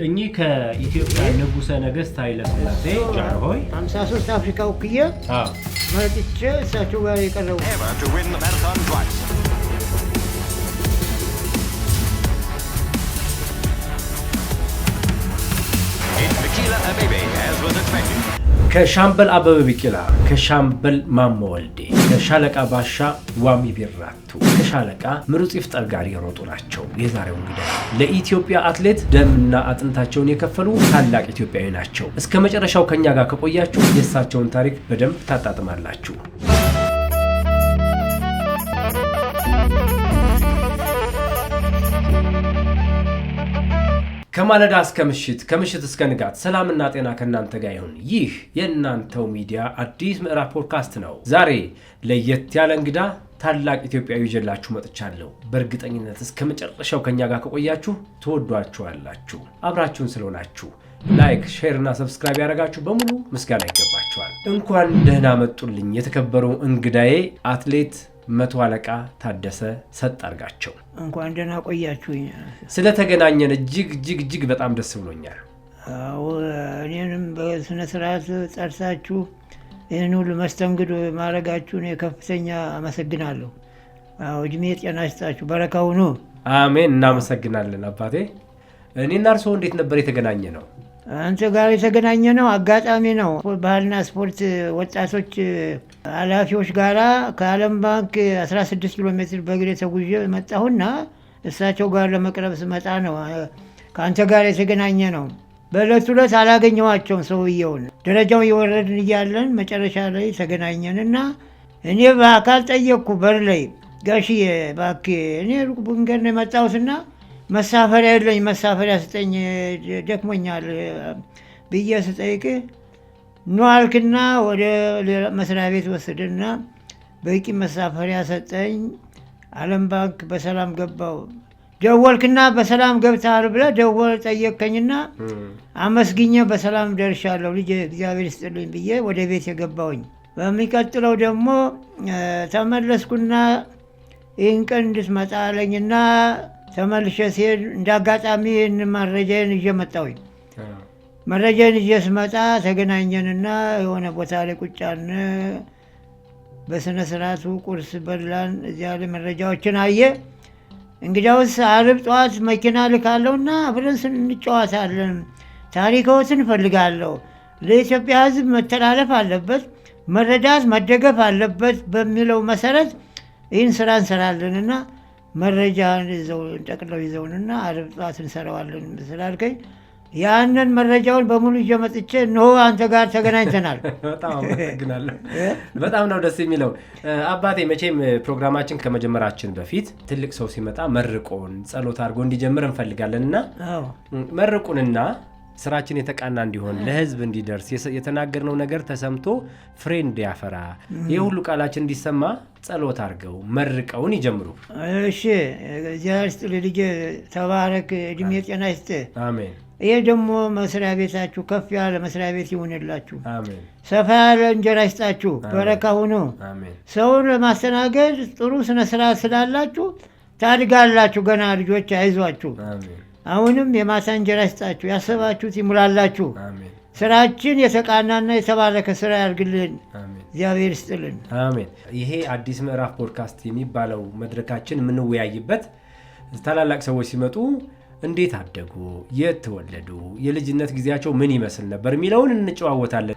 እኚህ ከኢትዮጵያ ንጉሠ ነገሥት ኃይለ ሥላሴ ጃንሆይ 53 አፍሪካ ወክዬ መጥቼ እሳቸው ጋር የቀረቡ ከሻምበል አበበ ቢቂላ፣ ከሻምበል ማሞ ወልዴ፣ ከሻለቃ ባሻ ዋሚ ቢራቱ፣ ከሻለቃ ምሩጽ ይፍጠር ጋር የሮጡ ናቸው። የዛሬው እንግዳ ለኢትዮጵያ አትሌት ደምና አጥንታቸውን የከፈሉ ታላቅ ኢትዮጵያዊ ናቸው። እስከ መጨረሻው ከኛ ጋር ከቆያችሁ የእሳቸውን ታሪክ በደንብ ታጣጥማላችሁ። ከማለዳ እስከ ምሽት፣ ከምሽት እስከ ንጋት ሰላምና ጤና ከእናንተ ጋር ይሁን። ይህ የእናንተው ሚዲያ አዲስ ምዕራፍ ፖድካስት ነው። ዛሬ ለየት ያለ እንግዳ ታላቅ ኢትዮጵያዊ ይዤላችሁ መጥቻለሁ። በእርግጠኝነት እስከ መጨረሻው ከኛ ጋር ከቆያችሁ ትወዷችኋላችሁ። አብራችሁን ስለሆናችሁ ላይክ፣ ሼር እና ሰብስክራይብ ያደረጋችሁ በሙሉ ምስጋና ይገባችኋል። እንኳን ደህና መጡልኝ የተከበሩ እንግዳዬ አትሌት መቶ አለቃ ታደሰ ሰጣርጋቸው። እንኳን ደህና ቆያችሁኝ። ስለተገናኘን እጅግ በጣም ደስ ብሎኛል። አዎ እኔንም በስነ ስርዓት ጠርሳችሁ ይህን ሁሉ መስተንግዶ ማድረጋችሁን ከፍተኛ አመሰግናለሁ። አዎ እድሜ ጤና ይስጣችሁ፣ በረካ ሁኑ። አሜን። እናመሰግናለን አባቴ። እኔና እርስዎ እንዴት ነበር የተገናኘ ነው? አንተ ጋር የተገናኘ ነው አጋጣሚ ነው። ባህልና ስፖርት ወጣቶች ኃላፊዎች ጋራ ከዓለም ባንክ 16 ኪሎ ሜትር በእግሬ ተጉዤ መጣሁና እሳቸው ጋር ለመቅረብ ስመጣ ነው ከአንተ ጋር የተገናኘ ነው። በዕለቱ ዕለት አላገኘኋቸውም ሰውየውን። ደረጃው እየወረድን እያለን መጨረሻ ላይ ተገናኘንና እኔ በአካል ጠየቅኩ በር ላይ፣ ጋሽዬ እባክህ እኔ ሩቅ መንገድ ነው የመጣሁትና መሳፈሪያ የለኝ፣ መሳፈሪያ ስጠኝ ደክሞኛል ብዬ ስጠይቅ ኑ አልክና ወደ መስሪያ ቤት ወሰደና በቂ መሳፈሪያ ሰጠኝ። ዓለም ባንክ በሰላም ገባው። ደወልክና በሰላም ገብተሃል ብለህ ደወል ጠየቅከኝና አመስግኜ በሰላም ደርሻለሁ ልጅ እግዚአብሔር ይስጥልኝ ብዬ ወደ ቤት የገባውኝ። በሚቀጥለው ደግሞ ተመለስኩና ይህን ቀን እንድትመጣ አለኝና ተመልሼ ሲሄድ እንዳጋጣሚ መረጃዬን ይዤ መጣሁኝ። መረጃዬን ይዤ ስመጣ ተገናኘንና የሆነ ቦታ ላይ ቁጭ አልን። በስነ ስርዓቱ ቁርስ በላን። እዚያ ላይ መረጃዎችን አየ። እንግዲያውስ ዓርብ ጠዋት መኪና ልካለሁና አብረን እንጨዋታለን፣ ታሪክዎትን እፈልጋለሁ፣ ለኢትዮጵያ ሕዝብ መተላለፍ አለበት፣ መረዳት መደገፍ አለበት በሚለው መሰረት ይህን ስራ እንሰራለንና መረጃን ጠቅለው ይዘውንና ዓርብ ጠዋት እንሰራዋለን ስላልከኝ ያንን መረጃውን በሙሉ ይዤ መጥቼ እነሆ አንተ ጋር ተገናኝተናል። በጣም አመሰግናለሁ። በጣም ነው ደስ የሚለው አባቴ። መቼም ፕሮግራማችን ከመጀመራችን በፊት ትልቅ ሰው ሲመጣ መርቆን ጸሎት አድርጎ እንዲጀምር እንፈልጋለንና መርቁንና ስራችን የተቃና እንዲሆን ለህዝብ እንዲደርስ የተናገርነው ነገር ተሰምቶ ፍሬ እንዲያፈራ ይህ ሁሉ ቃላችን እንዲሰማ ጸሎት አድርገው መርቀውን ይጀምሩ። እሺ እግዚአብሔር ይስጥልህ ልጄ፣ ተባረክ፣ እድሜ ጤና ይስጥህ። አሜን። ይሄ ደግሞ መስሪያ ቤታችሁ ከፍ ያለ መስሪያ ቤት ይሁንላችሁ። አሜን። ሰፋ ያለ እንጀራ ይስጣችሁ፣ በረካ ሁኑ። አሜን። ሰውን ለማስተናገድ ጥሩ ስነ ስርዓት ስላላችሁ ታድጋላችሁ። ገና ልጆች አይዟችሁ። አሜን። አሁንም የማታ እንጀራ ይስጣችሁ፣ ያሰባችሁት ይሙላላችሁ። አሜን። ስራችን የተቃናና የተባረከ ስራ ያርግልን። አሜን። እግዚአብሔር ይስጥልን። አሜን። ይሄ አዲስ ምዕራፍ ፖድካስት የሚባለው መድረካችን የምንወያይበት ታላላቅ ሰዎች ሲመጡ እንዴት አደጉ፣ የት ተወለዱ፣ የልጅነት ጊዜያቸው ምን ይመስል ነበር የሚለውን እንጨዋወታለን።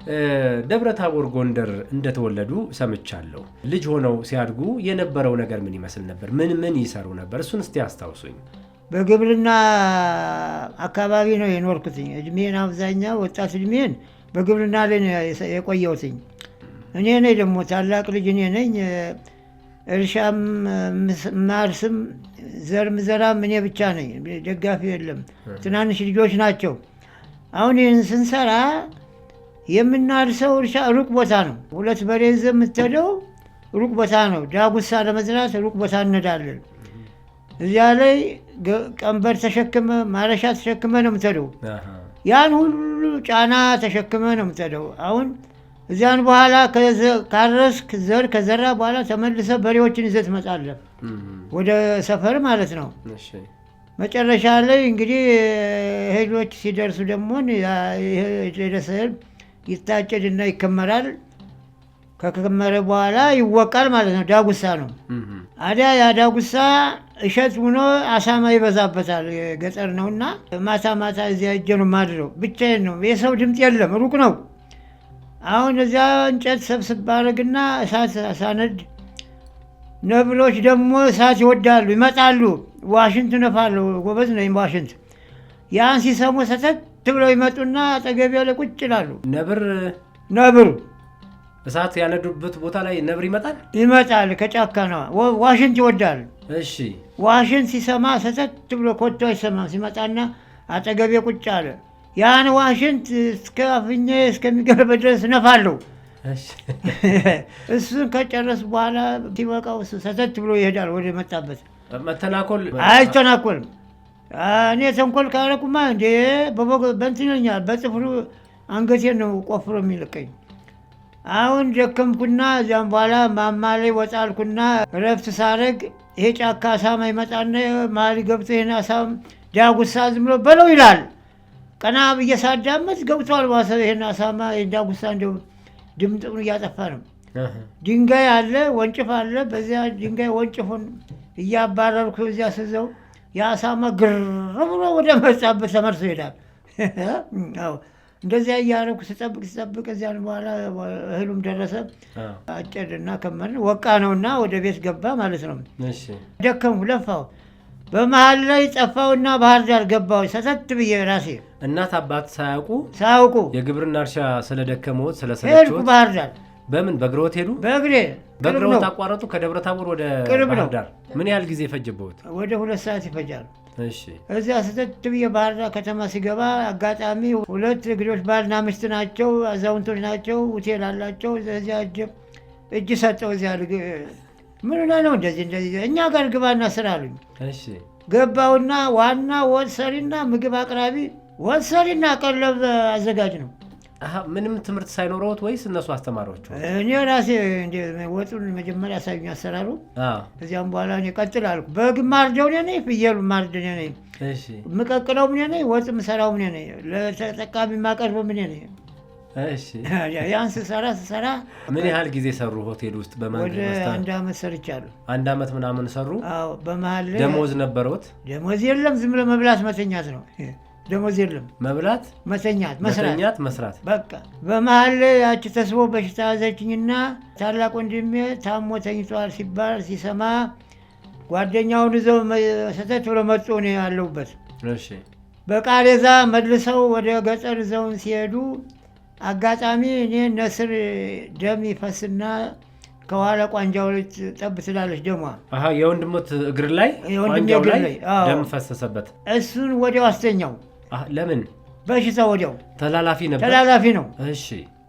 ደብረ ታቦር ጎንደር እንደተወለዱ ሰምቻለሁ። ልጅ ሆነው ሲያድጉ የነበረው ነገር ምን ይመስል ነበር? ምን ይሰሩ ነበር? እሱን እስቲ አስታውሱኝ። በግብርና አካባቢ ነው የኖርኩትኝ። እድሜን አብዛኛው ወጣት እድሜን በግብርና ላይ የቆየሁትኝ። እኔ ነኝ ደግሞ ታላቅ ልጅ እኔ ነኝ። እርሻም ማርስም ዘር ምዘራም እኔ ብቻ ነኝ፣ ደጋፊ የለም። ትናንሽ ልጆች ናቸው። አሁን ይህን ስንሰራ የምናርሰው እርሻ ሩቅ ቦታ ነው። 2 በሬ ይዘህ የምትሄደው ሩቅ ቦታ ነው። ዳጉሳ ለመዝራት ሩቅ ቦታ እንሄዳለን። እዚያ ላይ ቀንበር ተሸክመ ማረሻ ተሸክመ ነው የምትሄደው። ያን ሁሉ ጫና ተሸክመ ነው የምትሄደው። አሁን እዚያን በኋላ ካረስክ ዘር ከዘራ በኋላ ተመልሰ በሬዎችን ይዘህ ትመጣለህ ወደ ሰፈር ማለት ነው። መጨረሻ ላይ እንግዲህ እህሎች ሲደርሱ ደግሞ የደረሰ እህል ይታጨድና ይከመራል። ከከመረ በኋላ ይወቃል ማለት ነው። ዳጉሳ ነው። አዲያ ያ ዳጉሳ እሸት ሆኖ አሳማ ይበዛበታል። ገጠር ነውና ማታ ማታ እዚያ እጄ ነው የማድረው። ብቻዬን ነው፣ የሰው ድምፅ የለም፣ ሩቅ ነው። አሁን እዚያ እንጨት ሰብስብ አደርግና እሳት ሳነድ፣ ነብሮች ደግሞ እሳት ይወዳሉ፣ ይመጣሉ። ዋሽንት ነፋለሁ፣ ጎበዝ ነኝ ዋሽንት። ያን ሲሰሙ ሰተት ብለው ይመጡና አጠገቤ ላይ ቁጭ ይላሉ። ነብር እሳት ያነዱበት ቦታ ላይ ነብር ይመጣል። ከጫካ ነው። ዋሽንት ይወዳል። እሺ፣ ዋሽንት ሲሰማ ሰተት ብሎ ኮቶ አይሰማም። ሲመጣና አጠገቤ ቁጭ አለ። ያን ዋሽንት እስከ አፍኜ እስከሚገርበ ድረስ ነፋለሁ። እሱን ከጨረስ በኋላ ሲበቃው ሰተት ብሎ ይሄዳል ወደ መጣበት። መተናኮል አይተናኮልም። እኔ ተንኮል ካረኩማ እንዴ በእንትነኛል በጥፍሩ አንገቴን ነው ቆፍሮ የሚልቀኝ። አሁን ደከምኩና እዚያም በኋላ ማማ ላይ ወጣልኩና ረፍት ሳረግ ይሄ ጫካ አሳማ ይመጣና መሀል ገብቶ ይሄን አሳም ዳጉሳ ዝም ብሎ በለው ይላል። ቀና ብዬ ሳዳመጥ ገብቷል ዋሰብ። ይሄን አሳማ ዳጉሳ እንደው ድምጥሙን እያጠፋ ነው። ድንጋይ አለ፣ ወንጭፍ አለ። በዚያ ድንጋይ ወንጭፉን እያባረርኩ እዚያ ስዘው የአሳማ ግር ብሎ ወደ መጣበት ተመርሶ ይሄዳል። እንደዚያ እያደረኩ ስጠብቅ እዚያን በኋላ እህሉም ደረሰ። አጨድና ከመርን ወቃ ነውና ወደ ቤት ገባ ማለት ነው። ደከምኩ፣ ለፋው። በመሀል ላይ ጠፋውና ባህር ዳር ገባሁ ሰተት ብዬ ራሴ። እናት አባት ሳያውቁ የግብርና እርሻ ስለደከመዎት ሄድኩ ባህር ዳር። በምን በእግሮት ሄዱ? በእግሮት አቋረጡ? ከደብረ ታቦር ወደ ባህር ዳር ምን ያህል ጊዜ ፈጀበዎት? ወደ 2 ሰዓት ይፈጃል። እዚያ ሰተት ብዬ ባህር ዳር ከተማ ሲገባ አጋጣሚ 2 እንግዶች ባልና ሚስት ናቸው፣ አዛውንቶች ናቸው፣ ሆቴል አላቸው። እዚያ እጅ ሰጠው። እዚያ ምን ሆነህ ነው እንደዚህ እኛ ጋር ግባና ስራ አሉኝ። ገባውና ዋና ወጥ ሰሪና ምግብ አቅራቢ፣ ወጥ ሰሪና ቀለብ አዘጋጅ ነው። ምንም ትምህርት ሳይኖረዎት ወይስ እነሱ አስተማሪዎቹ? እኔ ራሴ ወጡን መጀመሪያ ያሳዩኝ አሰራሩ። ከዚያም በኋላ እኔ ቀጥል አልኩ። በግ ማርደው እኔ ነኝ፣ ፍየሉ ማርድ እኔ ነኝ፣ የምቀቅለው እኔ ነኝ፣ ወጥ የምሰራው እኔ ነኝ፣ ለተጠቃሚ የማቀርበው እኔ ነኝ። ያን ስሰራ ምን ያህል ጊዜ ሰሩ ሆቴል ውስጥ? ወደ 1 ዓመት ሰርቻለሁ። 1 ዓመት ምናምን ሰሩ? አዎ። በመሀል ደሞዝ ነበረዎት? ደሞዝ የለም፣ ዝም ብሎ መብላት መተኛት ነው። ደሞዝ የለም። መብላት፣ መተኛት፣ መስራት በቃ። በመሀል ያቺ ተስቦ በሽታ ያዘችኝና ታላቅ ወንድሜ ታሞ ተኝቷል ሲባል ሲሰማ ጓደኛውን ይዘው ሰተት ብሎ መጡ። እኔ ያለሁበት በቃሬዛ መልሰው ወደ ገጠር ይዘውን ሲሄዱ አጋጣሚ እኔ ነስር ደም ይፈስና ከኋላ ቋንጃው ላይ ጠብ ትላለች ደሟ። የወንድሞት እግር ላይ ቋንጃው ላይ ደም ፈሰሰበት። እሱን ወዲያው አስተኛው። ለምን? በሽታ ወዲያው ተላላፊ ነበር። ተላላፊ ነው። እሺ።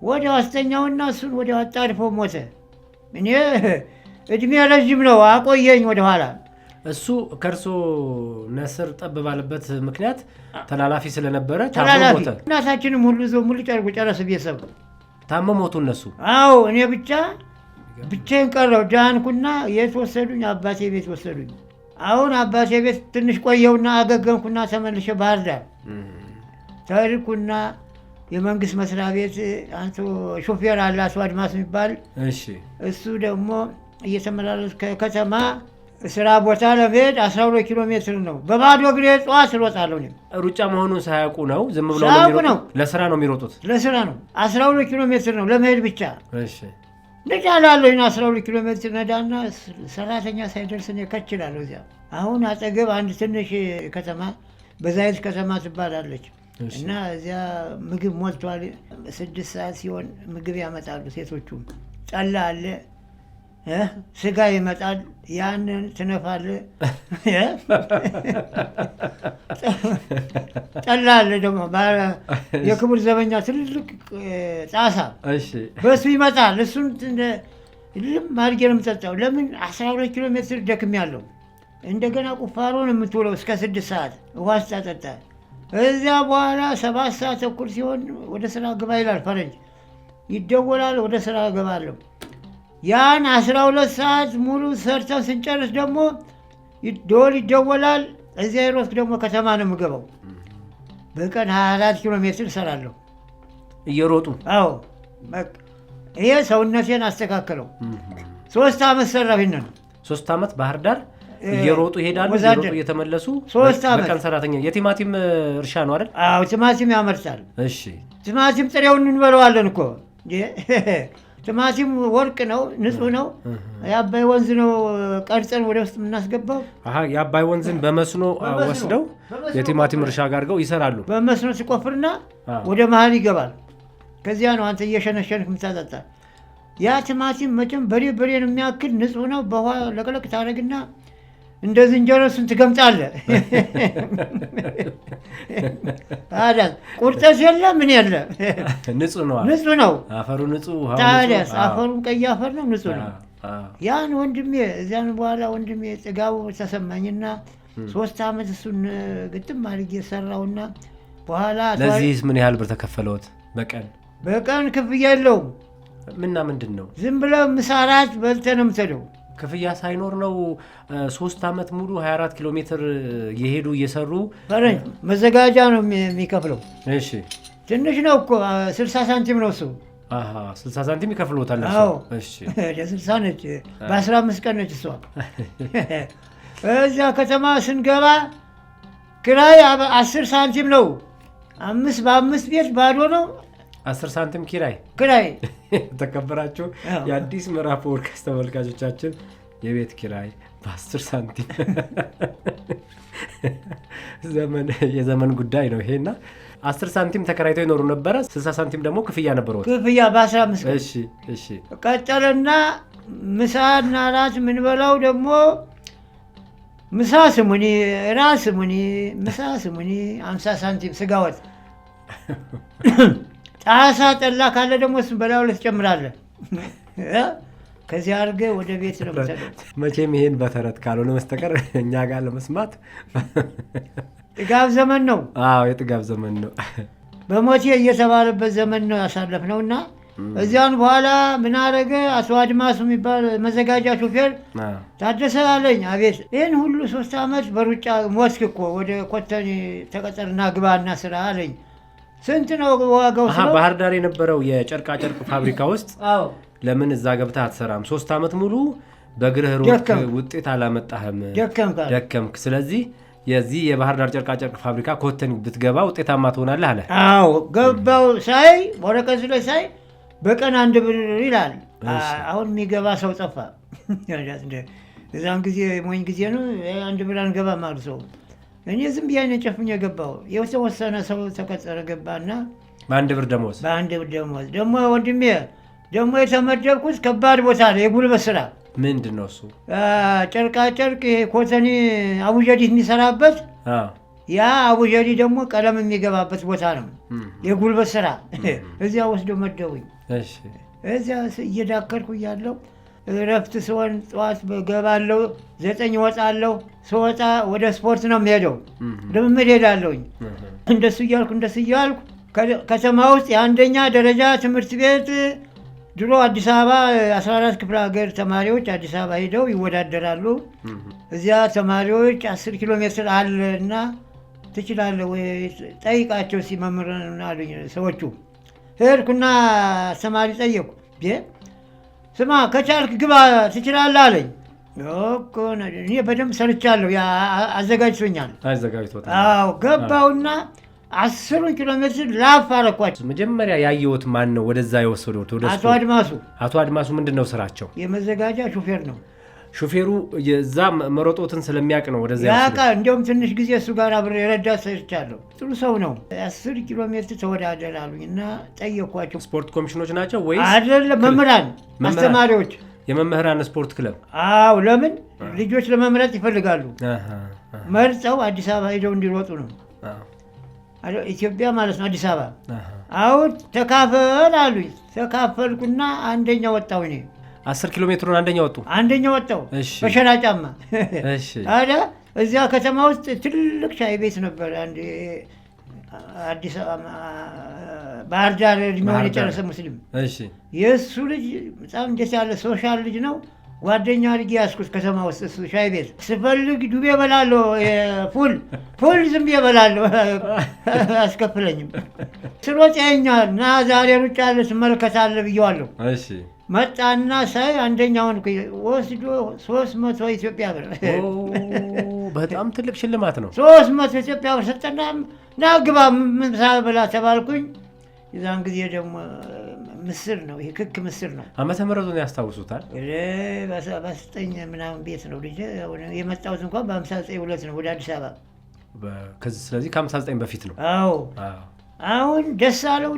ወዲያው አስተኛውና እሱን ወዲያው አጣድፎ ሞተ። እኔ እድሜ ረዥም ነው አቆየኝ ወደኋላ። እሱ ከእርሶ ነስር ጠብ ባለበት ምክንያት ተላላፊ ስለነበረ ሞተ። እናታችንም ሁሉ ሙሉ ጨረስ ቤተሰብ ታመ ሞቱ እነሱ። አዎ። እኔ ብቻዬን ቀረው። ዳንኩና የት ወሰዱኝ? አባቴ ቤት ወሰዱኝ። አሁን አባቴ ቤት ትንሽ ቆየውና አገገምኩና ተመልሼ ባህር ዳር ተርኩና የመንግስት መስሪያ ቤት አንተ ሾፌር አለ አቶ አድማስ የሚባል እሱ ደግሞ እየተመላለስ ከከተማ ስራ ቦታ ለመሄድ 12 ኪሎ ሜትር ነው። በባዶ እግሬ ጠዋት እሮጣለሁ። ሩጫ መሆኑን ሳያውቁ ነው? ዝም ብሎ ነው? ለስራ ነው የሚሮጡት? ለስራ ነው። 12 ኪሎ ሜትር ነው ለመሄድ ብቻ። ነዳላለሁ። 12 ኪሎ ሜትር ነዳና ሰራተኛ ሳይደርስ እኔ ከችላለሁ እዚያ። አሁን አጠገብ አንድ ትንሽ ከተማ በዛይት ከተማ ትባላለች እና እዚያ ምግብ ሞልቷል። 6 ሰዓት ሲሆን ምግብ ያመጣሉ ሴቶቹም። ጠላ አለ፣ ስጋ ይመጣል። ያንን ትነፋለህ። ጠላ አለ ደግሞ የክቡር ዘበኛ ትልልቅ ጣሳ በሱ ይመጣል። እሱን ልም አድርጌ ነው የምጠጣው። ለምን 12 ኪሎ ሜትር ደክሜያለሁ። እንደገና ቁፋሮን የምትውለው እስከ 6 ሰዓት ውሃ ስታጠጣ። እዚያ በኋላ 7 ሰዓት ተኩል ሲሆን ወደ ስራ ግባ ይላል ፈረንጅ። ይደወላል፣ ወደ ስራ እገባለሁ። ያን 12 ሰዓት ሙሉ ሰርተን ስንጨርስ ደግሞ ደወል ይደወላል። እዚያ የሮጥኩ ደግሞ ከተማ ነው የምገባው። በቀን 24 ኪሎ ሜትር እሰራለሁ እየሮጡ። አዎ ይሄ ሰውነቴን አስተካከለው። 3 ዓመት ሰራሁ። ይሄንን 3 ዓመት ባህር ዳር እየሮጡ ይሄዳሉ፣ እየሮጡ እየተመለሱ። 3 ዓመት በቀን ሰራተኛ። የቲማቲም እርሻ ነው አይደል? አዎ ቲማቲም ያመርታል። እሺ ቲማቲም ጥሬውን እንበለዋለን እኮ። ቲማቲም ወርቅ ነው፣ ንጹህ ነው። የአባይ ወንዝ ነው ቀርጸን ወደ ውስጥ የምናስገባው። የአባይ ወንዝን በመስኖ ወስደው የቲማቲም እርሻ አድርገው ይሰራሉ። በመስኖ ሲቆፍርና ወደ መሀል ይገባል። ከዚያ ነው አንተ እየሸነሸንክ የምታጠጣ። ያ ቲማቲም መቼም በሬ ነው የሚያክል ንጹህ ነው። በውሃ ለቅለቅ ታደርግና እንደ ዝንጀሮ እሱን ትገምጣለህ። ታዲያስ ቁርጠት የለ ምን የለ፣ ንጹህ ነው አፈሩ፣ ንጹህ። ታዲያስ አፈሩን ቀይ አፈር ነው፣ ንጹህ ነው። ያን ወንድሜ እዚያን በኋላ ወንድሜ ጥጋቡ ተሰማኝና 3 ዓመት እሱን ግጥም አድርጌ ሰራውና በኋላ ለዚህስ ምን ያህል ብር ተከፈለዎት? በቀን ክፍያ የለውም። ምንድን ነው? ዝም ብለህ ምሳ እራት በልተህ ነው የምትሄደው። ክፍያ ሳይኖር ነው 3 ዓመት ሙሉ 24 ኪሎ ሜትር የሄዱ እየሰሩ። መዘጋጃ ነው የሚከፍለው። እሺ ትንሽ ነው እኮ 60 ሳንቲም ነው እሱ። 60 ሳንቲም ይከፍሉታል። እሺ 60 ነች፣ በ15 ቀን ነች እሷ። እዚያ ከተማ ስንገባ ክራይ 10 ሳንቲም ነው። 5 በ5 ቤት ባዶ ነው። 10 ሳንቲም ኪራይ። ተከበራችሁ የአዲስ ምዕራፍ ፖድካስት ተመልካቾቻችን፣ የቤት ኪራይ በ10 ሳንቲም የዘመን ጉዳይ ነው ይሄና 10 ሳንቲም ተከራይተው ይኖሩ ነበረ። 60 ሳንቲም ደግሞ ክፍያ ነበረው። ክፍያ በ15 ቀን። እሺ ቀጠለና ምሳና ራት የምንበላው ደግሞ ምሳ ስሙኒ፣ ራት ስሙኒ፣ ምሳ ስሙኒ 50 ሳንቲም ስጋ ወጥ። ጣሳ ጠላ ካለ ደግሞ እሱን በላዩ ላይ ትጨምራለህ። ከዚህ አድርገህ ወደ ቤት ነው የምትሄደው። መቼም ይሄን በተረት ካልሆነ በስተቀር እኛ ጋር ለመስማት ጥጋብ ዘመን ነው። አዎ የጥጋብ ዘመን ነው። በሞቴ እየተባለበት ዘመን ነው ያሳለፍነው። እና እዚያን በኋላ ምን አደረገ አቶ አድማሱ የሚባል መዘጋጃ ሹፌር ታደሰ አለኝ። አቤት ይህን ሁሉ 3 ዓመት በሩጫ ሞትክ እኮ ወደ ኮተኔ ተቀጠርና ግባና ስራ አለኝ። ስንት ነው ዋጋው? ባህር ዳር የነበረው የጨርቃጨርቅ ፋብሪካ ውስጥ ለምን እዛ ገብተህ አትሰራም? 3 ዓመት ሙሉ በእግርህ ሮጥክ፣ ውጤት አላመጣህም፣ ደከምክ። ስለዚህ የዚህ የባህር ዳር ጨርቃጨርቅ ፋብሪካ ኮተን ብትገባ ውጤታማ ትሆናለህ አለ። አዎ ገባው። ሳይ ወረቀቱ ላይ ሳይ በቀን 1 ብር ይላል። አሁን የሚገባ ሰው ጠፋ። እዛን ጊዜ ሞኝ ጊዜ ነው 1 ብር አንገባም አሉ ሰው። እኔ ዝም ብዬ አይነት ጨፍኜ ገባሁ። የተወሰነ ሰው ተቀጠረ ገባና በ1 ብር ደሞዝ ደግሞ ወንድሜ ደግሞ የተመደብኩት ከባድ ቦታ ነው፣ የጉልበት ስራ። ምንድን ነው እሱ? ጨርቃጨርቅ ኮተኔ አቡጀዲ የሚሰራበት ያ አቡጀዲ ደግሞ ቀለም የሚገባበት ቦታ ነው፣ የጉልበት ስራ። እዚያ ወስዶ መደቡኝ። እዚያ እየዳከርኩ እያለሁ እረፍት ስሆን ጠዋት ገባለሁ፣ 9 እወጣለሁ። ስወጣ ወደ ስፖርት ነው የሚሄደው፣ ልምምድ ሄዳለሁኝ። እንደሱ እያልኩ ከተማ ውስጥ የ1ኛ ደረጃ ትምህርት ቤት ድሮ አዲስ አበባ 14 ክፍለ ሀገር ተማሪዎች አዲስ አበባ ሄደው ይወዳደራሉ። እዚያ ተማሪዎች 10 ኪሎ ሜትር አለ እና ትችላለህ ወይ ጠይቃቸው ሲመምረን አሉኝ ሰዎቹ። ሄድኩና ተማሪ ጠየቁ። ስማ ከቻልክ ግባ ትችላለህ አለኝ። እኔ በደንብ ሰርቻለሁ፣ አዘጋጅቶኛል። አዎ ገባውና 10 ኪሎ ሜትር ላፍ አረኳቸው። መጀመሪያ ያየሁት ማን ነው ወደዛ የወሰዱት? አቶ አድማሱ። አቶ አድማሱ ምንድን ነው ስራቸው? የመዘጋጃ ሹፌር ነው። ሹፌሩ የዛ መሮጦትን ስለሚያውቅ ነው ወደዛ ያውቃ። እንዲያውም ትንሽ ጊዜ እሱ ጋር አብሬ ረዳት ሰርቻለሁ። ጥሩ ሰው ነው። 10 ኪሎ ሜትር ተወዳደር አሉኝ እና ጠየኳቸው። ስፖርት ኮሚሽኖች ናቸው ወይስ አይደለም? መምህራን፣ አስተማሪዎች፣ የመምህራን ስፖርት ክለብ። አዎ ለምን ልጆች ለመምረጥ ይፈልጋሉ። መርጠው አዲስ አበባ ሄደው እንዲሮጡ ነው። ኢትዮጵያ ማለት ነው አዲስ አበባ። አሁን ተካፈል አሉኝ። ተካፈልኩና 1ኛ ወጣሁ እኔ። 10 ኪሎ ሜትሩን 1ኛ ወጡ? 1ኛ ወጣሁ በሸራ ጫማ። ታዲያ እዚያ ከተማ ውስጥ ትልቅ ሻይ ቤት ነበር። አንድ አዲስ ባህር ዳር እድሜውን የጨረሰ ሙስሊም፣ የእሱ ልጅ በጣም ደስ ያለ ሶሻል ልጅ ነው። ጓደኛ አድርጌ ያዝኩት ከተማ ውስጥ እሱ ሻይ ቤት ስፈልግ ዱቤ እበላለሁ። ፉል ዝም ብዬ እበላለሁ። አያስከፍለኝም። ስሮጥ ያየኛል እና ዛሬ ሩጫ አለ ትመለከታለህ ብዬዋለሁ። መጣና ሳይ አንደኛውን ወስዶ 300 ኢትዮጵያ ብር በጣም ትልቅ ሽልማት ነው። 300 ኢትዮጵያ ብር ሰጠና ና ግባ ምሳ ብላ ተባልኩኝ። የዛን ጊዜ ደግሞ ምስር ነው ይሄ ክክ ምስር ነው። ዓመተ ምህረቱን ያስታውሱታል? በ9 ምናምን ቤት ነው ልጅ የመጣሁት እንኳን በ59 ነው ወደ አዲስ አበባ። ስለዚህ ከ59 በፊት ነው። አዎ አሁን ደስ አለው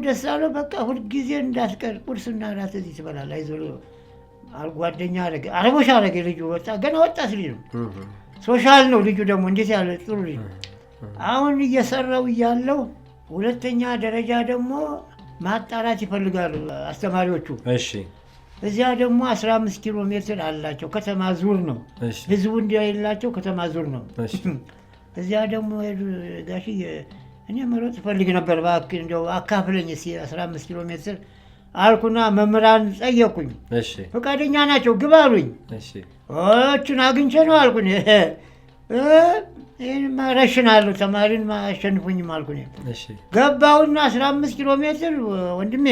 በቃ ሁልጊዜ እንዳትቀር ቁርስና እራት እዚህ ትበላለህ አይዞህ ጓደኛ አደረገ አረቦሽ አደረገ። ልጁ ገና ወጣት ልጅ ነው። ሶሻል ነው ልጁ ደግሞ እንዴት ያለ ጥሩ ልጅ። አሁን እየሰራው እያለው ሁለተኛ ደረጃ ደግሞ ማጣራት ይፈልጋሉ አስተማሪዎቹ። እዚያ ደግሞ 15 ኪሎ ሜትር አላቸው። ከተማ ዙር ነው። ህዝቡ እንደሌላቸው ከተማ ዙር ነው። እዚያ ደግሞ ጋሽ እኔ መሮጥ እፈልግ ነበር እባክህ እንደው አካፍለኝ እስኪ 15 ኪሎ ሜትር አልኩና መምህራን ጠየቁኝ። ፈቃደኛ ናቸው ግባ አሉኝ። እቹን አግኝቼ ነው አልኩኝ። ይህንማ ረሽናለሁ ተማሪን አሸንፉኝም አልኩኝ። ገባሁና 15 ኪሎ ሜትር ወንድሜ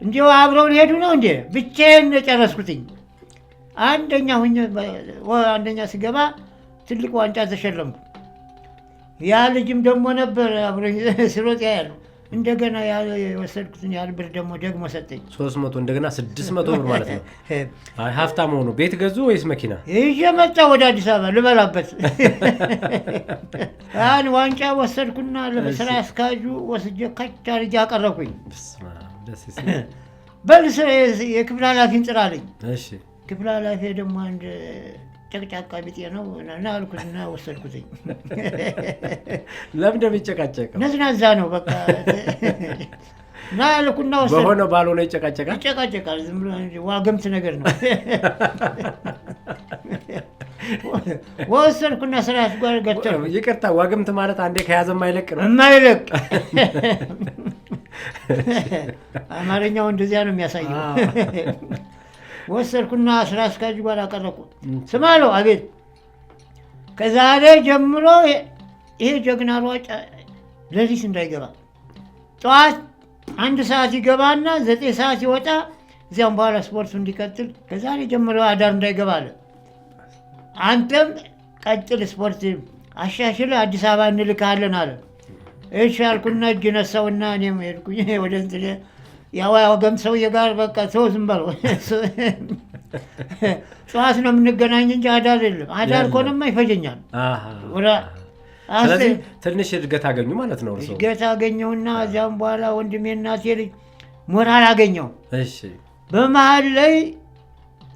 እንዲሁ አብረው ሊሄዱ ነው እንዴ ብቻዬን ጨረስኩትኝ። አንደኛ ስገባ ትልቅ ዋንጫ ተሸለምኩ። ያ ልጅም ደግሞ ነበር አብሮኝ ስሮጥ ያያሉ። እንደገና የወሰድኩትን ያህል ብር ደግሞ ሰጠኝ 300 እንደገና 600 ብር ማለት ነው። አይ ሀብታም ሆኖ ቤት ገዙ ወይስ መኪና? ይዤ መጣሁ ወደ አዲስ አበባ ልበላበት። ያን ዋንጫ ወሰድኩና ለስራ አስካጁ ወስጄ ከች አድርጌ አቀረብኩኝ። በል የክፍል ኃላፊን ጥራልኝ። ክፍል ኃላፊ ደግሞ አንድ ጨቅጫቃ ቢጤ ነው እና አልኩትና ወሰድኩትኝ። ለምን እንደሚጨቃጨቅ ነዝናዛ ነው በቃ እና አልኩና ወሰድኩ። በሆነ ባልሆነ ይጨቃጨቃል። ዝም ብሎ ዋገምት ነገር ነው። ወሰድኩና ስራት ጋር ገተርኩ። ይቅርታ ዋገምት ማለት አንዴ ከያዘ የማይለቅ ነው። የማይለቅ አማርኛው እንደዚያ ነው የሚያሳየው። ወሰድኩና ስራ አስኪያጁ ጋር አቀረብኩ። ስማ አለው። አቤት። ከዛሬ ጀምሮ ይሄ ጀግና ሯጭ ሌሊት እንዳይገባ ጠዋት 1 ሰዓት ይገባና 9 ሰዓት ይወጣ። እዚያም በኋላ ስፖርቱ እንዲቀጥል ከዛሬ ጀምሮ አዳር እንዳይገባ አለ። አንተም ቀጥል ስፖርት አሻሽለ አዲስ አበባ እንልካለን አለ። እሺ አልኩና እጅ ነሳውና እኔም ሄድኩኝ ወደ እንትን ያው ገም ሰውዬ ጋር በቃ ሰው ዝም በለው ጠዋት ነው የምንገናኝ እንጂ አዳር የለም። አዳር ከሆነማ ይፈጀኛል። ስለዚህ ትንሽ እድገት አገኙ ማለት ነው። እድገት አገኘውና እዚያም በኋላ ወንድሜ እናቴ ልጅ ሞራል አገኘው። በመሀል ላይ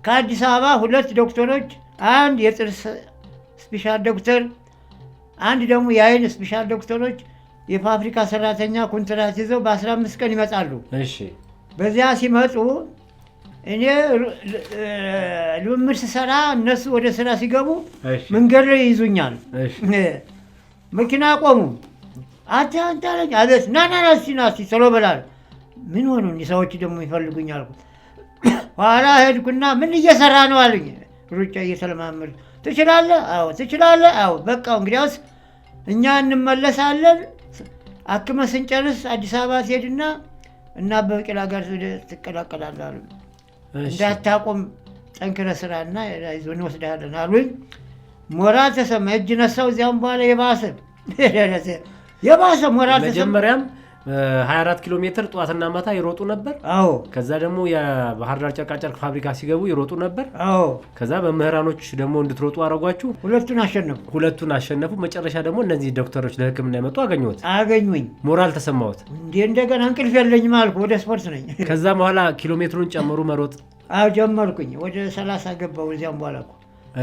ከአዲስ አበባ 2 ዶክተሮች፣ አንድ የጥርስ ስፔሻል ዶክተር፣ አንድ ደግሞ የአይን ስፔሻል ዶክተሮች የፋብሪካ ሰራተኛ ኮንትራት ይዘው በ15 ቀን ይመጣሉ። በዚያ ሲመጡ እኔ ልምምድ ስሰራ እነሱ ወደ ስራ ሲገቡ መንገድ ላይ ይዙኛል። መኪና ቆሙ። አንተ አለኝ። አቤት። ና እስኪ ቶሎ በላል። ምን ሆኑ እኒህ ሰዎች ደግሞ ይፈልጉኛል። ኋላ ሄድኩና ምን እየሰራ ነው አሉኝ። ሩጫ እየተለማመድ። ትችላለህ? አዎ። ትችላለህ? አዎ። በቃ እንግዲያውስ እኛ እንመለሳለን። አክመ ስንጨርስ አዲስ አበባ ትሄድና እና በቂላ ጋር ትቀላቀላለህ አሉ። እንዳታቆም ጠንክረህ ስራና ይዞን ወስደሃለን አሉኝ። ሞራል ተሰማ። እጅ ነሳው። እዚያም በኋላ የባሰ ሞራል ተሰማ። መጀመሪያም 24 ኪሎ ሜትር ጠዋትና ማታ ይሮጡ ነበር። አዎ። ከዛ ደግሞ የባህር ዳር ጨርቃጨርቅ ፋብሪካ ሲገቡ ይሮጡ ነበር። አዎ። ከዛ በመምህራኖች ደግሞ እንድትሮጡ አረጓችሁ። 2ቱን አሸነፉ። መጨረሻ ደግሞ እነዚህ ዶክተሮች ለሕክምና የመጡ አገኙኝ። ሞራል ተሰማዎት? እንደገና እንቅልፍ የለኝም አልኩ። ወደ ስፖርት ነኝ። ከዛ በኋላ ኪሎ ሜትሩን ጨመሩ መሮጥ? አዎ ጀመርኩኝ። ወደ 30 ገባሁ። እዚያም በኋላ እኮ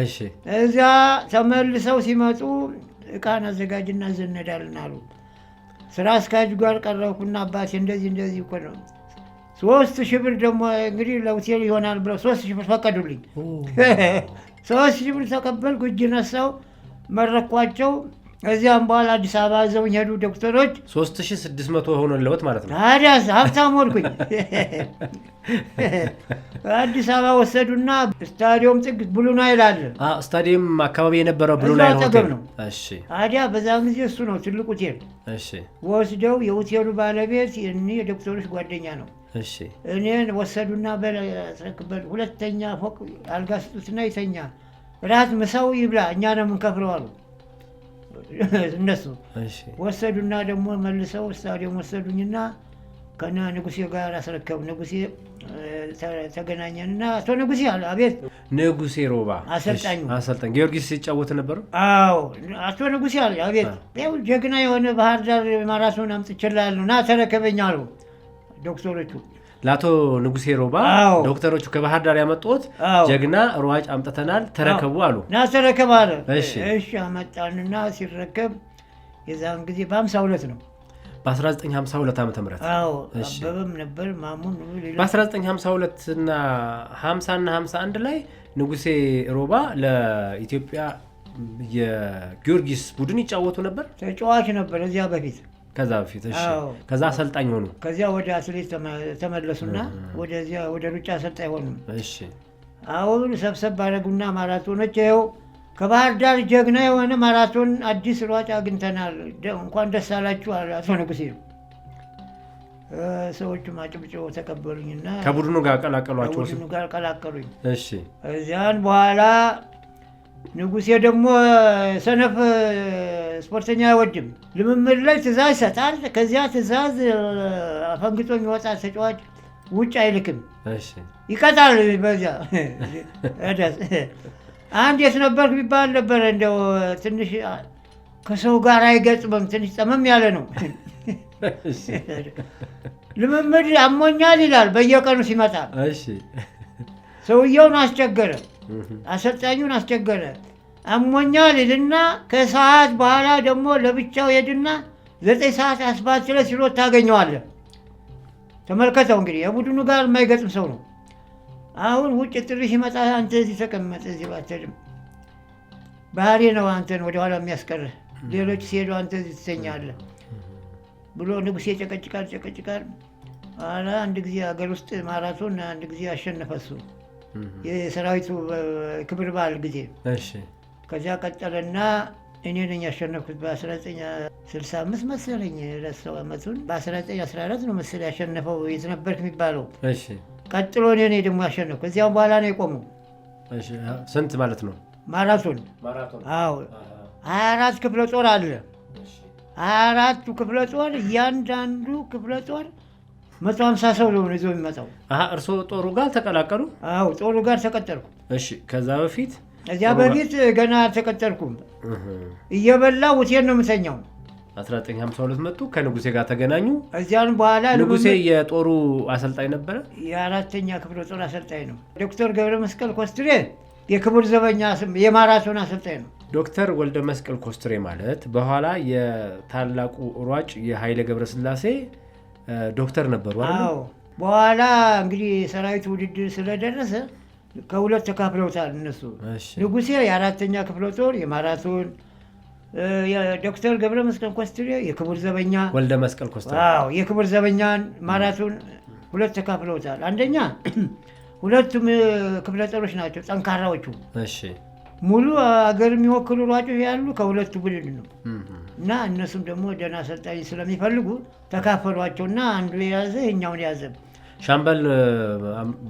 እሺ። እዚያ ተመልሰው ሲመጡ እቃን አዘጋጅና ዘነዳልን አሉ። ስራ አስኪያጁ ጋር ቀረብኩና አባቴ እንደዚህ እኮ ነው 3000 ብር ደግሞ እንግዲህ ለሆቴል ይሆናል ብለው 3000 ብር ፈቀዱልኝ። 3000 ብር ተቀበልኩ። እጅ ነሳው፣ መረኳቸው። እዚያም በኋላ አዲስ አበባ ይዘውኝ ሄዱ ዶክተሮች። 3600 ሆኖልዎት ማለት ነው? ታዲያስ ሀብታም ሆንኩኝ። አዲስ አበባ ወሰዱና ስታዲየም ጥግ ብሉ ናይል አለ። ስታዲየም አካባቢ የነበረው ብሉ ናይል ሆቴል ነው። እሺ። ታዲያ በዛን ጊዜ እሱ ነው ትልቅ ሆቴል። እሺ። ወስደው የሆቴሉ ባለቤት የዶክተሮች ጓደኛ ነው። እሺ። እኔን ወሰዱና በል ሁለተኛ ፎቅ አልጋ ስጡትና ይተኛ፣ ራት ምሳው ይብላ፣ እኛ ነው የምንከፍለው አሉ እነሱ። ወሰዱና ደግሞ መልሰው ስታዲየም ወሰዱኝና ከና ንጉሴ ጋር አስረከቡ። ንጉሴ ተገናኘንና አቶ ንጉሴ አለ። አቤት። ንጉሴ ሮባ አሰልጣኝ ጊዮርጊስ ሲጫወት ነበሩ? አዎ። አቶ ንጉሴ አለ። አቤት። ያው ጀግና የሆነ ባህር ዳር ማራቶን አምጥቼልሃለሁ ና ተረከበኝ አሉ ዶክተሮቹ። ለአቶ ንጉሴ ሮባ ዶክተሮቹ ከባህር ዳር ያመጡት ጀግና ሯጭ አምጥተናል ተረከቡ አሉ። ና ተረከብ አለ። እሺ አመጣንና ሲረከብ የዛን ጊዜ በ52 ነው፣ በ1952 ዓ.ም። አዎ። አበበም ነበር ማሙን። በ1952 እና 50 እና 51 ላይ ንጉሴ ሮባ ለኢትዮጵያ የጊዮርጊስ ቡድን ይጫወቱ ነበር። ተጫዋች ነበር እዚያ በፊት። ከዛ በፊት እሺ። ከዛ አሰልጣኝ ሆኑ። ከዚያ ወደ አትሌት ተመለሱና ወደ ሩጫ አሰልጣኝ ሆኑ። እሺ። አሁን ሰብሰብ ባደረጉና ማራቶኖች ይኸው ከባህር ዳር ጀግና የሆነ ማራቶን አዲስ ሯጭ አግኝተናል፣ እንኳን ደስ አላችሁ አቶ ንጉሴ። ሰዎቹም አጭብጭበው ተቀበሉኝና ከቡድኑ ጋር ቀላቀሏቸው። ከቡድኑ ጋር ቀላቀሉኝ። እሺ። እዚያን በኋላ ንጉሴ ደግሞ ሰነፍ ስፖርተኛ አይወድም። ልምምድ ላይ ትእዛዝ ይሰጣል። ከዚያ ትእዛዝ አፈንግጦ የሚወጣ ተጫዋች ውጭ አይልክም፣ ይቀጣል። በዚያ አንድ የት ነበርክ ቢባል ነበረ እንደው ትንሽ ከሰው ጋር አይገጥምም፣ ትንሽ ጠመም ያለ ነው። ልምምድ አሞኛል ይላል በየቀኑ ሲመጣ። ሰውየውን አስቸገረ፣ አሰልጣኙን አስቸገረ። አሞኛል ይልና ከሰዓት በኋላ ደግሞ ለብቻው ሄድና 9 ሰዓት አስፋልት ላይ ሲሮጥ ታገኘዋለህ። ተመልከተው እንግዲህ የቡድኑ ጋር የማይገጥም ሰው ነው። አሁን ውጭ ጥሪ ሲመጣ አንተ እዚህ ተቀመጥ፣ እዚህ ባትሄድም ባህሪ ነው አንተን ወደኋላ የሚያስቀርህ፣ ሌሎች ሲሄዱ አንተ እዚህ ትተኛለህ ብሎ ንጉሴ ጨቀጭቃል። ኋላ አንድ ጊዜ ሀገር ውስጥ ማራቶን አንድ ጊዜ አሸነፈ እሱ የሰራዊቱ ክብር በዓል ጊዜ። ከዚያ ቀጠለና እኔ ነኝ ያሸነፍኩት በ1965 መሰለኝ ረሳው ዓመቱን። በ1914 ነው መሰለኝ ያሸነፈው የት ነበርክ የሚባለው። ቀጥሎ እኔ ነኝ ደግሞ ያሸነፍኩ። ከዚያም በኋላ ነው የቆመው። ስንት ማለት ነው ማራቶን? አዎ 24 ክፍለ ጦር አለ። 24ቱ ክፍለ ጦር እያንዳንዱ ክፍለ ጦር 150 ሰው ነው ይዞ የሚመጣው። እርስዎ ጦሩ ጋር ተቀላቀሉ? አዎ ጦሩ ጋር ተቀጠልኩ። እሺ። ከዛ በፊት እዚያ በፊት ገና አልተቀጠልኩም። እየበላሁ ውቴን ነው የምተኛው። 1952 መጡ፣ ከንጉሴ ጋር ተገናኙ። እዚያን በኋላ ንጉሴ የጦሩ አሰልጣኝ ነበረ። የ4ኛ ክፍለ ጦር አሰልጣኝ ነው። ዶክተር ገብረ መስቀል ኮስትሬ የክቡር ዘበኛ የማራቶን አሰልጣኝ ነው። ዶክተር ወልደ መስቀል ኮስትሬ ማለት በኋላ የታላቁ ሯጭ የኃይሌ ገብረስላሴ ዶክተር ነበሩ አይደል? አዎ። በኋላ እንግዲህ ሰራዊት ውድድር ስለደረሰ ከሁለት ተካፍለውታል እነሱ። ንጉሴ የ4ኛ ክፍለ ጦር የማራቶን፣ ዶክተር ገብረ መስቀል ኮስትሬ የክቡር ዘበኛ ወልደ መስቀል ኮስትሬ የክቡር ዘበኛን ማራቶን ሁለት ተካፍለውታል። አንደኛ ሁለቱም ክፍለ ጦሮች ናቸው ጠንካራዎቹ። ሙሉ አገር የሚወክሉ ሯጮች ያሉ ከሁለቱ ቡድን ነው እና እነሱም ደግሞ ደህና አሰልጣኝ ስለሚፈልጉ ተካፈሏቸውና አንዱ የያዘ ይኸኛውን ያዘ። ሻምበል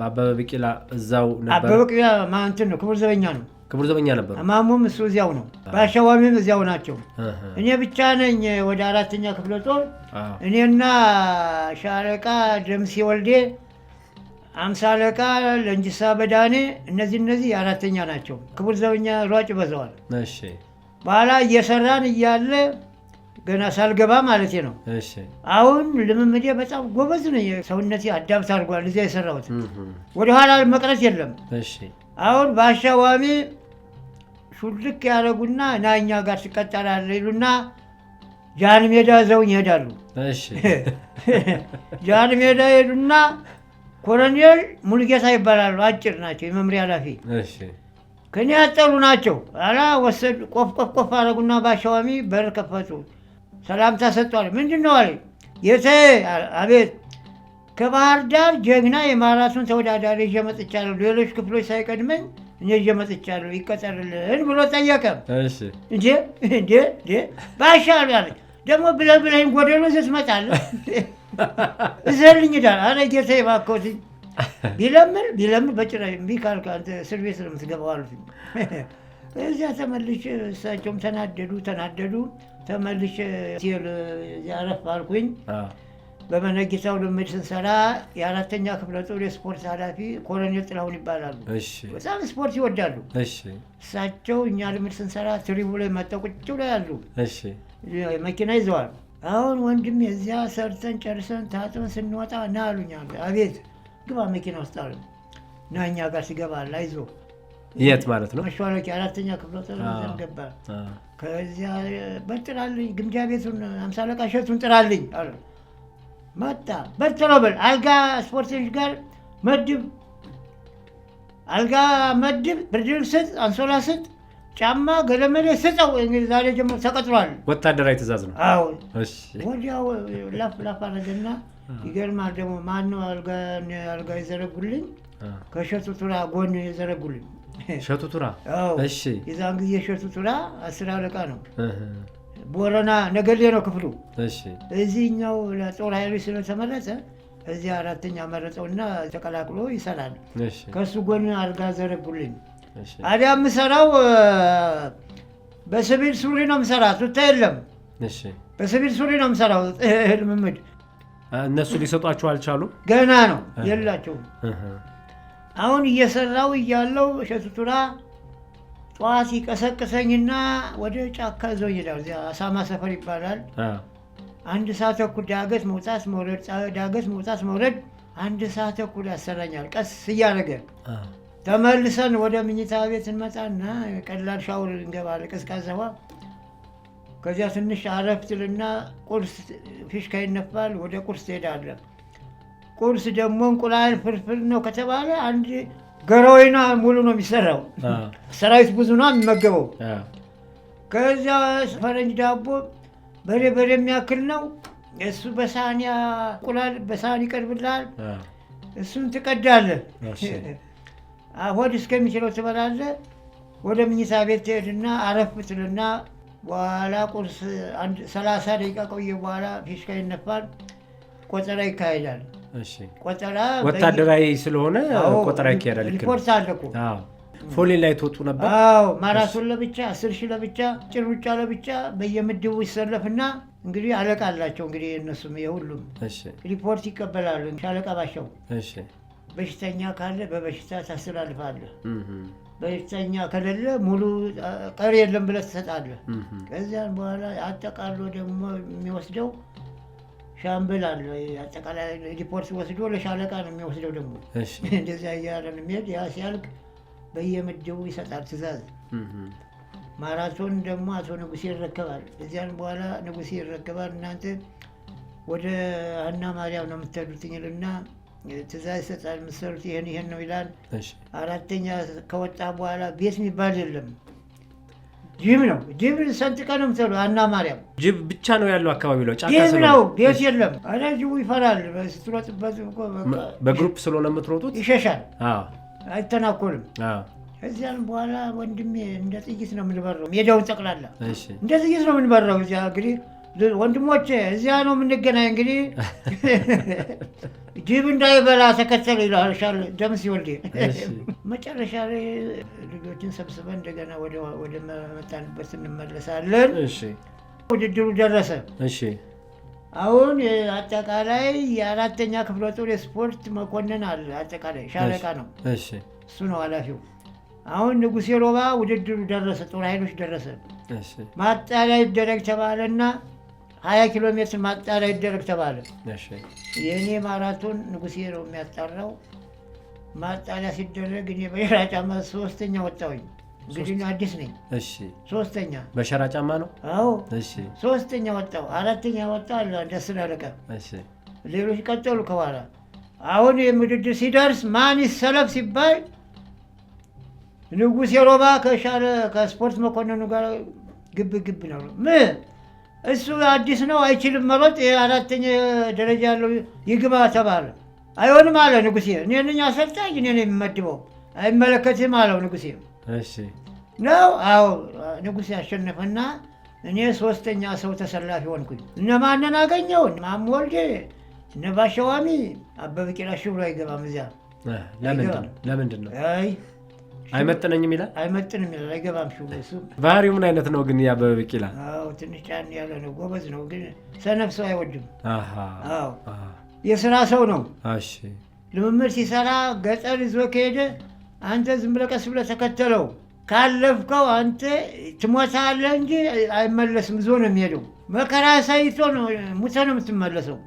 አበበ ቢቂላ እዛው ነበር። አበበ ቢቂላ ማንትን ነው ክቡር ዘበኛ ነው። ክቡር ዘበኛ ነበር። ማሙም እሱ እዚያው ነው። ባሻዋሚም እዚያው ናቸው። እኔ ብቻ ነኝ ወደ 4ኛ ክፍለ ጦር። እኔና ሻለቃ ደምሴ ወልዴ፣ 50 አለቃ ለንጅሳ በዳኔ፣ እነዚህ 4ኛ ናቸው። ክቡር ዘበኛ ሯጭ በዘዋል። በኋላ እየሰራን እያለ ገና ሳልገባ ማለት ነው። አሁን ልምምዴ በጣም ጎበዝ ነኝ። ሰውነቴ አዳብት አድርጓል። እዚያ የሰራሁት ወደኋላ መቅረት የለም። አሁን በአሻዋሚ ሹልክ ያደረጉና ና እኛ ጋር ትቀጠላለህ ይሉና ጃን ሜዳ ዘውኝ ይሄዳሉ። ጃን ሜዳ ሄዱና ኮሎኔል ሙሉጌታ ይባላሉ። አጭር ናቸው፣ የመምሪያ ኃላፊ። ከኔ ያጠሉ ናቸው። አላ ወሰድ ቆፍ አረጉና ባሻዋሚ በር ከፈቱ። ሰላምታ ሰጧል። ምንድን ነው አለ። አቤት፣ ከባህር ዳር ጀግና የማራቶን ተወዳዳሪ ይዤ መጥቻለሁ። ሌሎች ክፍሎች ሳይቀድመኝ እኔ ይዤ መጥቻለሁ፣ ይቀጠርልን ብሎ ጠየቀ። እንዴ ባሻ አለ። ደግሞ ብለህ ጎደሎ ይዘህ ትመጣለህ? እዘልኝ ዳር አረ ጌታዬ እባክዎት ቢለምን በጭራሽ እምቢ ካልክ አንተ እስር ቤት ነው የምትገባው አሉት። እዚያ ተመልሼ እሳቸውም ተናደዱ። ተመልሼ ሆቴል አረፍ አልኩኝ። በመነጊታው ልምድ ስንሰራ የ4ኛ ክፍለ ጦር የስፖርት ኃላፊ ኮሎኔል ጥላሁን ይባላሉ። በጣም ስፖርት ይወዳሉ። እሳቸው እኛ ልምድ ስንሰራ ትሪቡ ላይ መጠው ቁጭ ብለው ያሉ መኪና ይዘዋል። አሁን ወንድም የዚያ ሰርተን ጨርሰን ታጥበን ስንወጣ ና አሉኝ። አቤት፣ ግባ መኪና ውስጥ አሉ። ና እኛ ጋር ሲገባል አይዞህ። የት ማለት ነው? መሿለኪያ 4ኛ ክፍለ ጦር ገባ። ከዚያ በጥራልኝ ግምጃ ቤቱን 50 አለቃ እሸቱን ጥራልኝ አሉ። መጣ። በርተሎ በል አልጋ ስፖርተኞች ጋር መድብ፣ አልጋ መድብ፣ ብርድ ልብስ ስጥ፣ አንሶላ ስጥ፣ ጫማ ገለመሌ ስጠው። ዛሬ ጀምሮ ተቀጥሯል። ወታደራዊ ትእዛዝ ነው። አዎ። ወዲያው ላፍ አረገና ይገርማል ደግሞ ማነው አልጋ የዘረጉልኝ? ከሸቱ ቱራ ጎን የዘረጉልኝ። ሸቱ ቱራ? እሺ። የዛን ጊዜ ሸቱ ቱራ 10 አለቃ ነው። ቦረና ነገሌ ነው ክፍሉ። እዚህኛው ለጦር ኃይሎች ስለተመረጠ እዚያ 4ኛ መረጠውና ተቀላቅሎ ይሰራል። ከሱ ጎን አልጋ ዘረጉልኝ። አዲያ የምሰራው በሲቪል ሱሪ ነው የምሰራ። ቱታ የለም። በሲቪል ሱሪ ነው የምሰራው። ልምምድ እነሱ ሊሰጧቸው አልቻሉም። ገና ነው የላቸውም። አሁን እየሰራው እያለው እሸቱ ቱራ ጠዋት ይቀሰቅሰኝና ወደ ጫካ ይዞ ይሄዳል። እዚያ አሳማ ሰፈር ይባላል። 1 ሰዓት ተኩል ዳገት መውጣት መውረድ 1 ሰዓት ተኩል ያሰራኛል። ቀስ እያደረገ ተመልሰን ወደ ምኝታ ቤት እንመጣና ቀላል ሻወር እንገባለን። ቀዝቃዛዋ ከዚያ ትንሽ አረፍ ትልና ቁርስ ፊሽካ ይነፋል። ወደ ቁርስ ትሄዳለህ። ቁርስ ደግሞ እንቁላል ፍርፍር ነው ከተባለ አንድ ገረወይና ሙሉ ነው የሚሰራው። ሰራዊት ብዙ ነው የሚመገበው። ከዚያ ፈረንጅ ዳቦ በሬ የሚያክል ነው እሱ። በሳህን እንቁላል በሳህን ይቀርብልሃል። እሱን ትቀዳለህ። ሆድ እስከሚችለው ትበላለህ። ወደ ምኝታ ቤት ትሄድና አረፍ ትልና በኋላ ቁርስ 30 ደቂቃ ቆየ። በኋላ ፊሽካ ይነፋል። ቆጠራ ይካሄዳል። ቆጠራ ወታደራዊ ስለሆነ ቆጠራ ይካሄዳል። ሪፖርት አለ እኮ። ፎሌን ላይ ትወጡ ነበር? አዎ። ማራቶን ለብቻ፣ 10 ሺህ ለብቻ፣ ጭር ሩጫ ለብቻ በየምድቡ ይሰለፍና እንግዲህ አለቃ አላቸው። እንግዲህ እነሱም የሁሉም ሪፖርት ይቀበላሉ። ሻለቃ ባሻው በሽተኛ ካለ በበሽታ ታስተላልፋለህ። በሽተኛ ከሌለ ሙሉ ቀሪ የለም ብለህ ትሰጣለህ። ከዚያን በኋላ አጠቃሎ ደግሞ የሚወስደው ሻምበል አለ። አጠቃላይ ሪፖርት ወስዶ ለሻለቃ ነው የሚወስደው። ደግሞ እንደዚያ እያለን የሚሄድ ያ ሲያልቅ በየምድቡ ይሰጣል ትእዛዝ። ማራቶን ደግሞ አቶ ንጉሴ ይረከባል። እዚያን በኋላ ንጉሴ ይረከባል። እናንተ ወደ ሀና ማርያም ነው የምትሄዱት ይልና ትእዛዝ ይሰጣል። የምትሰሩት ይሄን ነው ይላል። 4ኛ ከወጣ በኋላ ቤት የሚባል የለም። ጅብ ነው። ጅብ ሰንጥቀ ነው የምትሄዱ። ሀና ማርያም ጅብ ብቻ ነው ያለው አካባቢ ነው። ጫካ ጅብ ነው፣ ቤት የለም። አረ ጅቡ ይፈራል። ስትሮጥበት በግሩፕ ስለሆነ የምትሮጡት ይሸሻል። አይተናኮልም። እዚያን በኋላ ወንድሜ እንደ ጥይት ነው የምንበረው። ሜዳውን ጠቅላላ እንደ ጥይት ነው የምንበረው። እዚያ እንግዲህ ወንድሞቼ እዚያ ነው የምንገናኝ። እንግዲህ ጅብ እንዳይበላ ተከተል ይላሻል ደምስ ይወልዴ። መጨረሻ ላይ ልጆችን ሰብስበን እንደገና ወደ መጣንበት እንመለሳለን። ውድድሩ ደረሰ። አሁን አጠቃላይ የ4ኛ ክፍለ ጦር የስፖርት መኮንን አለ። አጠቃላይ ሻለቃ ነው እሱ ነው ኃላፊው። አሁን ንጉሴ ሮባ ውድድሩ ደረሰ። ጦር ኃይሎች ደረሰ። ማጣሪያ ይደረግ ተባለና 20 ኪሎ ሜትር ማጣሪያ ይደረግ ተባለ። የእኔ ማራቶን ንጉሴ ነው የሚያጣራው። ማጣሪያ ሲደረግ እኔ በሸራ ጫማ 3ኛ ወጣሁኝ። እንግዲህ አዲስ ነኝ። 3ኛ በሸራ ጫማ ነው? አዎ 3ኛ ወጣሁ። 4ኛ ወጣሁ አለ ደስን አለቀ። ሌሎች ቀጠሉ ከኋላ። አሁን የውድድር ሲደርስ ማን ይሰለፍ ሲባል ንጉሴ ሮባ ከስፖርት መኮንኑ ጋር ግብ ነው። እሱ አዲስ ነው አይችልም መሮጥ፣ የአራተኛ ደረጃ ያለው ይግባ ተባለ። አይሆንም አለ ንጉሴ። እኔ ነኝ አሰልጣኝ፣ እኔ ነኝ የምመድበው፣ አይመለከትም አለው ንጉሴ። ነው አዎ። ንጉሴ አሸነፈና እኔ 3ኛ ሰው ተሰላፊ ሆንኩኝ። እነማንን አገኘው? ማሞ ወልዴ፣ እነ ባሸዋሚ፣ አበበ ቢቂላ ሽብሩ አይገባም እዚያ። ለምንድን ነው? አይመጥነኝም ይላል። አይመጥንም ይላል፣ አይገባም ሽብሩ። እሱ ባህሪው ምን አይነት ነው ግን የአበበ ቢቂላ? አዎ ትንሽ ጫን ያለ ነው፣ ጎበዝ ነው፣ ግን ሰነፍ ሰው አይወድም። አዎ የስራ ሰው ነው። እሺ ልምምድ ሲሰራ ገጠር ይዞ ከሄደ አንተ ዝም ብለህ ቀስ ብለህ ተከተለው። ካለፍከው አንተ ትሞታለህ እንጂ አይመለስም። ዞ ነው የሚሄደው። መከራ ሳይቶ ነው ሙተ ነው የምትመለሰው።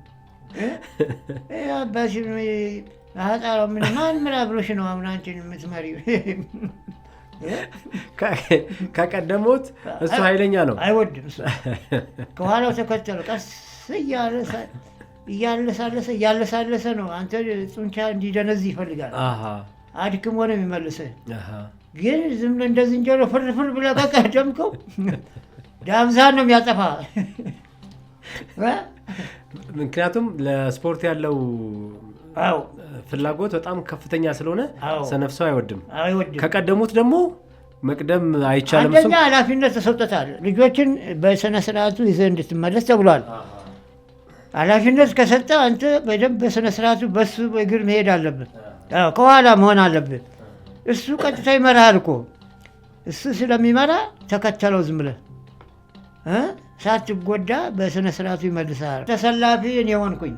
አጣራው ማን ምራ ብሎሽ ነው አሁን አንቺን የምትመሪው? ከቀደሞት እሱ ኃይለኛ ነው፣ አይወድም እሱ። ከኋላው ተከተለው ቀስ እያለሳለሰ ነው። አንተ ጡንቻ እንዲደነዝ ይፈልጋል። አድክሞ ነው የሚመልስህ። ግን ዝም ብለህ እንደ ዝንጀሮ ፍርፍር ብለህ ከቀደምከው ዳብዛን ነው የሚያጠፋ። ምክንያቱም ለስፖርት ያለው ፍላጎት በጣም ከፍተኛ ስለሆነ ሰነፍ ሰው አይወድም። ከቀደሙት ደግሞ መቅደም አይቻልም። አንደኛ ኃላፊነት ተሰጥቶታል። ልጆችን በስነ ስርዓቱ ይዘህ እንድትመለስ ተብሏል። ኃላፊነት ከሰጠ አንተ በደንብ በስነ ስርዓቱ በሱ እግር መሄድ አለብን። ከኋላ መሆን አለብን። እሱ ቀጥታ ይመራሃል እኮ። እሱ ስለሚመራ ተከተለው ዝም ብለህ ሳትጎዳ በስነ ስርዓቱ ይመልሳል። ተሰላፊ እኔ ሆንኩኝ።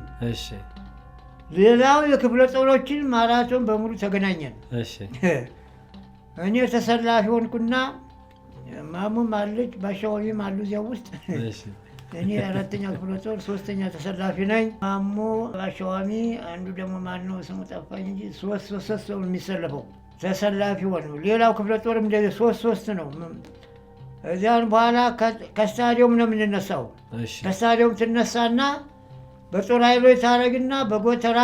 ሌላው የክፍለ ጦሮችን ማራቶን በሙሉ ተገናኘን። እኔ ተሰላፊ ሆንኩና ማሙም አለች ባሻወሚም አሉ እዚያው ውስጥ። እኔ 4ኛ ክፍለ ጦር 3ኛ ተሰላፊ ነኝ። ማሞ ባሻዋሚ፣ አንዱ ደግሞ ማነው ስሙ ጠፋኝ እንጂ 3 ሰው የሚሰለፈው ተሰላፊ ሆነ። ሌላው ክፍለ ጦርም እንደዚህ 3 ነው። እዚያን በኋላ ከስታዲየም ነው የምንነሳው። ከስታዲየም ትነሳና በጦር ኃይሎች ታረግና በጎተራ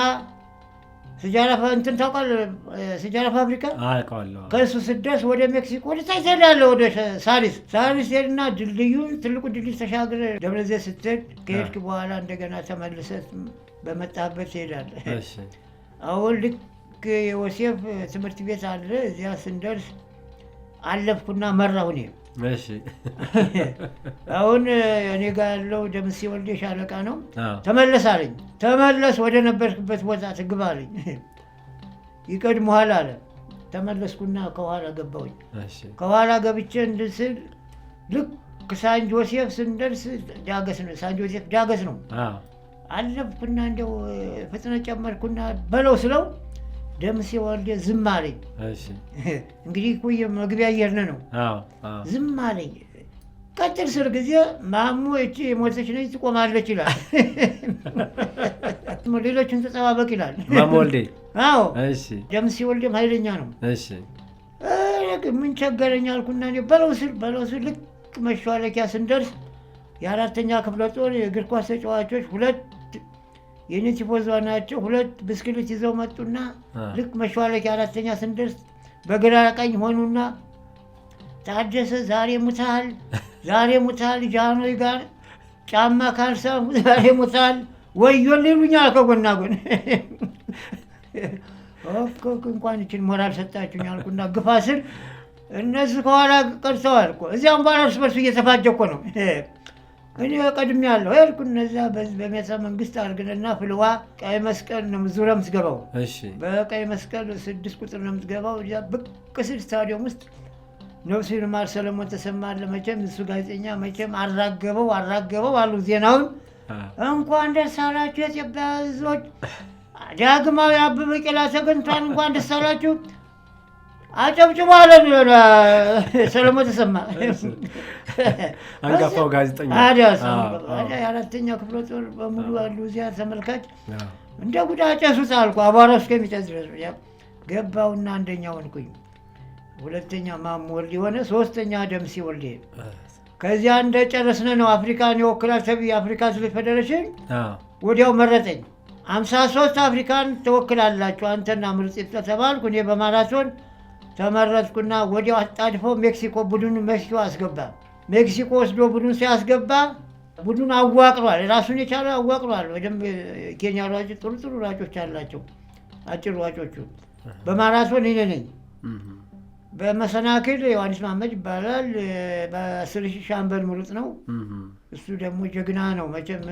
ሲጃራ እንትን ታውቃለህ? ሲጃራ ፋብሪካ ከእሱ ስደርስ ወደ ሜክሲኮ ወደ ታች ትሄዳለህ። ወደ ሳሪስ ሄድና ድልድዩን ትልቁ ድልድይ ተሻግረህ ደብረዘይት ስትሄድ ከሄድክ በኋላ እንደገና ተመልሰህ በመጣህበት ትሄዳለህ። አሁን ልክ የዮሴፍ ትምህርት ቤት አለ። እዚያ ስንደርስ አለፍኩና መራሁ እኔ። አሁን እኔ ጋር ያለው ደምሴ ወልዴ ሻለቃ ነው። ተመለስ አለኝ። ተመለስ ወደ ነበርክበት ቦታ ትግባ አለኝ። ይቀድሞሃል አለ። ተመለስኩና ከኋላ ገባሁኝ። ከኋላ ገብቼ እንድስል ልክ ሳን ጆሴፍ ስንደርስ ዳገስ ነው። ሳን ጆሴፍ ዳገስ ነው። አለፍኩና እንደው ፍጥነት ጨመርኩና በለው ስለው ደምሴ ወልዴ ዝም አለኝ። እንግዲህ እኮ መግቢያ እየሄድን ነው። ዝም አለኝ። ቀጥል ስር ጊዜ ማሞ እቺ የሞተች ነች ትቆማለች ይላል። ሌሎችን ተጠባበቅ ይላል ማሞ ወልዴ። አዎ ደምሴ ወልዴም ኃይለኛ ነው። ምን ቸገረኝ አልኩና በለው ስል ልክ መሿለኪያ ስንደርስ የ4ኛ ክፍለ ጦር የእግር ኳስ ተጫዋቾች 2 የኔ ቲፎዞ ናቸው። 2 ብስክሌት ይዘው መጡና ልክ መሿለኪያ 4ኛ ስንደርስ በግራ ቀኝ ሆኑና ታደሰ ዛሬ ሙታል ጃኖይ ጋር ጫማ ካልሳ ዛሬ ሙታል ወዮል ይሉኛል ከጎና ጎን። እንኳን ይችን ሞራል ሰጣችሁኝ አልኩና ግፋ ስል እነሱ ከኋላ ቀርተዋል እኮ። እዚያም በኋላ እርስ በርሱ እየተፋጀ እኮ ነው። እኔ ቀድሜ ያለሁ ሄድኩ። እነዚያ በቤተ መንግስት አድርገንና ፍልዋ ቀይ መስቀል ነው ዙሪያ የምትገባው። በቀይ መስቀል 6 ቁጥር ነው የምትገባው። እዚያ ብቅ ስል ስታዲየም ውስጥ ነፍሱን ይማር ሰለሞን ተሰማ አለ። መቼም እሱ ጋዜጠኛ መቼም አራገበው አሉ ዜናውን። እንኳን ደስ አላችሁ የኢትዮጵያ ሕዝቦች፣ ዳግማዊ አበበ ቢቂላ ተገኝቷል፣ እንኳን ደስ አላችሁ አጨብጭቡ አለ ሰለሞን ተሰማ። አንጋፋው ጋዜጠኛ የ4ኛ ክፍለ ጦር በሙሉ አሉ እዚያ ተመልካች። እንደ ጉዳ ጨሱት አልኩ። አቧራ እስከሚጨስ ድረስ ገባውና አንደኛ ሆንኩኝ። 2ኛ ማሞ ወልዴ ሆነ። 3ኛ ደምሴ ወልዴ። ከዚያ እንደጨረስን ነው አፍሪካን ይወክላል ተብዬ የአፍሪካ አትሌቲክስ ፌዴሬሽን ወዲያው መረጠኝ። 53 አፍሪካን ተወክላላችሁ አንተና ምርጥ ተባልኩ። እኔ በማራቶን ተመረጥኩና ወዲያው አጣድፎ ሜክሲኮ ቡድኑ ሜክሲኮ አስገባ። ሜክሲኮ ወስዶ ቡድኑ ሲያስገባ ቡድኑ አዋቅሯል፣ ራሱን የቻለ አዋቅሯል። በደንብ ኬንያ ሯጮች ጥሩ ሯጮች አላቸው፣ አጭር ሯጮቹ። በማራቶን እኔ ነኝ። በመሰናክል ዮሐንስ መሐመድ ይባላል። በ10 ሺህ ሻምበል ምሩጥ ነው። እሱ ደግሞ ጀግና ነው መቼም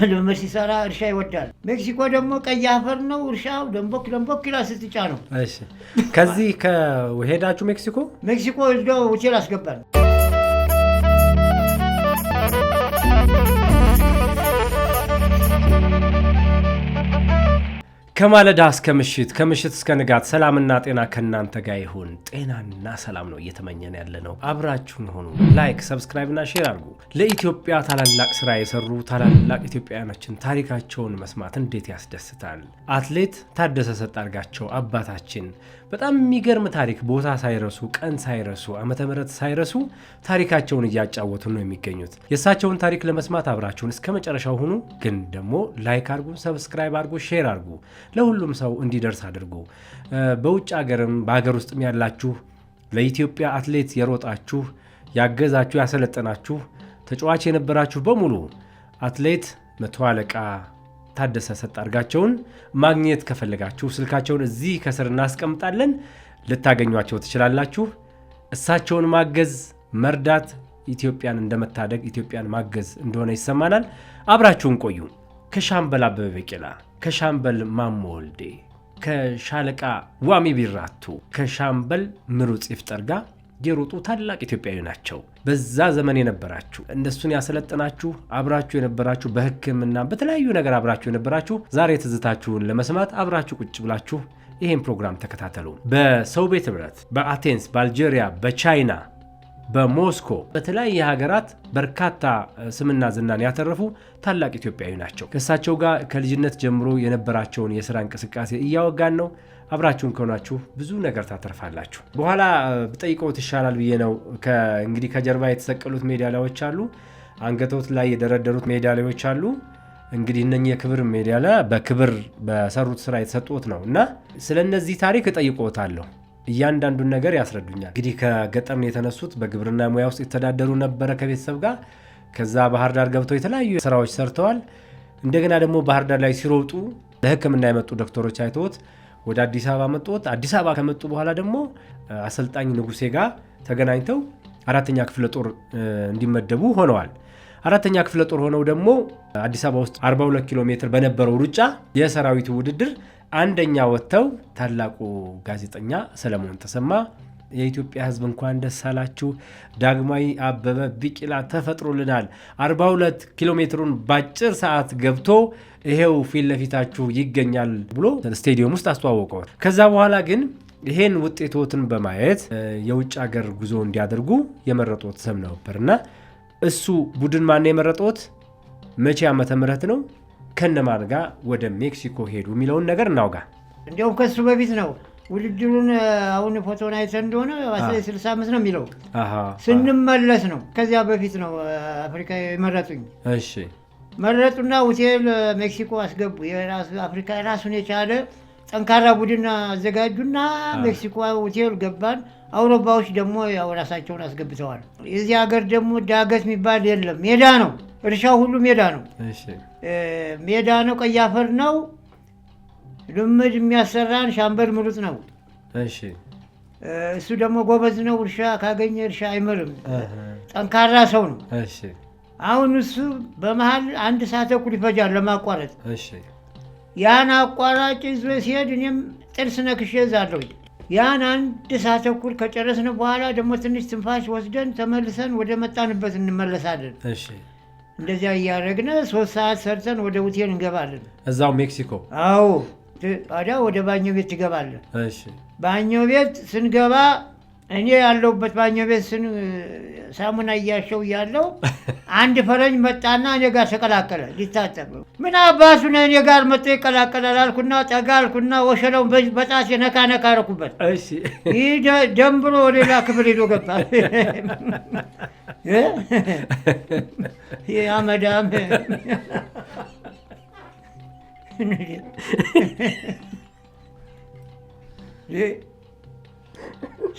ልምምድ ሲሰራ እርሻ ይወዳል። ሜክሲኮ ደግሞ ቀይ አፈር ነው፣ እርሻው ደንቦክ ይላል ስትጫ ነው። እሺ ከዚህ ከሄዳችሁ ሜክሲኮ ወስዶ ሆቴል አስገባል። ከማለዳ እስከ ምሽት ከምሽት እስከ ንጋት ሰላምና ጤና ከእናንተ ጋር ይሁን። ጤናና ሰላም ነው እየተመኘን ያለ ነው። አብራችሁን ሆኑ። ላይክ፣ ሰብስክራይብ እና ሼር አድርጉ። ለኢትዮጵያ ታላላቅ ስራ የሰሩ ታላላቅ ኢትዮጵያውያኖችን ታሪካቸውን መስማት እንዴት ያስደስታል። አትሌት ታደሰ ሰጣርጋቸው አባታችን በጣም የሚገርም ታሪክ፣ ቦታ ሳይረሱ ቀን ሳይረሱ ዓመተ ምህረት ሳይረሱ ታሪካቸውን እያጫወቱ ነው የሚገኙት። የእሳቸውን ታሪክ ለመስማት አብራችሁን እስከ መጨረሻው ሁኑ። ግን ደግሞ ላይክ አድርጉ፣ ሰብስክራይብ አድርጉ፣ ሼር አድርጉ፣ ለሁሉም ሰው እንዲደርስ አድርጉ። በውጭ ሀገርም በሀገር ውስጥም ያላችሁ ለኢትዮጵያ አትሌት የሮጣችሁ ያገዛችሁ ያሰለጠናችሁ ተጫዋች የነበራችሁ በሙሉ አትሌት መቶ አለቃ ታደሰ ሰጣርጋቸውን ማግኘት ከፈለጋችሁ ስልካቸውን እዚህ ከስር እናስቀምጣለን፣ ልታገኟቸው ትችላላችሁ። እሳቸውን ማገዝ መርዳት ኢትዮጵያን እንደመታደግ ኢትዮጵያን ማገዝ እንደሆነ ይሰማናል። አብራችሁን ቆዩ። ከሻምበል አበበ ቢቂላ፣ ከሻምበል ማሞ ወልዴ፣ ከሻለቃ ዋሚ ቢራቱ፣ ከሻምበል ምሩጽ ይፍጠር ጋር የሮጡ ታላቅ ኢትዮጵያዊ ናቸው። በዛ ዘመን የነበራችሁ እነሱን ያሰለጠናችሁ አብራችሁ የነበራችሁ በሕክምና በተለያዩ ነገር አብራችሁ የነበራችሁ ዛሬ ትዝታችሁን ለመስማት አብራችሁ ቁጭ ብላችሁ ይሄን ፕሮግራም ተከታተሉ። በሰው ቤት ህብረት፣ በአቴንስ፣ በአልጄሪያ፣ በቻይና፣ በሞስኮ በተለያየ ሀገራት በርካታ ስምና ዝናን ያተረፉ ታላቅ ኢትዮጵያዊ ናቸው። ከእሳቸው ጋር ከልጅነት ጀምሮ የነበራቸውን የሥራ እንቅስቃሴ እያወጋን ነው። አብራችሁን ከሆናችሁ ብዙ ነገር ታተርፋላችሁ። በኋላ ብጠይቀውት ይሻላል ብዬ ነው። እንግዲህ ከጀርባ የተሰቀሉት ሜዳሊያዎች አሉ፣ አንገቶት ላይ የደረደሩት ሜዳሊያዎች አሉ። እንግዲህ እነኚህ የክብር ሜዳሊያ በክብር በሰሩት ስራ የተሰጡት ነው እና ስለነዚህ ታሪክ እጠይቀውታለሁ። እያንዳንዱን ነገር ያስረዱኛል። እንግዲህ ከገጠር ነው የተነሱት። በግብርና ሙያ ውስጥ የተዳደሩ ነበረ ከቤተሰብ ጋር። ከዛ ባህር ዳር ገብተው የተለያዩ ስራዎች ሰርተዋል። እንደገና ደግሞ ባህር ዳር ላይ ሲሮጡ ለሕክምና የመጡ ዶክተሮች አይተውት ወደ አዲስ አበባ መጡት። አዲስ አበባ ከመጡ በኋላ ደግሞ አሰልጣኝ ንጉሴ ጋር ተገናኝተው 4ኛ ክፍለ ጦር እንዲመደቡ ሆነዋል። 4ኛ ክፍለ ጦር ሆነው ደግሞ አዲስ አበባ ውስጥ 42 ኪሎ ሜትር በነበረው ሩጫ የሰራዊቱ ውድድር አንደኛ ወጥተው ታላቁ ጋዜጠኛ ሰለሞን ተሰማ የኢትዮጵያ ሕዝብ እንኳን ደስ አላችሁ፣ ዳግማዊ አበበ ቢቂላ ተፈጥሮልናል፣ 42 ኪሎ ሜትሩን በአጭር ሰዓት ገብቶ ይሄው ፊት ለፊታችሁ ይገኛል ብሎ ስቴዲየም ውስጥ አስተዋወቀው። ከዛ በኋላ ግን ይሄን ውጤቶትን በማየት የውጭ ሀገር ጉዞ እንዲያደርጉ የመረጡት ሰም ነበርና እሱ ቡድን ማን የመረጡት መቼ ዓመተ ምህረት ነው ከነማን ጋር ወደ ሜክሲኮ ሄዱ የሚለውን ነገር እናውጋ። እንዲያውም ከሱ በፊት ነው ውድድሩን። አሁን ፎቶን አይተህ እንደሆነ 65 ነው የሚለው ስንመለስ ነው። ከዚያ በፊት ነው አፍሪካ የመረጡኝ። እሺ መረጡና ሆቴል ሜክሲኮ አስገቡ። አፍሪካ ራሱን የቻለ ጠንካራ ቡድን አዘጋጁና ሜክሲኮ ሆቴል ገባን። አውሮፓዎች ደግሞ ያው ራሳቸውን አስገብተዋል። የዚህ ሀገር ደግሞ ዳገት የሚባል የለም፣ ሜዳ ነው። እርሻው ሁሉ ሜዳ ነው። ሜዳ ነው፣ ቀይ አፈር ነው። ልምድ የሚያሰራን ሻምበል ምሩጥ ነው። እሱ ደግሞ ጎበዝ ነው። እርሻ ካገኘ እርሻ አይመርም፣ ጠንካራ ሰው ነው። አሁን እሱ በመሀል 1 ሰዓት ተኩል ይፈጃል ለማቋረጥ። ያን አቋራጭ ይዞ ሲሄድ እኔም ጥርስ ነክሼ እዛለሁ። ያን 1 ሰዓት ተኩል ከጨረስን በኋላ ደግሞ ትንሽ ትንፋሽ ወስደን ተመልሰን ወደ መጣንበት እንመለሳለን። እንደዚያ እያደረግን 3 ሰዓት ሰርተን ወደ ሆቴል እንገባለን፣ እዛው ሜክሲኮ። አዎ ታዲያ ወደ ባኞ ቤት ትገባለን። ባኞ ቤት ስንገባ እኔ ያለሁበት ባኞ ቤት ሳሙና እያሸው ያለው አንድ ፈረኝ መጣና እኔ ጋር ተቀላቀለ ሊታጠብ። ምን አባቱ ነው እኔ ጋር መጥቶ ይቀላቀላል አልኩና ጠጋ አልኩና ወሸለውን በጣሴ ነካ ነካ አደረኩበት። ይህ ደም ብሎ ወደ ሌላ ክፍል ሄዶ ገባ። ይህ አመዳም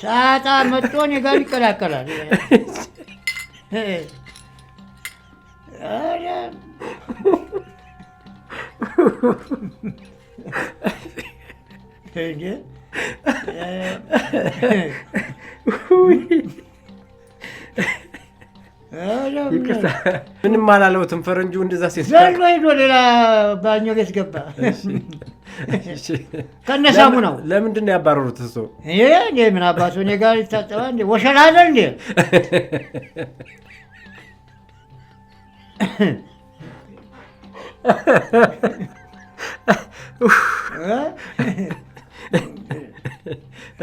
ሳጣ መጥቶ እኔ ጋር ይቀላቀላል። ምንም አላለውትም ፈረንጁ እንደዛ ሴት ዘሎ ሄዶ ሌላ ባኞ ቤት ገባ። ከነሳሙ ነው። ለምንድን ነው ያባረሩት? እሱ እኔ ምን አባቱ እኔ ጋር ይታጠባል እንዴ? ወሸላ አይደል እንዴ?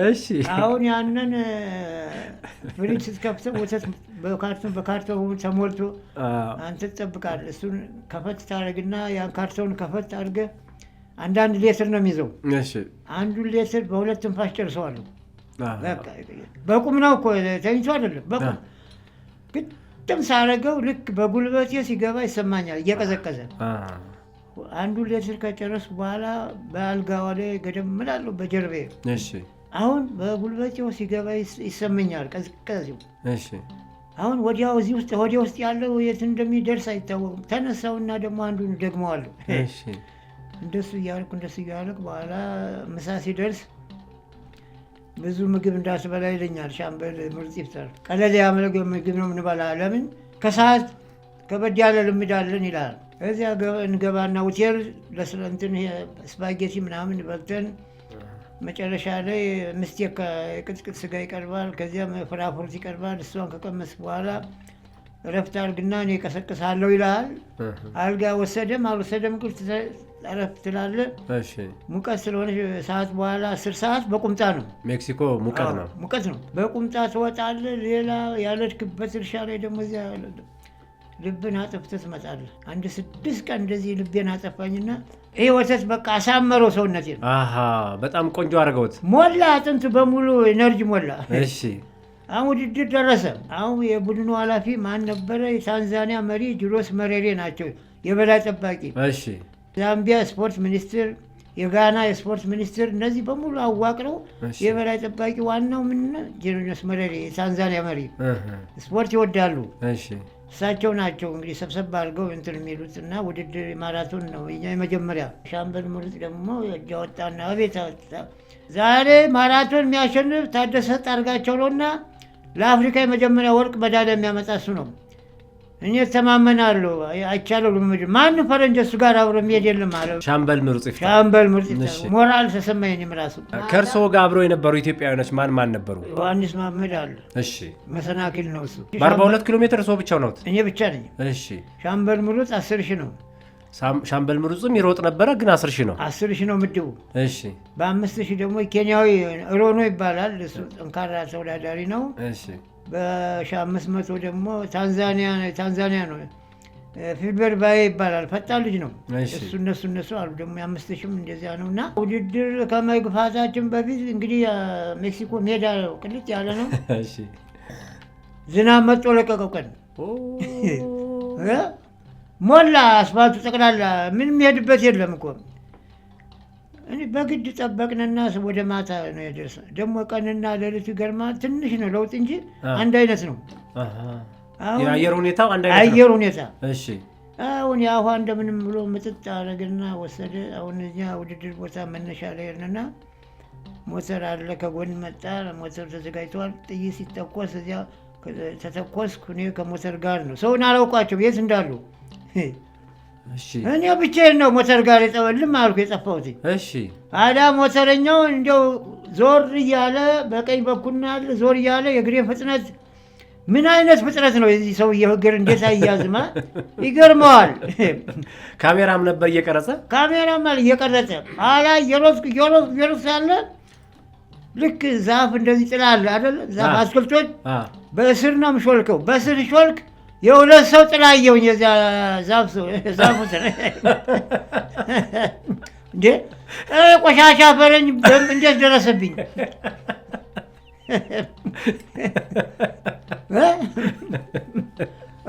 እሺ አሁን ያንን ፍሪጅ ስትከፍተው ወተት በካርቶን ተሞልቶ አንተ ትጠብቃለህ። እሱን ከፈት ታደርግና ያን ካርቶን ከፈት አድርገህ አንዳንድ ሌትር ነው የሚይዘው። አንዱን ሌትር በሁለት ትንፋሽ ጨርሰዋለሁ። በቁም ነው እኮ ተኝቶ አይደለም። በቁም ግጥም ሳረገው ልክ በጉልበቴ ሲገባ ይሰማኛል እየቀዘቀዘ። አንዱን ሌትር ከጨረስ በኋላ በአልጋዋ ላይ ገደም እላለሁ በጀርባዬ። አሁን በጉልበቴው ሲገባ ይሰማኛል ቀዝቀዚው። አሁን ወዲያው እዚህ ውስጥ ሆዴ ውስጥ ያለው የት እንደሚደርስ አይታወቅም። ተነሳውና ደግሞ አንዱን ደግመዋለሁ። እንደሱ እያልኩ በኋላ ምሳ ሲደርስ ብዙ ምግብ እንዳትበላ ይለኛል ሻምበል ምርጥ ይፍጠር። ቀለል ያለ ምግብ ነው የምንበላ፣ ለምን ከሰዓት ከበድ ያለ ልምድ አለን ይላል። እዚያ እንገባና ሆቴል ለስለንትን ስፓጌቲ ምናምን በልተን መጨረሻ ላይ ምስቴክ ቅጥቅጥ ስጋ ይቀርባል። ከዚያም ፍራፍርት ይቀርባል። እሷን ከቀመስ በኋላ እረፍት አድርግና እኔ እቀሰቅሳለሁ ይልሃል። አልጋ ወሰደም አልወሰደም ቁርጥ እረፍት ትላለህ። ሙቀት ስለሆነ ሰዓት በኋላ 10 ሰዓት በቁምጣ ነው። ሜክሲኮ ሙቀት ነው። በቁምጣ ትወጣለህ። ሌላ ያለድክበት እርሻ ላይ ደግሞ እዚያ ልብን አጥፍተህ ትመጣለህ። አንድ 6 ቀን እንደዚህ ልቤን አጠፋኝና ይሄ ወተት በቃ አሳመረው ሰውነቴን። በጣም ቆንጆ አድርገውት ሞላ፣ አጥንት በሙሉ ኤነርጂ ሞላ። እሺ አሁን ውድድር ደረሰ። አሁን የቡድኑ ኃላፊ ማን ነበረ? የታንዛኒያ መሪ ጁልስ መሬሬ ናቸው የበላይ ጠባቂ። እሺ ዛምቢያ ስፖርት ሚኒስትር፣ የጋና የስፖርት ሚኒስትር፣ እነዚህ በሙሉ አዋቅረው የበላይ ጠባቂ ዋናው ምን ጁልስ መሬሬ የታንዛኒያ መሪ ስፖርት ይወዳሉ። እሳቸው ናቸው እንግዲህ ሰብሰብ አድርገው እንትን የሚሉት እና ውድድር ማራቶን ነው እኛ የመጀመሪያ። ሻምበል ምሩጽ ደግሞ እጃ ወጣና አቤት ዛሬ ማራቶን የሚያሸንፍ ታደሰ ጣርጋቸው ነውና ለአፍሪካ የመጀመሪያ ወርቅ ሜዳሊያ የሚያመጣ እሱ ነው። እኔ ተማመናለሁ አይቻለሁ። ልምምድ ማንም ፈረንጅ እሱ ጋር አብሮ የሚሄድ የለም አለ ሻምበል ምሩጽ ይፍታ። ሞራል ተሰማኝ። እኔም እራሱ ከእርስዎ ጋር አብረው የነበሩ ኢትዮጵያውያኖች ማን ነበሩ? ዮሐንስ መሐመድ አለ። እሺ መሰናክል ነው እሱ። በ42 ኪሎ ሜትር እርስዎ ብቻው ነዎት? እኔ ብቻ ነኝ። እሺ ሻምበል ምሩጽ 10 ሺህ ነው። ሻምበል ምሩጽም ይሮጥ ነበረ ግን 10 ሺህ ነው። 10 ሺህ ነው ምድቡ። እሺ በ5 ሺህ ደግሞ ኬንያዊ ሮኖ ይባላል። እሱ ጠንካራ ተወዳዳሪ ነው። እሺ በ500 ደግሞ ታንዛኒያ ነው ፊልበር ባይ ይባላል። ፈጣን ልጅ ነው እነሱ አሉ። ደግሞ 5000ም እንደዚያ ነው። እና ውድድር ከመግፋታችን በፊት እንግዲህ ሜክሲኮ ሜዳ ቅልጥ ያለ ነው። ዝናብ መጥቶ ለቀቀው ቀን ሞላ አስፋልቱ ጠቅላላ ምንም የሄድበት የለም እኮ። በግድ ጠበቅንና ወደ ማታ ነው የደረስነው። ደግሞ ቀንና ሌሊቱ ይገርማል። ትንሽ ነው ለውጥ እንጂ አንድ አይነት ነው። የአየር ሁኔታው አንድ አይነት ነው። አየር ሁኔታ እሺ። አሁን ያው እንደምንም ብሎ ምጥጥ አደረገና ወሰደ። አሁን እዚያ ውድድር ቦታ መነሻ ላይ ሄድንና ሞተር አለ ከጎን መጣ። ሞተር ተዘጋጅቷል። ጥይት ሲተኮስ እዚያ ተተኮስኩ። እኔ ከሞተር ጋር ነው። ሰውን አላውቃቸው የት እንዳሉ። እኔ ብቻዬን ነው ሞተር ጋር የጠወልም አልኩ የጠፋሁት። አዳ ሞተረኛው እንዲያው ዞር እያለ በቀኝ በኩል ያለ ዞር እያለ የእግሬን ፍጥነት ምን አይነት ፍጥነት ነው የዚህ ሰውዬ እግር እንዴት አያዝማ ይገርመዋል። ካሜራም ነበር እየቀረጸ አላ እየሮጥኩ ያለ ልክ ዛፍ እንደዚህ ጥላ አለ አይደል? ዛፍ አትክልቶች በእስር ነው የምሾልከው። በእስር ሾልክ የሁለት ሰው ጥላ አየሁኝ። የዚያ ዛፉ እንዴ ቆሻሻ ፈረኝ እንዴት ደረሰብኝ?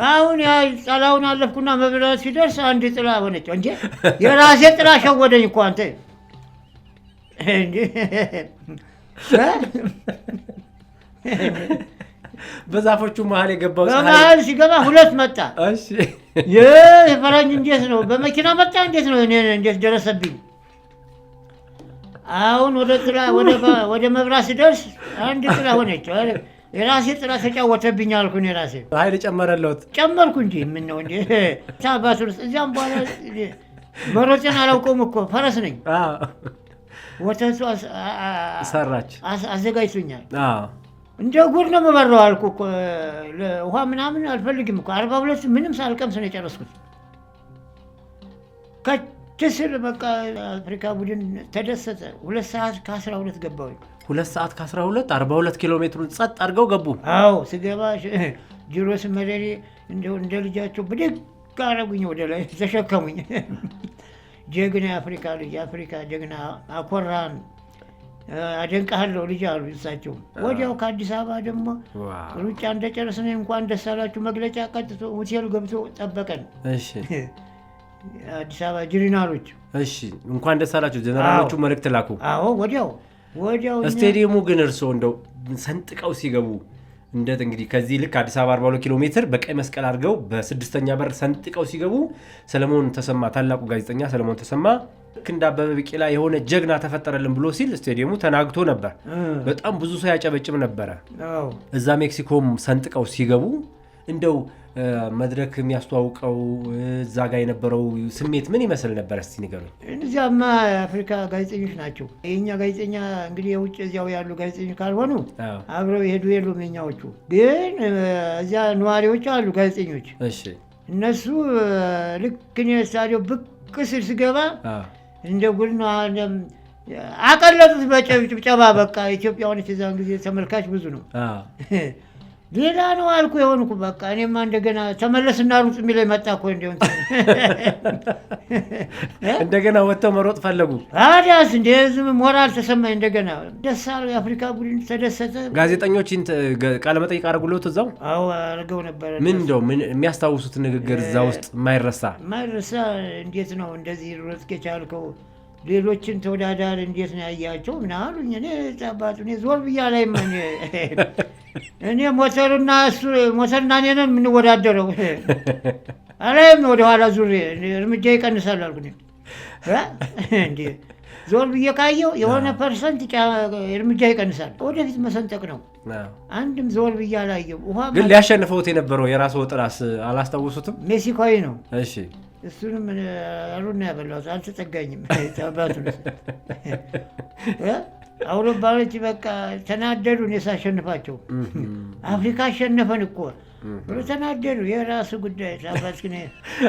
አሁን ያ ጥላውን አለፍኩና መብራት ሲደርስ አንድ ጥላ ሆነች። እንዴ የራሴ ጥላ ሸወደኝ እኮ አንተ። በዛፎቹ መሀል የገባው በመሀል ሲገባ ሁለት መጣ። እሺ የፈረንጅ እንዴት ነው በመኪና መጣ? እንዴት ነው እኔ እንዴት ደረሰብኝ? አሁን ወደ መብራት ሲደርስ አንድ ጥላ ሆነች። የራሴ ጥላ ተጫወተብኝ አልኩ። እኔ ራሴ ኃይል ጨመርኩ እንጂ ምን ነው እንዴ ታባቱ። እዚያም በኋላ መሮጤን አላውቀውም እኮ ፈረስ ነኝ። ወተቱ ሰራች አዘጋጅቶኛል። እንደ ጉድ ነው የምበረው አልኩ እኮ። ውሃ ምናምን አልፈልግም እኮ 42 ምንም ሳልቀምስ ነው የጨረስኩት። ከችስር በቃ አፍሪካ ቡድን ተደሰተ። 2 ሰዓት ከ12 ገባሁኝ። 2 ሰዓት ከ12 42 ኪሎ ሜትሩን ጸጥ አድርገው ገቡ። አዎ ስገባ ጅሮስ መደሬ እንደ ልጃቸው ብድግ አረጉኝ፣ ወደ ላይ ተሸከሙኝ። ጀግና የአፍሪካ ልጅ የአፍሪካ ጀግና አኮራን፣ አደንቃለሁ ልጅ አሉ እሳቸው። ወዲያው ከአዲስ አበባ ደግሞ ሩጫ እንደጨረስን እንኳን ደስ አላችሁ መግለጫ ቀጥቶ ሆቴል ገብቶ ጠበቀን። እሺ አዲስ አበባ ጀነራሎች። እሺ እንኳን ደስ አላችሁ ጀነራሎቹ መልእክት ላኩ። አዎ ወዲያው ስቴዲየሙ ግን እርስዎ እንደው ሰንጥቀው ሲገቡ እንግዲህ ከዚህ ልክ አዲስ አበባ 42 ኪሎ ሜትር በቀይ መስቀል አድርገው በስድስተኛ በር ሰንጥቀው ሲገቡ ሰለሞን ተሰማ ታላቁ ጋዜጠኛ ሰለሞን ተሰማ ልክ እንደ አበበ ቢቂላ የሆነ ጀግና ተፈጠረልን ብሎ ሲል ስቴዲየሙ ተናግቶ ነበር። በጣም ብዙ ሰው ያጨበጭብ ነበረ። እዛ ሜክሲኮም ሰንጥቀው ሲገቡ እንደው መድረክ የሚያስተዋውቀው እዛ ጋር የነበረው ስሜት ምን ይመስል ነበር? እስቲ ንገሩኝ። እዚያማ የአፍሪካ ጋዜጠኞች ናቸው። የኛ ጋዜጠኛ እንግዲህ የውጭ እዚያው ያሉ ጋዜጠኞች ካልሆኑ አብረው የሄዱ የሉም። የኛዎቹ ግን እዚያ ነዋሪዎች አሉ ጋዜጠኞች። እሺ እነሱ ልክ እኔ ስታዲየም ብቅ ስል ስገባ እንደ ጉድ ነው አቀለጡት በጭብጨባ። በቃ ኢትዮጵያውያኖች እዛን ጊዜ ተመልካች ብዙ ነው። ሌላ ነው አልኩ የሆንኩ። በቃ እኔማ እንደገና ተመለስና ሩጥ የሚለኝ መጣ እኮ እንዲሆን እንደገና ወጥተው መሮጥ ፈለጉ። ታዲያስ እንደዚህ ሞራል ተሰማኝ። እንደገና ደስ አለ። የአፍሪካ ቡድን ተደሰተ። ጋዜጠኞችን ቃለ መጠይቅ አደረጉልዎት እዛው? አዎ አድርገው ነበረ። ምን እንደው የሚያስታውሱት ንግግር እዛ ውስጥ የማይረሳ እንዴት ነው እንደዚህ ሮጥ የቻልከው? ሌሎችን ተወዳዳሪ እንዴት ነው ያያቸው? ምን አሉኝ። እኔ ጫባቱ ዞር ብያ ላይ እኔ ሞተርና እኔ ነን የምንወዳደረው አላይም። ወደኋላ ዙሬ እርምጃ ይቀንሳል አልኩ። እንዴ ዞር ብዬ ካየው የሆነ ፐርሰንት እርምጃ ይቀንሳል። ወደፊት መሰንጠቅ ነው። አንድም ዞር ብዬ አላየው። ግን ሊያሸንፈውት የነበረው የራስዎ ጥራስ አላስታወሱትም? ሜክሲካዊ ነው። እሺ እሱንም አሉና ያበላሁት አልተጠጋኝም። ታባቱን አውሮፓኖች በቃ ተናደዱ። እኔ ሳሸንፋቸው አፍሪካ አሸነፈን እኮ ብሎ ተናደዱ። የራሱ ጉዳይ። ታባት ግን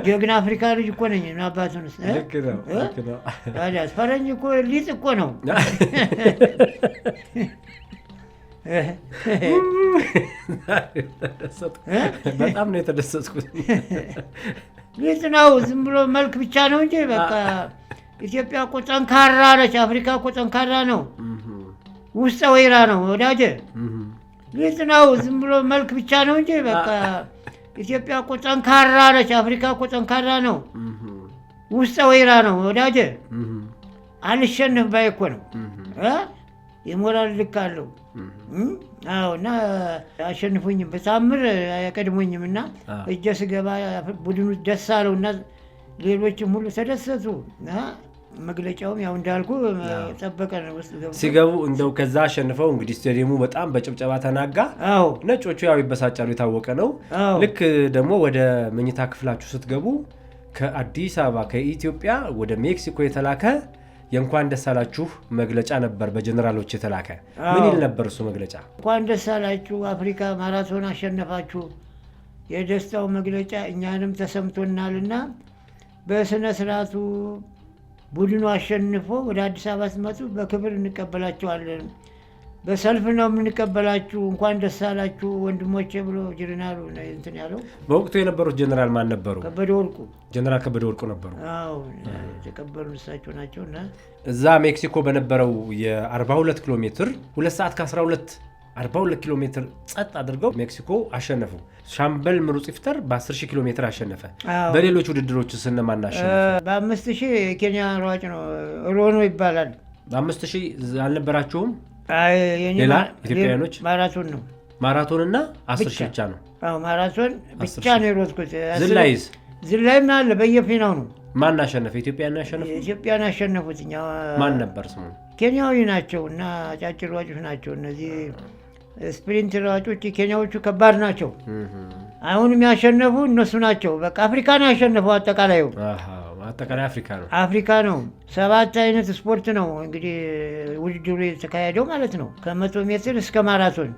ጀግና አፍሪካ ልጅ እኮ ነኝ። አባቱን ፈረንጅ እኮ ሊጥ እኮ ነው። በጣም ነው የተደሰትኩት። ሊጥ ነው ዝም ብሎ መልክ ብቻ ነው እንጂ በቃ ኢትዮጵያ እኮ ጠንካራ ነች። አፍሪካ እኮ ጠንካራ ነው። ውስጠ ወይራ ነው ወዳጄ። ሊጥ ነው ዝም ብሎ መልክ ብቻ ነው እንጂ በቃ ኢትዮጵያ እኮ ጠንካራ ነች። አፍሪካ እኮ ጠንካራ ነው። ውስጠ ወይራ ነው ወዳጄ። አልሸነፍ ባይ እኮ ነው። የሞራል ልክ አለው። አዎ እና አሸንፉኝም በታምር አይቀድሙኝም። እና እጀ ስገባ ቡድኑ ደስ አለው እና ሌሎችም ሁሉ ተደሰቱ። መግለጫውም ያው እንዳልኩ ጠበቀን። ውስጥ ሲገቡ እንደው ከዛ አሸንፈው እንግዲህ ስቴዲየሙ በጣም በጭብጨባ ተናጋ። ነጮቹ ያው ይበሳጫሉ፣ የታወቀ ነው። ልክ ደግሞ ወደ መኝታ ክፍላችሁ ስትገቡ ከአዲስ አበባ ከኢትዮጵያ ወደ ሜክሲኮ የተላከ የእንኳን ደስ አላችሁ መግለጫ ነበር፣ በጀነራሎች የተላከ። ምን ይል ነበር እሱ መግለጫ? እንኳን ደስ አላችሁ አፍሪካ ማራቶን አሸነፋችሁ። የደስታው መግለጫ እኛንም ተሰምቶናልና በስነ ስርዓቱ ቡድኑ አሸንፎ ወደ አዲስ አበባ ሲመጡ በክብር እንቀበላቸዋለን። በሰልፍ ነው የምንቀበላችሁ። እንኳን ደስ አላችሁ ወንድሞቼ ብሎ ጀነራሉ እንትን ያለው። በወቅቱ የነበሩት ጀነራል ማን ነበሩ? ከበደ ወርቁ። ጀነራል ከበደ ወርቁ ነበሩ። አዎ የተቀበሉ እሳቸው ናቸውና እዛ ሜክሲኮ በነበረው የ42 ኪሎ ሜትር 2 ሰዓት ከ12 42 ኪሎ ሜትር ጸጥ አድርገው ሜክሲኮ አሸነፉ። ሻምበል ምሩጽ ይፍጠር በ10,000 ኪሎ ሜትር አሸነፈ። በሌሎች ውድድሮች ስነማን አሸነፈ? በ5,000 የኬንያ ሯጭ ነው ሮኖ ይባላል። በ5,000 አልነበራችሁም? ሌላ ኢትዮጵያውያኖች ማራቶንና 10 ሺህ ብቻ ነው። ማራቶን ብቻ ነው የሮጥኩት። ዝላይም አለ በየፊናው ነው። ማን አሸነፈ? ኢትዮጵያን ያሸነፉት። ማን ነበር ስሙ? ኬንያዊ ናቸው እና አጫጭር ሯጮች ናቸው እነዚህ ስፕሪንት ሯጮች። ኬንያዎቹ ከባድ ናቸው። አሁንም ያሸነፉ እነሱ ናቸው። በቃ አፍሪካ ነው ያሸነፈው። አጠቃላይ አፍሪካ ነው። 7 አይነት ስፖርት ነው እንግዲህ ውድድሩ የተካሄደው ማለት ነው። ከ100 ሜትር እስከ ማራቶን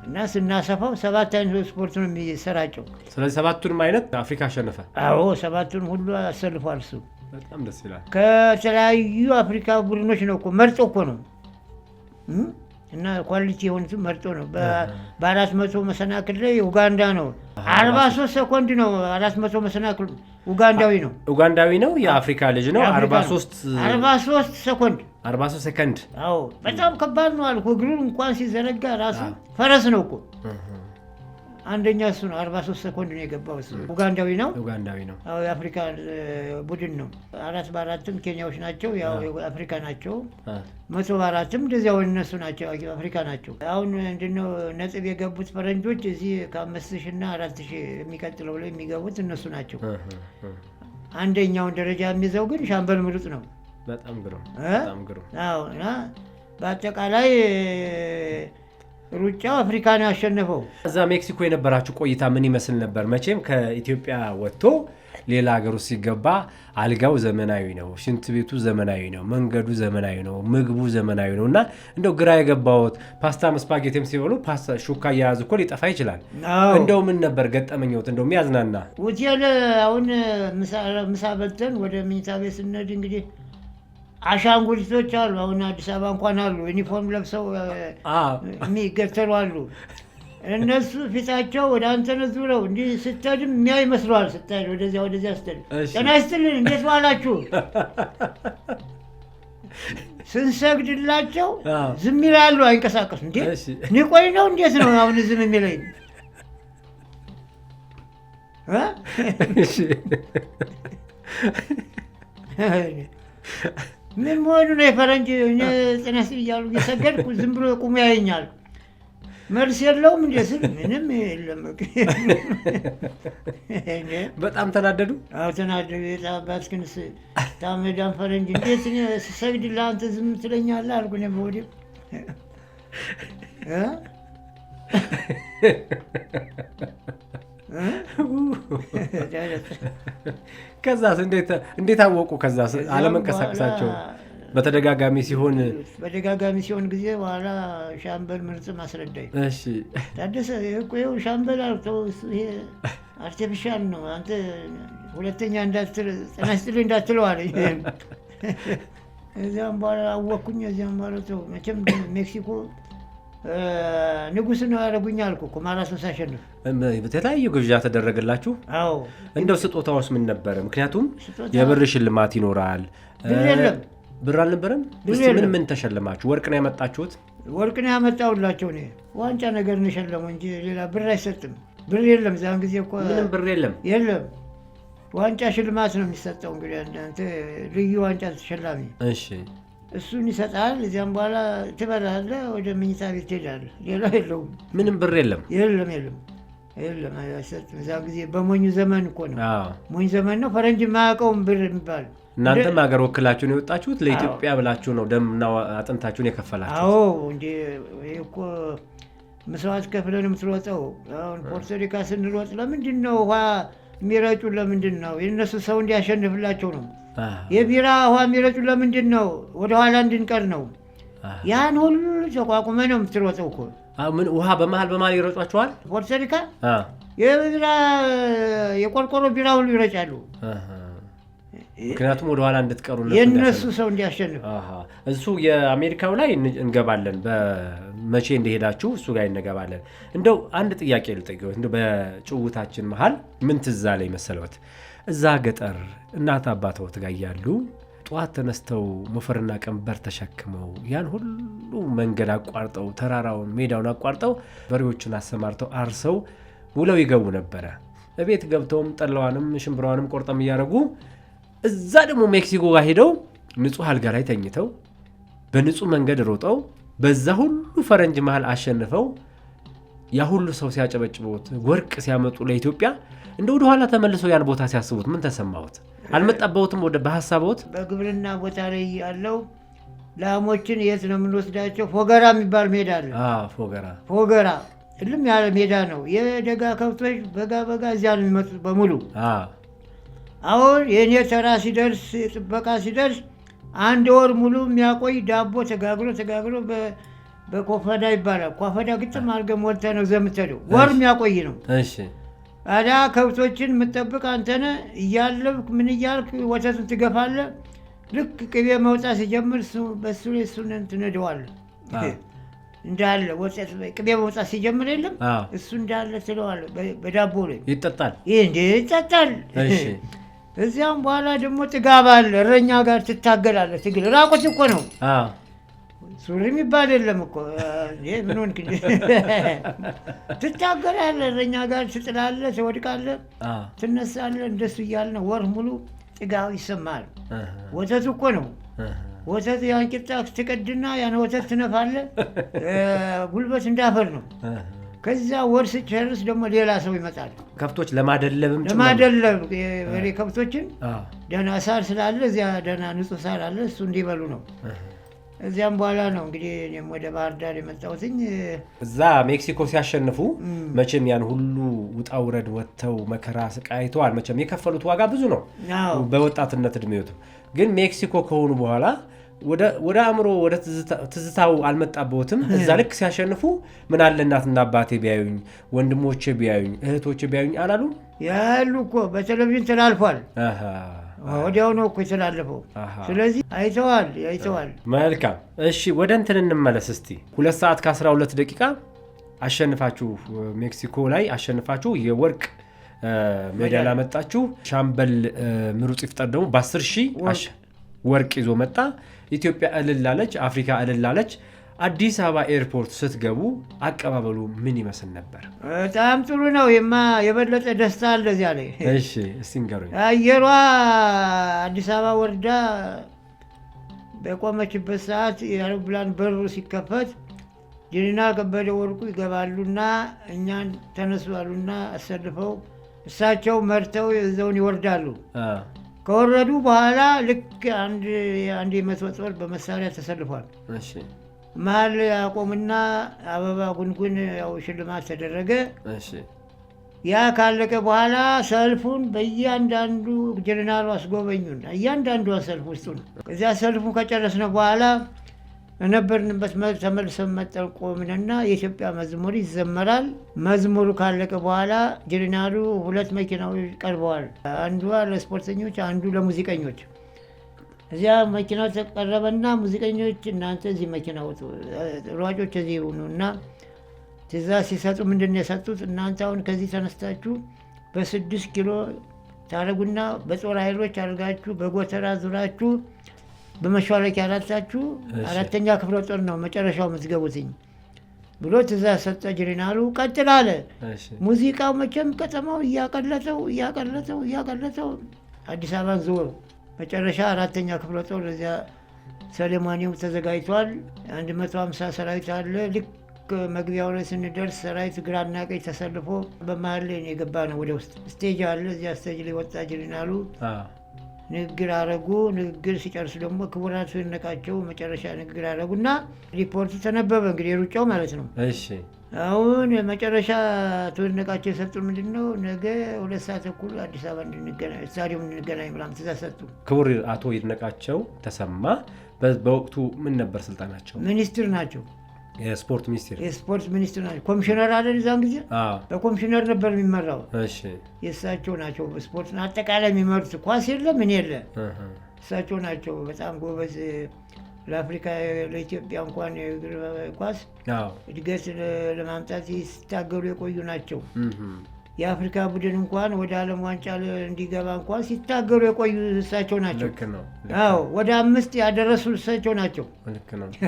እና ስናሰፋው 7 አይነት ስፖርት ነው የሚሰራጨው። ስለዚህ 7ቱንም አይነት አፍሪካ አሸነፈ። አዎ 7ቱን ሁሉ አሰልፏል እሱ። በጣም ደስ ይላል። ከተለያዩ አፍሪካ ቡድኖች ነው እኮ መርጦ እኮ ነው እና ኳሊቲ የሆኑትን መርጦ ነው። በ400 መሰናክል ላይ ኡጋንዳ ነው 43 ሰኮንድ ነው። 400 መሰናክል ኡጋንዳዊ ነው። የአፍሪካ ልጅ ነው። 43 ሰኮንድ። አዎ በጣም ከባድ ነው አልኩ። እግሩን እንኳን ሲዘረጋ ራሱ ፈረስ ነው እኮ። አንደኛ እሱ ነው። 43 ሰኮንድ ነው የገባው እሱ። ኡጋንዳዊ ነው። አዎ የአፍሪካ ቡድን ነው። 4 በ4ም ኬንያዎች ናቸው። ያው አፍሪካ ናቸው። 100 በ4ም እንደዚያው እነሱ ናቸው፣ አፍሪካ ናቸው። አሁን ምንድነው ነጥብ የገቡት ፈረንጆች እዚህ ከ5000 እና 4000 የሚቀጥለው ላይ የሚገቡት እነሱ ናቸው። አንደኛውን ደረጃ የሚይዘው ግን ሻምበል ምሩጽ ነው። በጣም ግሩም። አዎ እና በአጠቃላይ ሩጫው አፍሪካ ነው ያሸነፈው። እዛ ሜክሲኮ የነበራችሁ ቆይታ ምን ይመስል ነበር? መቼም ከኢትዮጵያ ወጥቶ ሌላ ሀገር ውስጥ ሲገባ አልጋው ዘመናዊ ነው፣ ሽንት ቤቱ ዘመናዊ ነው፣ መንገዱ ዘመናዊ ነው፣ ምግቡ ዘመናዊ ነው እና እንደው ግራ የገባዎት ፓስታ ስፓጌቲም ሲበሉ ፓስታ ሹካ እየያዙ እኮ ሊጠፋ ይችላል። እንደው ምን ነበር ገጠመኝዎት? እንደው የሚያዝናና ውቴል አሁን ምሳ በልተን ወደ መኝታ ቤት ስንሄድ እንግዲህ አሻንጉሊቶች አሉ። አሁን አዲስ አበባ እንኳን አሉ፣ ዩኒፎርም ለብሰው የሚገተሩ አሉ። እነሱ ፊታቸው ወደ አንተ ዙረው እንዲህ ስትሄድም የሚያይ ይመስለዋል። ስትሄድ ወደዚያ ስትሄድ ጤና ይስጥልን እንዴት ዋላችሁ ስንሰግድላቸው ዝም ይላሉ፣ አይንቀሳቀሱም። እንዴ ንቆይ ነው እንዴት ነው አሁን ዝም የሚለኝ? ምን መሆኑ ነው የፈረንጅ ጤና ይስጥልኝ እያሉ እየሰገድኩ ዝም ብሎ ቁሙ ያየኛል። መልስ የለውም እንዴ ስል ምንም የለም። በጣም ተናደዱ። አዎ ተናደዱ። የታባትክንስ ታመዳን ፈረንጅ እንዴት ስሰግድ ለአንተ ዝም ትለኛለህ አልኩ። እኔ በወዲህ ከዛስ እንዴት አወቁ? ከዛስ አለመንቀሳቀሳቸው በተደጋጋሚ ሲሆን ጊዜ በኋላ ሻምበል ምርጽ ማስረዳኝ። እሺ ታደሰ ይሄው ሻምበል አልተው ይሄ አርቲፊሻል ነው፣ አንተ ሁለተኛ ጤና ይስጥልኝ እንዳትለው አለኝ። እዚያም በኋላ አወቅኩኝ። እዚያም በኋላ ተው መቼም ሜክሲኮ ንጉሥ ነው ያደረጉኝ አልኩ እኮ ማራቶን ሳሸንፍ። የተለያዩ ግብዣ ተደረገላችሁ? አዎ። እንደው ስጦታውስ ምን ነበረ? ምክንያቱም የብር ሽልማት ይኖራል። ብር አልነበረም? ምን ተሸለማችሁ? ወርቅ ነው ያመጣችሁት? ወርቅ ነው ያመጣሁላቸው እኔ። ዋንጫ ነገር ነው የሸለመው እንጂ ሌላ ብር አይሰጥም። ብር የለም ዛን ጊዜ እኮ ምንም ብር የለም። ዋንጫ ሽልማት ነው የሚሰጠው። እንግዲህ አንተ ልዩ ዋንጫ ተሸላሚ። እሺ እሱን ይሰጣል። እዚያም በኋላ ትበላለህ፣ ወደ መኝታ ቤት ትሄዳለህ። ሌላ የለውም። ምንም ብር የለም። አይሰጥም። እዛ ጊዜ በሞኙ ዘመን እኮ ነው። ሞኝ ዘመን ነው። ፈረንጅ የማያውቀውም ብር የሚባል። እናንተም ሀገር ወክላችሁን የወጣችሁት ለኢትዮጵያ ብላችሁ ነው ደምና አጥንታችሁን የከፈላችሁ። አዎ እንዴ ይሄ እኮ መስዋዕት ከፍለን የምትሮጠው። አሁን ፖርቶሪካ ስንሮጥ ለምንድን ነው ውሃ የሚረጩ? ለምንድን ነው? የእነሱ ሰው እንዲያሸንፍላቸው ነው። የቢራ ውሃ የሚረጩ ለምንድን ነው? ወደኋላ እንድንቀር ነው። ያን ሁሉ ተቋቁመ ነው የምትሮጠው እኮ። ምን ውሃ በመሀል ይረጯቸዋል? ፖርቶሪካ የቢራ የቆርቆሮ ቢራ ሁሉ ይረጫሉ። ምክንያቱም ወደኋላ እንድትቀሩ የእነሱ ሰው እንዲያሸንፍ። እሱ የአሜሪካው ላይ እንገባለን። በመቼ እንደሄዳችሁ እሱ ጋር እንገባለን። እንደው አንድ ጥያቄ ልጠይቅህ። እንደው በጭውታችን መሀል ምን ትዝ አለኝ መሰለዎት? እዛ ገጠር እናት አባተዎት ጋር እያሉ ጠዋት ተነስተው ሞፈርና ቀንበር ተሸክመው ያን ሁሉ መንገድ አቋርጠው ተራራውን ሜዳውን አቋርጠው በሬዎችን አሰማርተው አርሰው ውለው ይገቡ ነበረ። እቤት ገብተውም ጠላዋንም ሽምብራዋንም ቆርጠም እያደረጉ እዛ ደግሞ ሜክሲኮ ጋር ሄደው ንጹህ አልጋ ላይ ተኝተው በንጹህ መንገድ ሮጠው በዛ ሁሉ ፈረንጅ መሃል አሸንፈው ያ ሁሉ ሰው ሲያጨበጭቡት ወርቅ ሲያመጡ ለኢትዮጵያ እንደ ወደ ኋላ ተመልሰው ያን ቦታ ሲያስቡት ምን ተሰማዎት? አልመጣበውትም ወደ በሐሳቦት? በግብርና ቦታ ላይ ያለው ላሞችን የት ነው የምንወስዳቸው? ፎገራ የሚባል ሜዳ አለ። ፎገራ እልም ያለ ሜዳ ነው። የደጋ ከብቶች በጋ እዚያ ነው የሚመጡት በሙሉ። አሁን የእኔ ተራ ሲደርስ ጥበቃ ሲደርስ 1 ወር ሙሉ የሚያቆይ ዳቦ ተጋግሮ በኮፈዳ ይባላል። ኮፈዳ ግጥም አድርገህ ሞልተህ ነው ዘምተደው ወር የሚያቆይ ነው። ታዲያ ከብቶችን የምጠብቅ አንተነ እያለብክ ምን እያልክ ወተቱን ትገፋለህ። ልክ ቅቤ መውጣት ሲጀምር በሱ ላይ እሱን ትነደዋለህ እንዳለ ወተት ቅቤ መውጣት ሲጀምር የለም እሱ እንዳለ ትለዋለህ በዳቦ ላይ ይጠጣል። ይሄ እንዴ ይጠጣል። እዚያም በኋላ ደግሞ ጥጋብ አለ። እረኛ ጋር ትታገላለህ። ትግል ራቁት እኮ ነው። ሱሪ የሚባል የለም እኮ ምን ሆንክ? ትታገላለህ። እረኛ ጋር ትጥላለህ፣ ትወድቃለህ፣ ትነሳለህ። እንደሱ እያልን ወር ሙሉ ጥጋብ ይሰማል። ወተቱ እኮ ነው። ወተት ያን ቂጣ ትቀድና ያን ወተት ትነፋለህ። ጉልበት እንዳፈር ነው። ከዛ ወር ስጨርስ ደግሞ ሌላ ሰው ይመጣል። ከብቶች ለማደለብ በሬ ከብቶችን ደህና ሳር ስላለ እዚያ ደህና ንጹህ ሳር አለ፣ እሱ እንዲበሉ ነው። እዚያም በኋላ ነው እንግዲህ እኔም ወደ ባህር ዳር የመጣሁትኝ። እዛ ሜክሲኮ ሲያሸንፉ መቼም ያን ሁሉ ውጣ ውረድ ወጥተው መከራ ስቃይተዋል። መቼም የከፈሉት ዋጋ ብዙ ነው በወጣትነት እድሜቱ። ግን ሜክሲኮ ከሆኑ በኋላ ወደ አእምሮ ወደ ትዝታው አልመጣበትም? እዛ ልክ ሲያሸንፉ ምን አለ እናትና አባቴ ቢያዩኝ፣ ወንድሞቼ ቢያዩኝ፣ እህቶቼ ቢያዩኝ አላሉ? ያሉ እኮ በቴሌቪዥን ተላልፏል። ወዲያው ነው እኮ የተላለፈው። ስለዚህ አይተዋል። መልካም። እሺ ወደ እንትን እንመለስ እስቲ። 2 ሰዓት ከ12 ደቂቃ አሸንፋችሁ ሜክሲኮ ላይ አሸንፋችሁ የወርቅ ሜዳሊያ መጣችሁ። ሻምበል ምሩጽ ይፍጠር ደግሞ በ10,000 ወርቅ ይዞ መጣ። ኢትዮጵያ እልላለች፣ አፍሪካ እልላለች። አዲስ አበባ ኤርፖርት ስትገቡ አቀባበሉ ምን ይመስል ነበር? በጣም ጥሩ ነው። የበለጠ ደስታ አለ እዚያ ላይ። እሺ እስቲ ንገሩኝ። አየሯ አዲስ አበባ ወርዳ በቆመችበት ሰዓት የአውሮፕላን በሩ ሲከፈት ጀነራል ከበደ ወርቁ ይገባሉና እኛን ተነሱ አሉና አሰልፈው እሳቸው መርተው ይዘውን ይወርዳሉ። ከወረዱ በኋላ ልክ አንድ የመቶ ጦር በመሳሪያ ተሰልፏል። መሀል ያቆምና አበባ ጉንጉን ያው ሽልማት ተደረገ። ያ ካለቀ በኋላ ሰልፉን በእያንዳንዱ ጀነራሉ አስጎበኙን፣ እያንዳንዱ ሰልፍ ውስጡ ነው። እዚያ ሰልፉን ከጨረስነ በኋላ የነበርንበት ተመልሰን መጠን ቆምንና የኢትዮጵያ መዝሙር ይዘመራል። መዝሙሩ ካለቀ በኋላ ጀነራሉ 2 መኪናዎች ቀርበዋል። አንዷ ለስፖርተኞች፣ አንዱ ለሙዚቀኞች። እዚያ መኪናው ተቀረበና ሙዚቀኞች እናንተ እዚህ መኪና ወጡ፣ ሯጮች እዚህ ሁኑ እና ትእዛዝ ሲሰጡ ምንድን ነው የሰጡት? እናንተ አሁን ከዚህ ተነስታችሁ በ6 ኪሎ ታረጉና በጦር ኃይሎች አድርጋችሁ በጎተራ ዙራችሁ በመሿለኪያ አራታችሁ 4ኛ ክፍለ ጦር ነው መጨረሻው የምትገቡትኝ ብሎ ትእዛዝ ሰጠ ጀነራሉ። ቀጥል አለ። ሙዚቃው መቼም ከተማው እያቀለጠው አዲስ አበባን ዞሩ። መጨረሻ 4ኛ ክፍለ ጦር እዚያ ሰሌማኒው ተዘጋጅቷል። 150 ሰራዊት አለ። ልክ መግቢያው ላይ ስንደርስ ሰራዊት ግራና ቀኝ ተሰልፎ በመሀል ላይ የገባ ነው። ወደ ውስጥ ስቴጅ አለ። እዚያ ስቴጅ ላይ ወጣ ጀነራሉ። ንግግር አረጉ። ንግግር ሲጨርሱ ደግሞ ክቡራቱ ይነቃቸው መጨረሻ ንግግር አረጉና ሪፖርቱ ተነበበ። እንግዲህ ሩጫው ማለት ነው። አሁን መጨረሻ ተወነቃቸው የሰጡ ምንድን ነው? ነገ 2 ሰዓት ተኩል አዲስ አበባ እንድንገናኝ ስታዲየም እንድንገናኝ ብላም ትእዛዝ ሰጡ። ክቡር አቶ ይድነቃቸው ተሰማ በወቅቱ ምን ነበር ስልጣናቸው? ሚኒስትር ናቸው። የስፖርት ሚኒስትር ናቸው። ኮሚሽነር አይደል? እዛን ጊዜ በኮሚሽነር ነበር የሚመራው። የእሳቸው ናቸው በስፖርት አጠቃላይ የሚመሩት። ኳስ የለ ምን የለ እሳቸው ናቸው። በጣም ጎበዝ። ለአፍሪካ ለኢትዮጵያ እንኳን የእግር ኳስ እድገት ለማምጣት ሲታገሉ የቆዩ ናቸው። የአፍሪካ ቡድን እንኳን ወደ ዓለም ዋንጫ እንዲገባ እንኳን ሲታገሉ የቆዩ እሳቸው ናቸው። ወደ 5 ያደረሱ እሳቸው ናቸው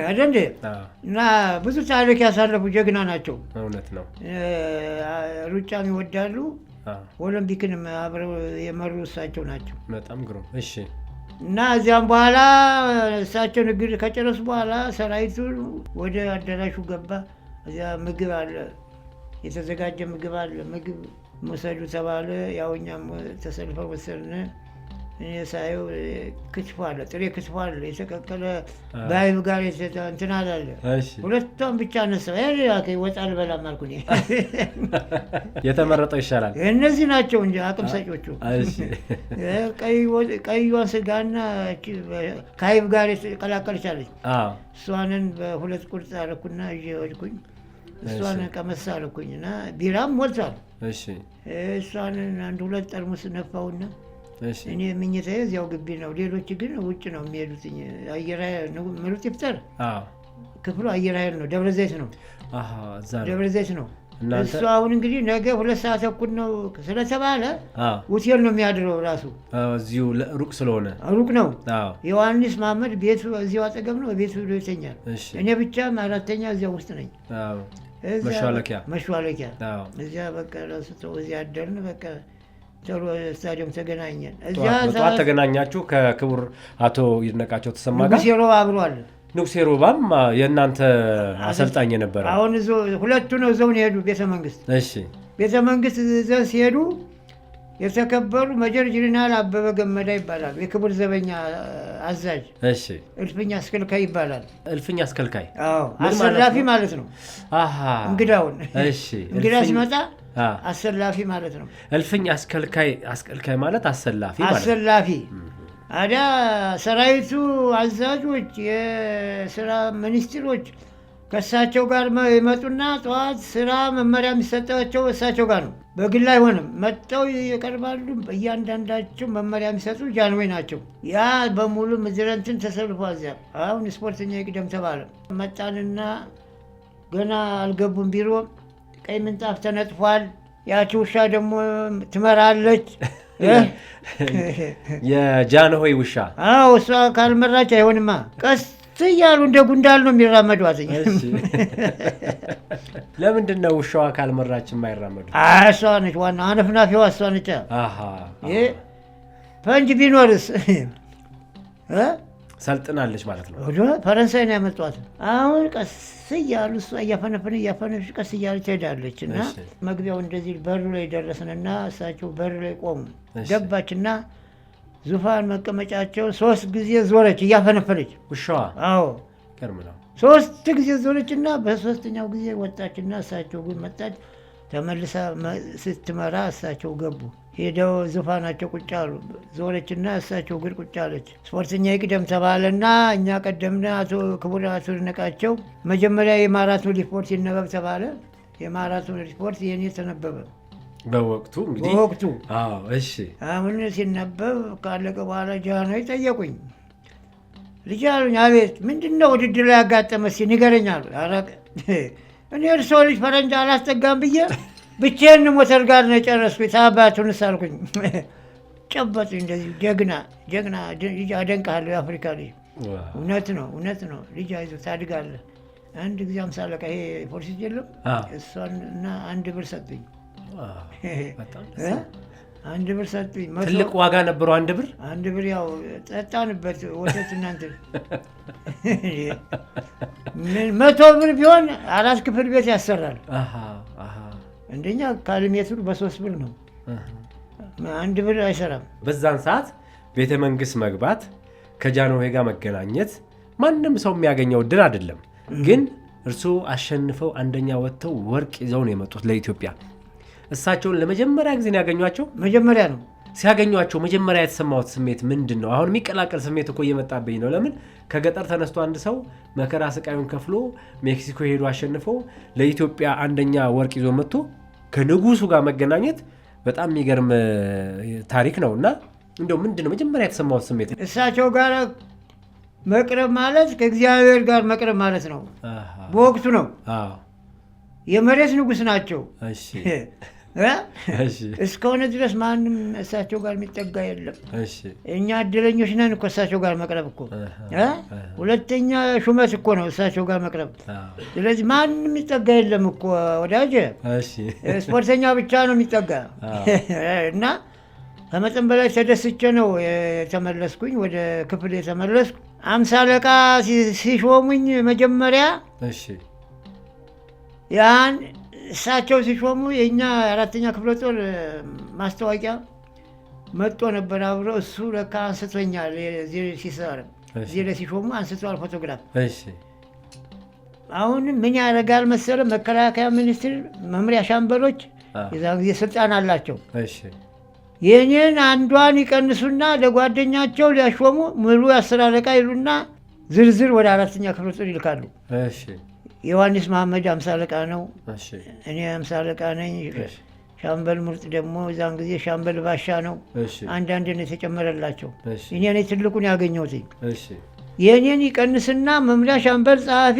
አይደል? እና ብዙ ታሪክ ያሳለፉ ጀግና ናቸው። እውነት ነው። ሩጫም ይወዳሉ። ኦሎምፒክንም አብረው የመሩ እሳቸው ናቸው። በጣም ግሩም። እሺ እና እዚያም በኋላ እሳቸው ንግግር ከጨረሱ በኋላ ሰራዊቱ ወደ አዳራሹ ገባ። እዚያ ምግብ አለ፣ የተዘጋጀ ምግብ አለ። ምግብ መውሰዱ ተባለ። ያው እኛም ተሰልፈው ወሰድን። እኔ ሳየው ክትፎ አለ፣ ጥሬ ክትፎ አለ፣ የተቀቀለ በአይብ ጋር እንትን አለ። ሁለቷን ብቻ ነሳ። ወጣ አልበላም አልኩኝ። የተመረጠው ይሻላል። እነዚህ ናቸው እንጂ አቅም ሰጮቹ። ቀይዋን ስጋና ከአይብ ጋር ቀላቀልቻለች። እሷንን በሁለት ቁርጥ አለኩና ይዤ ወድኩኝ። እሷን ቀመሳ አለኩኝ እና ቢራም ሞልቷል። እሷን አንድ ሁለት ጠርሙስ ነፋውና እኔ ምኝታዬ እዚያው ግቢ ነው። ሌሎች ግን ውጭ ነው የሚሄዱት። አየር ኃይል ምሩጥ ይፍጠር ክፍሉ አየር ኃይል ነው፣ ደብረ ዘይት ነው። ደብረ ዘይት ነው እሱ። አሁን እንግዲህ ነገ 2 ሰዓት ተኩል ነው ስለተባለ ሆቴል ነው የሚያድረው። ራሱ እዚሁ ሩቅ ስለሆነ ሩቅ ነው። ዮሐንስ ማመድ ቤቱ እዚያው አጠገብ ነው። ቤቱ ይተኛል። እኔ ብቻ 4ኛ እዚያው ውስጥ ነኝ። መሿለኪያ እዚያ በቃ ራሱ እዚያ አደርን። በቃ ቶሎ ስታዲየም ተገናኘን። ጠዋት ተገናኛችሁ ከክቡር አቶ ይድነቃቸው ተሰማ ጋር? ንጉሴ ሮባ አብሯል። ንጉሴ ሮባም የእናንተ አሰልጣኝ የነበረ? አሁን ሁለቱ ነው እዛውን የሄዱ ቤተ መንግስት። ቤተ መንግስት እዚያ ሲሄዱ የተከበሩ መጀር ጀነራል አበበ ገመዳ ይባላሉ። የክቡር ዘበኛ አዛዥ። እልፍኝ አስከልካይ ይባላል። እልፍኝ አስከልካይ? አሰላፊ ማለት ነው። እንግዳውን እንግዳ ሲመጣ አሰላፊ ማለት ነው። እልፍኝ አስከልካይ ማለት አሰላፊ ማለት። አሰላፊ አዲያ ሰራዊቱ አዛዦች፣ የስራ ሚኒስትሮች ከእሳቸው ጋር ይመጡና ጠዋት ስራ መመሪያ የሚሰጣቸው እሳቸው ጋር ነው። በግል አይሆንም። መጥተው ይቀርባሉ። እያንዳንዳቸው መመሪያ የሚሰጡ ጃንዌ ናቸው። ያ በሙሉ ምድረንትን ተሰልፎ እዚያ አሁን ስፖርተኛ ይቅደም ተባለ። መጣንና ገና አልገቡም ቢሮ። ቀይ ምንጣፍ ተነጥፏል። ያቺ ውሻ ደግሞ ትመራለች። የጃንሆይ ውሻ? አዎ፣ እሷ ካልመራች አይሆንማ። ቀስ እያሉ እንደ ጉንዳል ነው የሚራመዷት። ለምንድን ነው ውሻዋ ካልመራች የማይራመዱ? እሷ ነች ዋና አነፍናፊዋ፣ እሷ ነች። ፈንጅ ቢኖርስ ሰልጥናለች ማለት ነው። ፈረንሳይ ነው ያመጧት። አሁን ቀስ እያሉ እሷ እያፈነች ቀስ እያሉ ትሄዳለች። እና መግቢያው እንደዚህ በሩ ላይ ደረስንና እሳቸው በር ላይ ቆሙ። ገባችና ዙፋን መቀመጫቸው 3 ጊዜ ዞረች እያፈነፈነች ውሻዋ። አዎ ገርም ነው። 3 ጊዜ ዞረችና በ3ኛው ጊዜ ወጣችና እሳቸው ግን መጣች። ተመልሳ ስትመራ እሳቸው ገቡ። ሄደው ዙፋናቸው ቁጭ አሉ። ዞረችና እሳቸው ግን ቁጭ አለች። ስፖርተኛ ይቅደም ተባለና እኛ ቀደምና ክቡር አቶ ይድነቃቸው መጀመሪያ የማራቶን ሪፖርት ይነበብ ተባለ። የማራቶን ሪፖርት የኔ ተነበበ በወቅቱ እንግዲህ በወቅቱ። እሺ አሁን ሲነበብ ካለቀ በኋላ ጃንሆይ ጠየቁኝ። ልጅ አሉኝ። አቤት። ምንድነው ውድድር ላይ ያጋጠመ እስኪ ንገረኝ አሉ። እኔ እርስዎ ልጅ ፈረንጅ አላስጠጋም ብዬ ብቻዬን ሞተር ጋር ነው የጨረስኩኝ። ታባቱንስ አልኩኝ። ጨበጡኝ። እንደዚህ ጀግና ልጅ አደንቅሃለሁ፣ የአፍሪካ ልጅ። እውነት ነው ልጅ፣ አይዞህ ታድጋለህ። አንድ ጊዜ 50 አለቃ ይሄ ፖሊስ የለም እሷን እና 1 ብር ሰጡኝ። 1 ብር ሰጡኝ። ትልቅ ዋጋ ነበረው 1 ብር። 1 ብር ያው ጠጣንበት ወተት እናንተ 100 ብር ቢሆን 4 ክፍል ቤት ያሰራል። እንደኛ ካሊሜትሩ በ3 ብር ነው። 1 ብር አይሰራም። በዛን ሰዓት ቤተ መንግስት መግባት፣ ከጃንሆይ ጋር መገናኘት ማንም ሰው የሚያገኘው እድል አይደለም። ግን እርስዎ አሸንፈው አንደኛ ወጥተው ወርቅ ይዘው ነው የመጡት ለኢትዮጵያ። እሳቸውን ለመጀመሪያ ጊዜ ነው ያገኟቸው? መጀመሪያ ነው ሲያገኟቸው። መጀመሪያ የተሰማዎት ስሜት ምንድን ነው? አሁን የሚቀላቀል ስሜት እኮ እየመጣብኝ ነው። ለምን ከገጠር ተነስቶ አንድ ሰው መከራ ስቃዩን ከፍሎ ሜክሲኮ ሄዶ አሸንፈው ለኢትዮጵያ አንደኛ ወርቅ ይዞ መጥቶ ከንጉሱ ጋር መገናኘት በጣም የሚገርም ታሪክ ነው። እና እንደው ምንድን ነው መጀመሪያ የተሰማዎት ስሜት? እሳቸው ጋር መቅረብ ማለት ከእግዚአብሔር ጋር መቅረብ ማለት ነው። በወቅቱ ነው። የመሬት ንጉስ ናቸው። እስከሆነ ድረስ ማንም እሳቸው ጋር የሚጠጋ የለም። እኛ እድለኞች ነን እኮ እሳቸው ጋር መቅረብ እኮ። ሁለተኛ ሹመት እኮ ነው እሳቸው ጋር መቅረብ። ስለዚህ ማንም የሚጠጋ የለም እኮ ወዳጄ። ስፖርተኛ ብቻ ነው የሚጠጋ። እና ከመጠን በላይ ተደስቼ ነው የተመለስኩኝ። ወደ ክፍል የተመለስኩ 50 አለቃ ሲሾሙኝ መጀመሪያ እሺ ያን እሳቸው ሲሾሙ የእኛ 4ኛ ክፍለ ጦር ማስታወቂያ መጥቶ ነበር አብሮ። እሱ ለካ አንስቶኛል። ሲሰራ እዚህ ሲሾሙ አንስቷል ፎቶግራፍ። እሺ አሁን ምን ያደርጋል መሰለ መከላከያ ሚኒስቴር መምሪያ ሻምበሎች የዛ ጊዜ ስልጣን አላቸው። እሺ የኔን አንዷን ይቀንሱና ለጓደኛቸው ሊያሾሙ ሙሉ 10 አለቃ ይሉና ዝርዝር ወደ 4ኛ ክፍለ ጦር ይልካሉ። እሺ ዮሐንስ መሐመድ 50 አለቃ ነው። እሺ እኔ 50 አለቃ ነኝ። ሻምበል ምርጥ ደግሞ እዛን ጊዜ ሻምበል ባሻ ነው። አንዳንድ ነው የተጨመረላቸው። እኔ ነኝ ትልቁን ያገኘሁት። እሺ የኔን ይቀንስና መምሪያ ሻምበል ጸሐፊ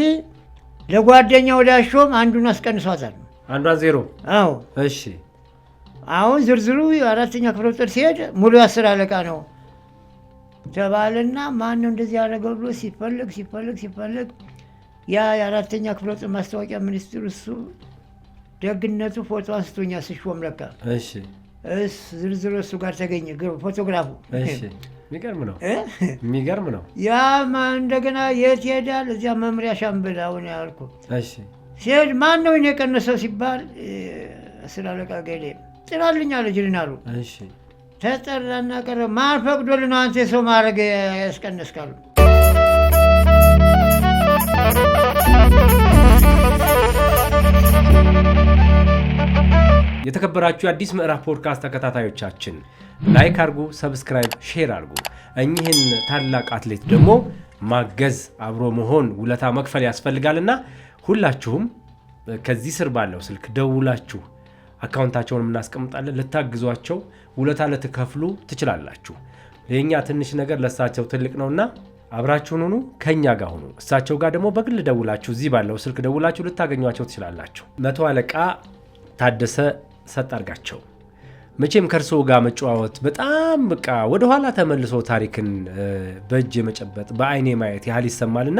ለጓደኛው ሊያሾም አንዱን አስቀንሷታል። አንዷን ዜሮ። አዎ እሺ አሁን ዝርዝሩ 4ኛ ክፍለ ጦር ሲሄድ ሙሉ 10 አለቃ ነው ተባለና ማን ነው እንደዚህ ያደረገው ብሎ ሲፈልግ ያ የ4ኛ ክፍለ ጦር ማስታወቂያ ሚኒስትሩ እሱ ደግነቱ ፎቶ አንስቶኛ ሲሾም ለካ። እሺ ዝርዝሩ እሱ ጋር ተገኘ ፎቶግራፉ። እሺ የሚገርም ነው። ያ እንደገና የት ይሄዳል? እዚያ መምሪያ ሻምበል አሁን ያልኩ። እሺ ሲሄድ ማን ነው የቀነሰው ሲባል 10 አለቃ ገሌ ጥራልኝ አለ ጀነራሉ። እሺ ተጠራና ቀረ። ማን ፈቅዶልህ ነው አንተ የሰው ማድረግ ያስቀነስካሉ? የተከበራችሁ የአዲስ ምዕራፍ ፖድካስት ተከታታዮቻችን ላይክ አድርጉ፣ ሰብስክራይብ፣ ሼር አድርጉ። እኚህን ታላቅ አትሌት ደግሞ ማገዝ አብሮ መሆን ውለታ መክፈል ያስፈልጋልና ሁላችሁም ከዚህ ስር ባለው ስልክ ደውላችሁ አካውንታቸውን እናስቀምጣለን። ልታግዟቸው ውለታ ልትከፍሉ ትችላላችሁ። ለኛ ትንሽ ነገር ለሳቸው ትልቅ ነውና አብራችሁን ሁኑ፣ ከኛ ጋር ሁኑ። እሳቸው ጋር ደግሞ በግል ደውላችሁ እዚህ ባለው ስልክ ደውላችሁ ልታገኟቸው ትችላላችሁ። 100 አለቃ ታደሰ ሰጣርጋቸው መቼም ከርሶ ጋር መጨዋወት በጣም በቃ ወደ ኋላ ተመልሶ ታሪክን በእጅ መጨበጥ በአይኔ ማየት ያህል ይሰማልና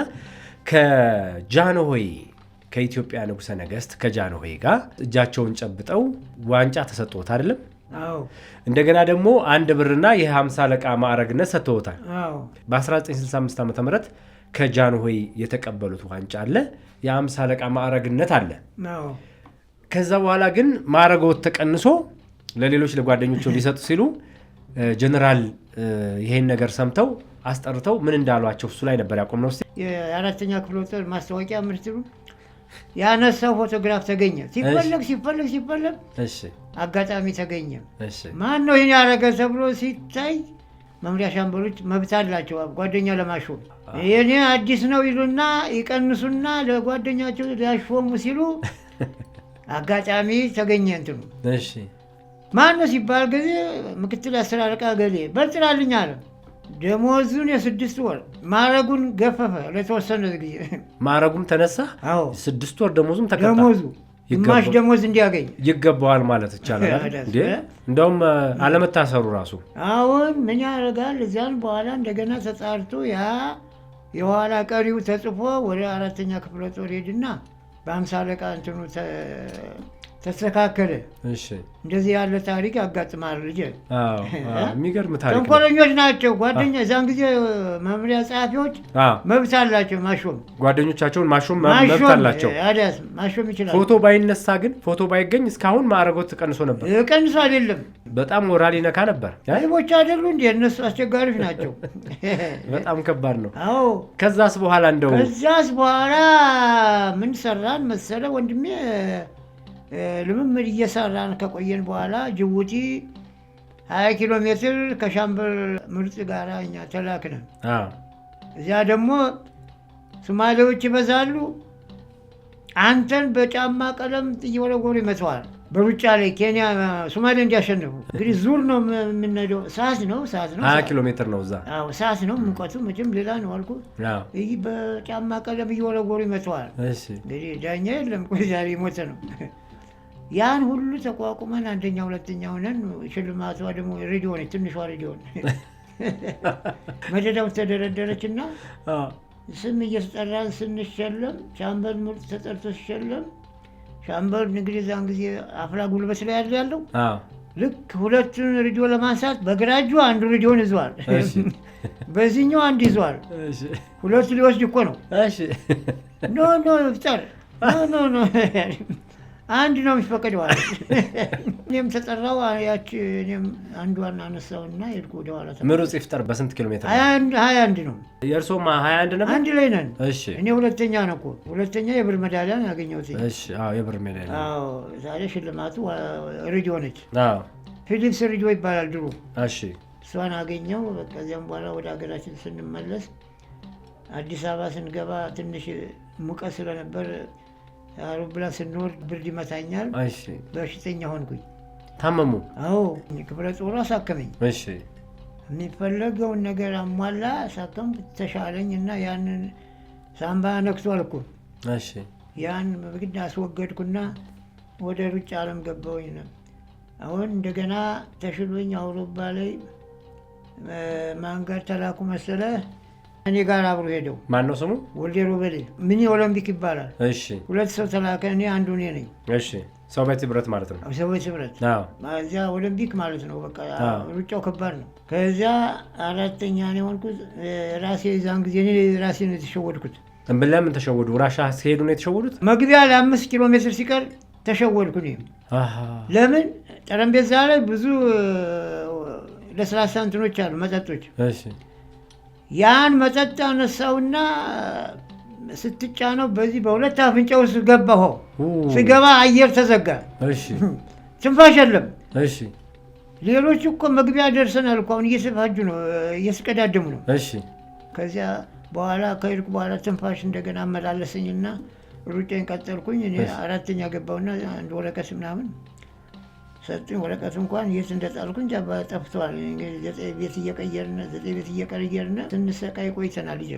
ከጃንሆይ ከኢትዮጵያ ንጉሠ ነገሥት ከጃንሆይ ጋር እጃቸውን ጨብጠው ዋንጫ ተሰጥቶት አይደለም? አዎ። እንደገና ደግሞ 1 ብርና የ50 አለቃ ማዕረግነት ሰጥቶታል። አዎ። በ1965 ዓ.ም ከጃንሆይ የተቀበሉት ዋንጫ አለ፣ የ50 አለቃ ማዕረግነት አለ። አዎ። ከዛ በኋላ ግን ማዕረጎት ተቀንሶ ለሌሎች ለጓደኞቹ ሊሰጡ ሲሉ ጀነራል ይሄን ነገር ሰምተው አስጠርተው ምን እንዳሏቸው እሱ ላይ ነበር ያቆምነው። የ4ኛ ክፍለ ጦር ማስታወቂያ ሚኒስትሩ ያነሳው ፎቶግራፍ ተገኘ። ሲፈለግ እሺ አጋጣሚ ተገኘ። እሺ ማን ነው ይሄን ያደረገ ተብሎ ሲታይ መምሪያ ሻምበሎች መብት አላቸው ጓደኛ ለማሾም። የኔ አዲስ ነው ይሉና ይቀንሱና ለጓደኛቸው ሊያሾሙ ሲሉ አጋጣሚ ተገኘ እንትኑ። እሺ ማን ነው ሲባል ጊዜ ምክትል 10 አለቃ ገሌ በልጥራልኝ አለ። ደሞዙን የ6 ወር ማዕረጉን ገፈፈ ለተወሰነ ጊዜ። ማዕረጉም ተነሳ። አዎ 6 ወር ደሞዙም ተቀጣ። ደሞዙ ግማሽ ደሞዝ እንዲያገኝ ይገባዋል ማለት ይቻላል እንዴ? እንደውም አለመታሰሩ ራሱ አሁን ምን ያደርጋል? እዚያን በኋላ እንደገና ተጣርቶ ያ የኋላ ቀሪው ተጽፎ ወደ 4ኛ ክፍለ ጦር ሄድና በ50 አለቃ እንትኑ ተስተካከለ። እሺ እንደዚህ ያለ ታሪክ ያጋጥማል ልጅ። አዎ የሚገርም ታሪክ። ተንኮለኞች ናቸው ጓደኛ። እዛን ጊዜ መምሪያ ጸሐፊዎች መብት አላቸው ማሾም፣ ጓደኞቻቸውን ማሾም መብት አላቸው። አዳስ ማሾም ይችላል። ፎቶ ባይነሳ ግን ፎቶ ባይገኝ እስካሁን ማዕረጎት ቀንሶ ነበር። ቀንሶ አይደለም በጣም ሞራል ይነካ ነበር። ህዝቦች አይደሉ እንዴ እነሱ አስቸጋሪዎች ናቸው። በጣም ከባድ ነው። አዎ ከዛስ በኋላ ምን ሰራን መሰለ ወንድሜ? ልምምድ እየሰራን ከቆየን በኋላ ጅቡቲ 20 ኪሎ ሜትር ከሻምበል ምርጥ ጋር እኛ ተላክነ። እዚያ ደግሞ ሶማሌዎች ይበዛሉ። አንተን በጫማ ቀለም እየወረወሩ ይመተዋል። በሩጫ ላይ ኬንያ ሶማሌ እንዲያሸንፉ እንግዲህ ዙር ነው የምንሄደው። ሰዓት ነው 20 ኪሎ ሜትር ነው እዛ። አዎ ሰዓት ነው። ሙቀቱ መቼም ሌላ ነው አልኩ። ይህ በጫማ ቀለም እየወረወሩ ይመተዋል። እንግዲህ ዳኛ የለም ዛሬ ሞተ ነው። ያን ሁሉ ተቋቁመን 1ኛ 2ኛ ሆነን ሽልማቷ ደግሞ ሬዲዮ ነች፣ ትንሿ ሬዲዮ መደዳው ተደረደረችና ስም እየተጠራን ስንሸለም ሻምበል ምርጥ ተጠርቶ ሲሸለም ሻምበል እንግዲህ ዛን ጊዜ አፍላ ጉልበት ላይ ያለው ልክ ሁለቱን ሬዲዮ ለማንሳት በግራ እጁ አንዱ ሬዲዮን ይዟል፣ በዚህኛው አንድ ይዟል። ሁለቱ ሊወስድ እኮ ነው። ኖ ይፍጠር ኖ አንድ ነው የሚፈቀደው አለ። እኔም ተጠራው ያቺ እኔም አንዷን አነሳውና ሄድኩ ወደ ኋላ። ምሩጽ ይፍጠር በስንት ኪሎ ሜትር? 21 ነው። የእርሶማ 21 ነበር? አንድ ላይ ነን። እሺ እኔ ሁለተኛ ነው እኮ ሁለተኛ የብር ሜዳሊያ ያገኘሁት። እሺ አዎ የብር ሜዳሊያ። አዎ ዛሬ ሽልማቱ ሬዲዮ ነች። አዎ ፊሊፕስ ሬዲዮ ይባላል ድሮ። እሺ እሷን አገኘው። በቃ እዚያም በኋላ ወደ ሀገራችን ስንመለስ አዲስ አበባ ስንገባ ትንሽ ሙቀት ስለነበር አውሮፕላን ስንወርድ ብርድ ይመታኛል። እሺ በሽተኛ ሆንኩኝ። ታመሙ? አዎ ክብረ ጦሩ አሳከመኝ። እሺ የሚፈለገውን ነገር አሟላ አሳከም ተሻለኝ እና ያንን ሳምባ ነክቷል እኮ። እሺ ያን በግድ አስወገድኩና ወደ ሩጫ ዓለም ገባሁኝ ነው። አሁን እንደገና ተሽሎኝ አውሮፓ ላይ ማን ጋር ተላኩ መሰለ? እኔ ጋር አብሮ ሄደው። ማን ነው ስሙ? ወልዴ ሮበሌ ሚኒ ኦሎምፒክ ይባላል። እሺ ሁለት ሰው ተላከ፣ እኔ አንዱ እኔ ነኝ። እሺ ሶቪየት ህብረት ማለት ነው። ሶቪየት ህብረት። አዎ እዚያ ኦሎምፒክ ማለት ነው። በቃ ሩጫው ከባድ ነው። ከዚያ አራተኛ ነው የሆንኩት። ራሴ ዛን ጊዜ እኔ ራሴ ነው የተሸወድኩት። ለምን ተሸወዱ? ራሻ ሲሄዱ ነው የተሸወዱት? መግቢያ ለ5 ኪሎ ሜትር ሲቀር ተሸወድኩ። ለምን ጠረጴዛ ላይ ብዙ ለስላሳ እንትኖች አሉ መጠጦች። እሺ ያን መጠጥ አነሳውና ስትጫነው በዚህ በሁለት አፍንጫ ውስጥ ገባሁ። ስገባ አየር ተዘጋ። እሺ ትንፋሽ የለም። እሺ ሌሎቹ እኮ መግቢያ ደርሰናል እኮ አሁን እየተፋጁ ነው፣ እየተቀዳደሙ ነው። እሺ ከዚያ በኋላ ከሄድኩ በኋላ ትንፋሽ እንደገና አመላለሰኝና ሩጬን ቀጠልኩኝ። እኔ አራተኛ ገባሁና አንድ ወረቀት ምናምን ሰጡኝ። ወረቀቱ እንኳን የት እንደጣልኩኝ ጠፍቷል። እንግዲህ ቤት እየቀየርን ስንሰቃይ ቆይተናል ልጅ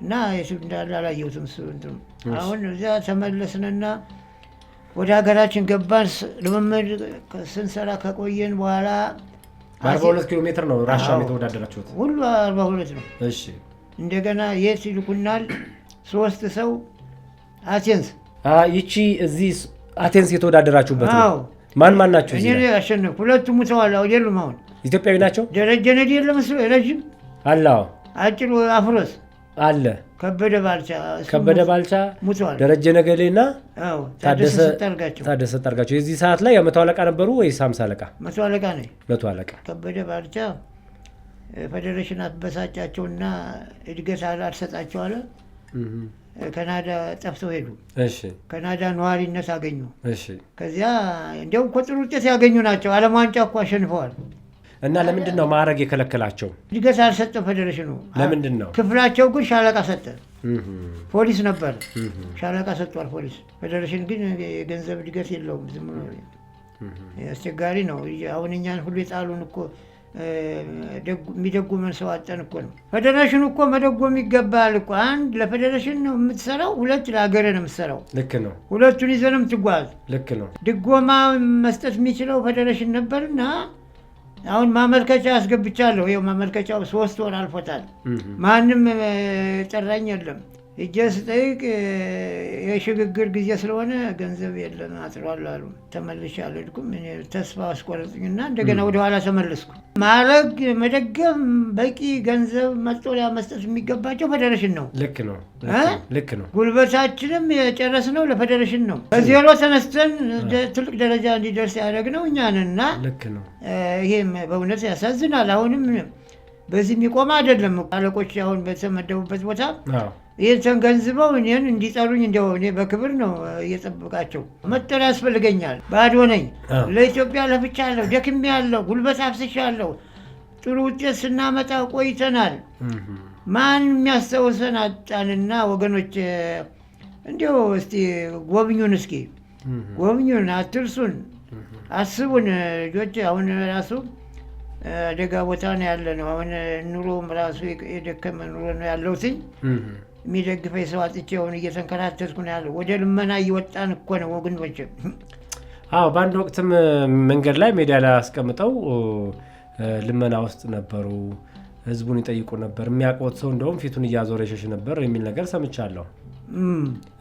እና የሱ እንዳለ አላየሁትም። እሱ እንትኑ አሁን እዚያ ተመለስንና ወደ ሀገራችን ገባን። ልምምድ ስንሰራ ከቆየን በኋላ 42 ኪሎ ሜትር ነው ራሻ የተወዳደራችሁት? ሁሉ 42 ነው። እሺ እንደገና የት ይልኩናል? 3 ሰው አቴንስ። ይቺ እዚህ አቴንስ የተወዳደራችሁበት ነው? ማን ናቸው? እኔ አሸነፍኩ። ሁለቱም ሙተዋል። የሉም። አሁን ኢትዮጵያዊ ናቸው? ደረጀ ነዲ የለም እሱ ረጅም አለ። አጭሩ አፍሮስ አለ። ከበደ ባልቻ ሙተዋል። ደረጀ ነገሌና ታደሰ ጠርጋቸው የዚህ ሰዓት ላይ የመቶ አለቃ ነበሩ ወይስ 50 አለቃ? መቶ አለቃ ነኝ። መቶ አለቃ። ከበደ ባልቻ ፌዴሬሽን አበሳጫቸውና እድገት አልሰጣቸው አለ። ካናዳ ጠፍተው ሄዱ። እሺ ካናዳ ነዋሪነት አገኙ። እሺ ከዚያ እንደው ጥሩ ውጤት ያገኙ ናቸው። ዓለም ዋንጫ እኮ አሸንፈዋል። እና ለምንድን ነው ማዕረግ የከለከላቸው? እድገት አልሰጠው ፌዴሬሽኑ። ለምንድን ነው? ክፍላቸው ግን ሻለቃ ሰጠ። ፖሊስ ነበር፣ ሻለቃ ሰጥቷል ፖሊስ። ፌዴሬሽን ግን የገንዘብ እድገት የለውም። ዝም ብሎ አስቸጋሪ ነው። አሁን እኛን ሁሉ የጣሉን እኮ የሚደጉመን ሰው አጠን እኮ ነው። ፌዴሬሽኑ እኮ መደጎም ይገባል እኮ። አንድ ለፌዴሬሽን ነው የምትሰራው፣ ሁለት ለሀገር ነው የምትሰራው። ልክ ነው። ሁለቱን ይዘህ ነው የምትጓዝ። ልክ ነው። ድጎማ መስጠት የሚችለው ፌዴሬሽን ነበርና አሁን ማመልከቻ አስገብቻለሁ። ይኸው ማመልከቻው 3 ወር አልፎታል። ማንም ጠራኝ የለም። እጄ ስጠይቅ የሽግግር ጊዜ ስለሆነ ገንዘብ የለም አጥሯል አሉ። ተመልሼ አልሄድኩም። ተስፋ አስቆረጡኝና እንደገና ወደኋላ ተመለስኩ። ማዕረግ መደገም በቂ ገንዘብ መጦሪያ መስጠት የሚገባቸው ፌዴሬሽን ነው። ልክ ነው። ልክ ነው። ጉልበታችንም የጨረስነው ለፌዴሬሽን ነው። በዜሮ ተነስተን ትልቅ ደረጃ እንዲደርስ ያደረግነው እኛንና ልክ ነው። ይሄም በእውነት ያሳዝናል። አሁንም በዚህ የሚቆም አይደለም። አለቆች አሁን በተመደቡበት ቦታ ይህን ተገንዝበው እኔን እንዲጠሩኝ እንደው እኔ በክብር ነው እየጠብቃቸው። መጠሪያ ያስፈልገኛል። ባዶ ነኝ። ለኢትዮጵያ ለፍቻለሁ፣ ደክሜያለሁ፣ ጉልበት አፍስሻለሁ። ጥሩ ውጤት ስናመጣ ቆይተናል። ማን የሚያስታውሰን አጣንና ወገኖች እንዲሁ እስቲ ጎብኙን፣ እስኪ ጎብኙን፣ አትርሱን፣ አስቡን ልጆች። አሁን ራሱ አደጋ ቦታ ነው ያለ ነው። አሁን ኑሮም ራሱ የደከመ ኑሮ ነው ያለውትኝ። የሚደግፈኝ ሰው አጥቼ አሁን እየተንከራተትኩ ነው ያለው። ወደ ልመና እየወጣን እኮ ነው ወገኖች። አዎ በአንድ ወቅትም መንገድ ላይ ሜዲያ ላይ አስቀምጠው ልመና ውስጥ ነበሩ። ህዝቡን ይጠይቁ ነበር። የሚያውቁት ሰው እንደውም ፊቱን እያዞረ ይሸሽ ነበር የሚል ነገር ሰምቻለሁ።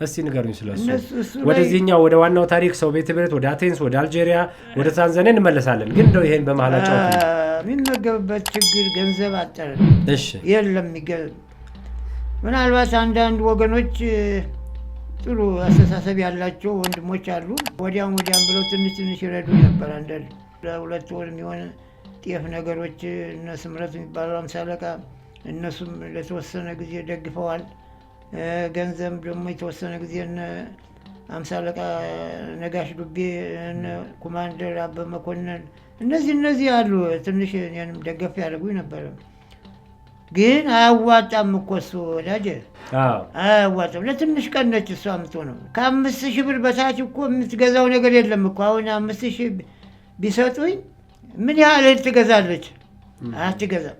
እስቲ ንገሩኝ ስለሱ። ወደዚህኛው ወደ ዋናው ታሪክ ሰው ቤት ብረት ወደ አቴንስ ወደ አልጄሪያ ወደ ታንዛኒያ እንመለሳለን። ግን እንደው ይሄን በመሃላቸው የሚመገብበት ችግር ገንዘብ አጠረ። እሺ የለም ምናልባት አንዳንድ ወገኖች ጥሩ አስተሳሰብ ያላቸው ወንድሞች አሉ። ወዲያም ብለው ትንሽ ይረዱ ነበር። አንዳንድ ለሁለት ወር የሚሆን ጤፍ ነገሮች እነ ስምረት የሚባለው 50 አለቃ እነሱም ለተወሰነ ጊዜ ደግፈዋል። ገንዘብ ደግሞ የተወሰነ ጊዜ እነ 50 አለቃ ነጋሽ ዱቤ እነ ኮማንደር አበበ መኮንን እነዚህ አሉ። ትንሽ እኔንም ደገፍ ያደርጉኝ ነበር። ግን አያዋጣም እኮ እሱ ወዳጄ፣ አያዋጣም። ለትንሽ ቀን ነች እሷ የምትሆነው። ከ5000 ብር በታች እኮ የምትገዛው ነገር የለም እኮ። አሁን 5000 ቢሰጡኝ ምን ያህል እህል ትገዛለች? አትገዛም።